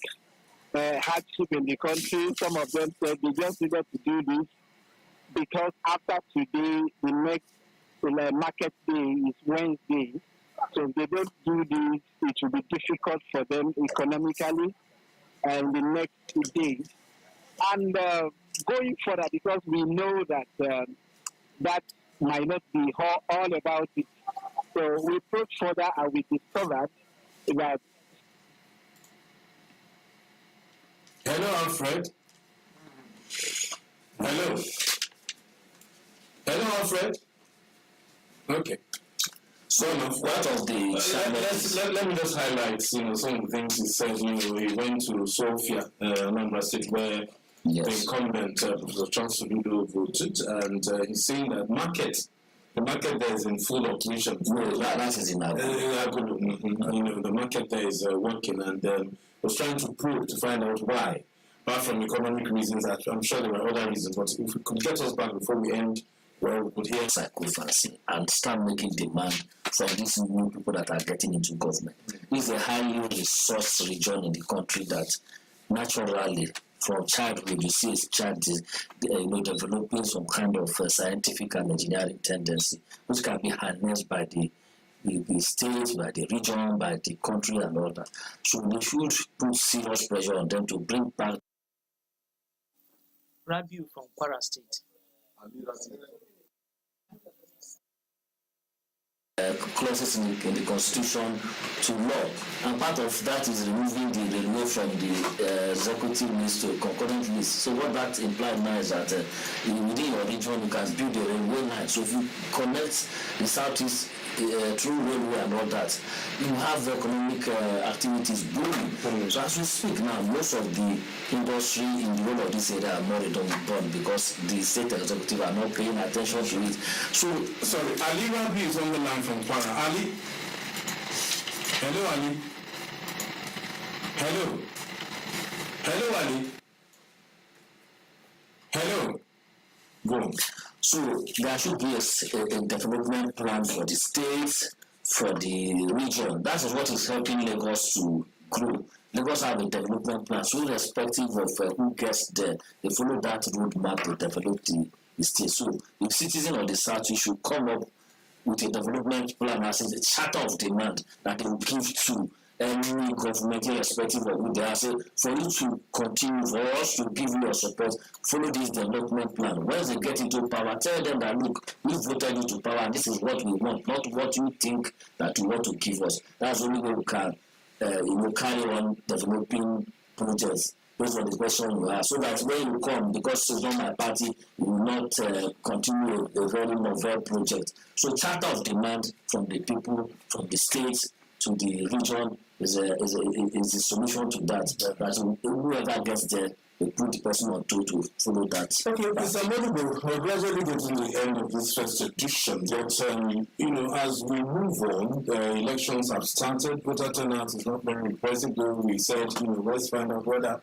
hardship in the country. Some of them said they just needed to do this because after today, the next market day is Wednesday. So if they don't do this, it will be difficult for them economically in the next days. And going further, because we know that that might not be all about it. So we approached further and we discovered that. Hello, Alfred. Hello. Hello, Alfred. Okay. So what of the let me just highlight, some of the things he said. He went to Sofia, Anambra State, where the incumbent Professor Charles Soludo voted, and he's saying that the market there is in full operation. That is in Agulu. The market there is working, and was trying to probe to find out why. Apart from economic reasons, I'm sure there were other reasons, but if we could get us back before we end, well, we could hear psychophancy and start making demand from these new people that are getting into government. This is a highly resourced region in the country that naturally, from childhood, you see a child is, developing some kind of scientific and engineering tendency, which can be harnessed by the state, by the region, by the country, and all that. So they should put serious pressure on them to bring back. Rabiu from Kwara State. Clauses in the constitution to law, and part of that is removing the railway from the executive list to concurrent list. So what that implies now is that within your region you can build a railway line. So if you connect the southeast through railway and all that, you have economic activities booming. So as we speak now, most of the industry in the whole of this area are not redundant because the state executive are not paying attention to it. So, sorry, Ali Rabi is on the line from Kwara. Ali? Hello, Ali? Hello? Hello, Ali? Hello? Go. So there should be a development plan for the states, for the region. That is what is helping Lagos to grow. Lagos have a development plan, so irrespective of who gets there, they follow that roadmap to develop the state. So the citizens of the South should come up with a development plan as a charter of demand that they will give to any government, irrespective of who they are. So for you to continue, for us to give you your support, follow this development plan. Once they get into power, tell them that look, we voted you to power and this is what we want, not what you think that you want to give us. That's only way we can carry on developing projects based on the question you ask. So that when you come, because it's not my party, you will not continue a very novel project. So charter of demand from the people, from the states to the region is a solution to that. That whoever gets there, they put the person on to follow that. Okay, Mr. Modibo, we're gradually getting to the end of this first edition. But, as we move on, the elections have started. Voter turnout is not very impressive, though we said, let's find out whether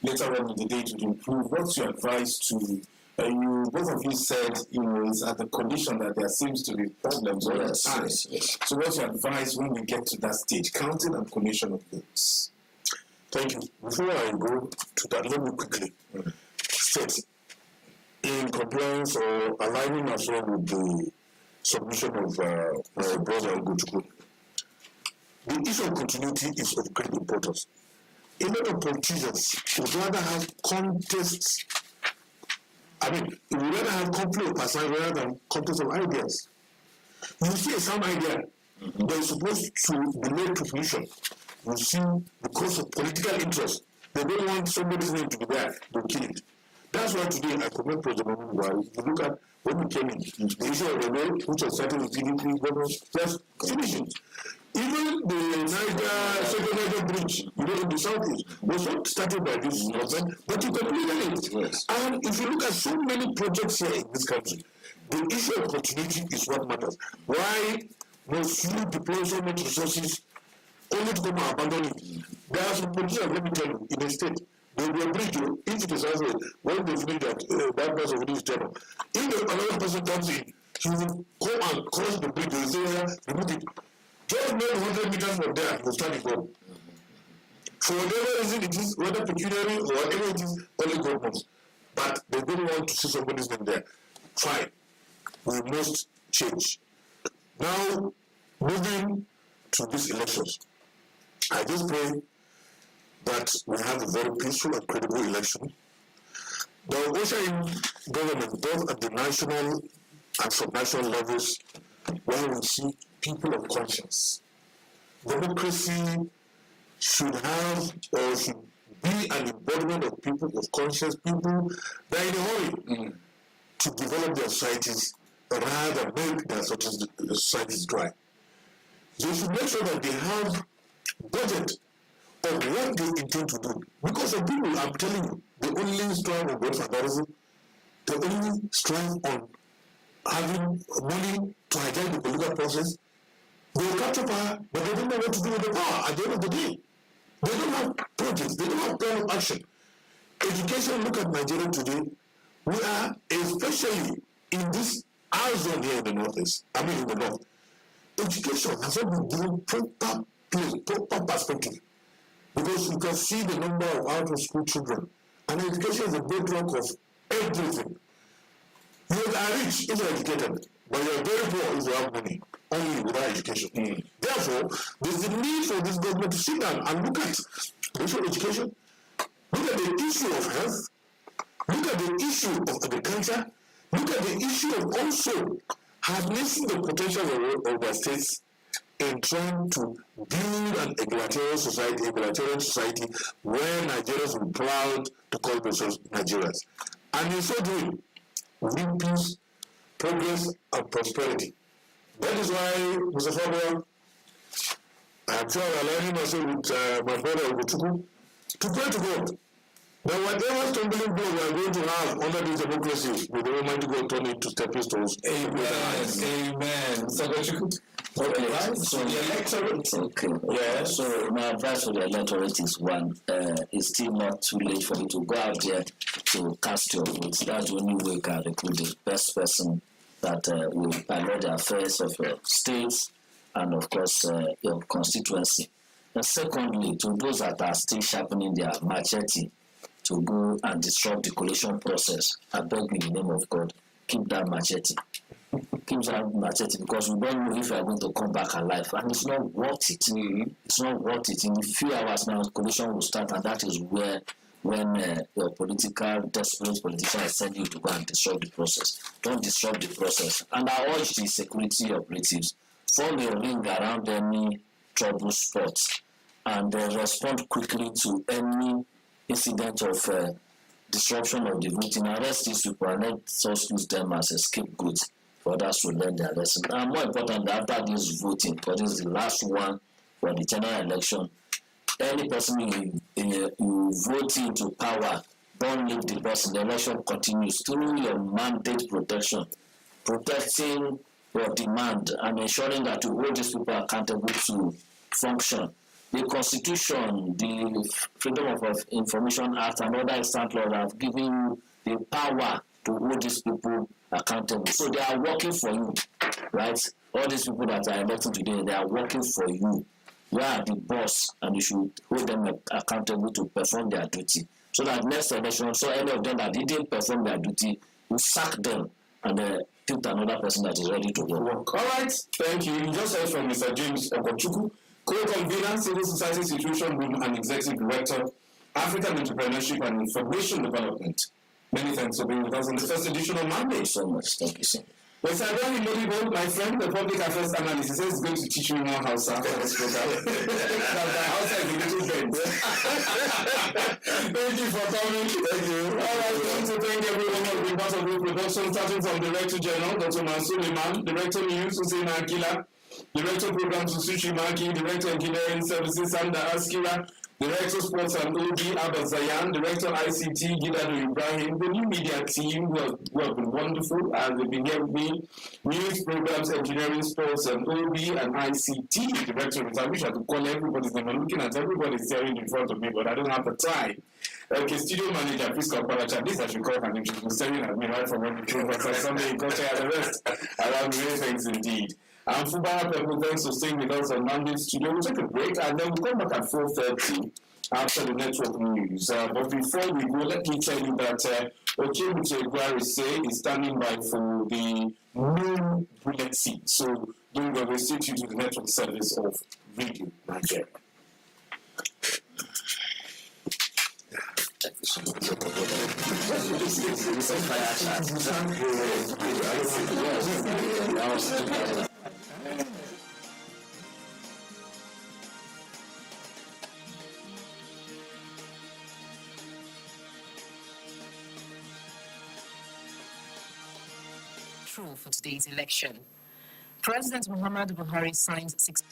later on in the day to improve. What's your advice to both of you said, it's at the condition that there seems to be problems all the time. Yes. So what's your advice when we get to that stage, counting and collation of votes? Thank you. Before I go to that, let me quickly state, in compliance or aligning as well with the submission of my brother Ogochukwu, the issue of continuity is of great importance. A lot of politicians would rather have contests. We rather have conflict of personality rather than contest of ideas. You see a sound idea that is supposed to be made to fruition. You see, because of political interest, they don't want somebody's name to be there, they'll kill it. That's why today I commend President Muhammadu Buhari. If you look at when he came in, the issue of the road, which was started with PDP governors, just finish it. Even the Second Niger Bridge, in the southeast, was not started by this government, but he completed it. Yes. And if you look at so many projects here in this country, the issue of continuity is what matters. Why must you deploy so much resources only to come and abandon it? There are some politicians, let me tell you, in a state, there will be a bridge, if it is as well, when they finish that person of this channel. If another person comes in, he will come and cross the bridge, they will say, remove it. Just maybe 100 meters from there, he will start it up. For whatever reason it is, whether pecuniary or whatever it is, only God knows. But they don't want to see somebody's name there. Fine. We must change. Now, moving to these elections, I just pray that we have a very peaceful and credible election. The Ocean government, both at the national and sub-national levels, where we see people of conscience. Democracy should have or should be an embodiment of people of conscience, people that are in a hurry to develop their societies rather than make their societies dry. They should make sure that they have budget of what they intend to do. Because some people, I'm telling you, they only strive on welfareism, they only strive on having money to hijack the political process. They will capture power, but they don't know what to do with the power at the end of the day. They don't have projects, they don't have plan of action. Education, look at Nigeria today. We are, especially in this our zone here in the northeast, in the north, education has not been given proper place, proper perspective. Because you can see the number of out of school children. And education is a bedrock of everything. You are rich if you are educated, but you are very poor if you have money, only without education. Therefore, there's a need for this government to sit down and look at the issue of education, look at the issue of health, look at the issue of agriculture, look at the issue of also harnessing the potential of the states in trying to build an egalitarian society where Nigerians will be proud to call themselves Nigerians. And in so doing, win peace, progress, and prosperity That is why, Mr. Fabio, I'm sure I'm aligning myself with my brother Ogochukwu to pray to God that whatever stumbling block we are going to have under this democracy, with the Almighty God turn it to stepping stones. Amen. So okay, right? So the electorate. Okay. Yeah. So my advice for the electorate is one: it's still not too late for you to go out there to cast your vote. That's the only way you can recruit the best person that will pilot the affairs of your states and, of course, your constituency. And secondly, to those that are still sharpening their machete to go and disrupt the collation process, I beg you in the name of God, keep that machete. Keep that machete, because we don't know if you are going to come back alive, and it's not worth it. It's not worth it. In a few hours now, collation will start, and that is where, when your desperate politician send you to go and disrupt the process. Don't disrupt the process. And I urge the security operatives, form a ring around any trouble spots and respond quickly to any incident of disruption of the voting. Arrest these people and let us use them as a scapegoat for others to learn their lesson. And more importantly, after this voting, because this is the last one for the general election, any person you vote into power, don't leave the person. The election continues through your mandate protection, protecting your demand and ensuring that you hold these people accountable to function. The Constitution, the Freedom of Information Act, and other extant laws have given you the power to hold these people accountable. So they are working for you, right? All these people that are elected today, they are working for you. You are the boss, and you should hold them accountable to perform their duty. So that next election, so any of them that didn't perform their duty, you sack them and pick another person that is ready to work. All right, thank you. You just heard from Mr. James Ogochukwu, co-convener, Civil Society Situation Room and Executive Director, African Entrepreneurship and Information Development. Many thanks for being with us on the first edition of Monday. So much. Thank you so much. Well, Sadoni Modibo, my friend, the public affairs analyst, he says he's going to teach me more Hausa for this program. Hausa is a little bit. Thank you for coming. Thank you. All right, I want to thank everyone who has been part of the production, starting from Director General, Dr. Mansour Liman, Director News, Hussein Akila, Director Programs, Sushi Maki, Director Engineering Services, Sanda Askira, Director Sports and OD, Abba Zayan, Director ICT, Gidado Ibrahim, the new media team who have been wonderful, and they've been here with me, News Programs, Engineering, Sports and OD, and ICT, Director, I wish I could call everybody's name. I'm looking at everybody staring in front of me, but I don't have the time. Okay, Studio Manager, Prisca Palacha, this I should call her name, she's been staring at me right from when we came back on Sunday in culture and the rest. Around many things indeed. And Fubaha Pebble, thanks for staying with us on Monday Studio. We'll take a break and then we'll come back at 4:30 after the network news. But before we go, let me tell you that Ochemuche Egwarise is standing by for the new bullet seat. So don't go, we'll stay tuned to the network service of Radio Nigeria. For today's election. President Muhammadu Buhari signed 6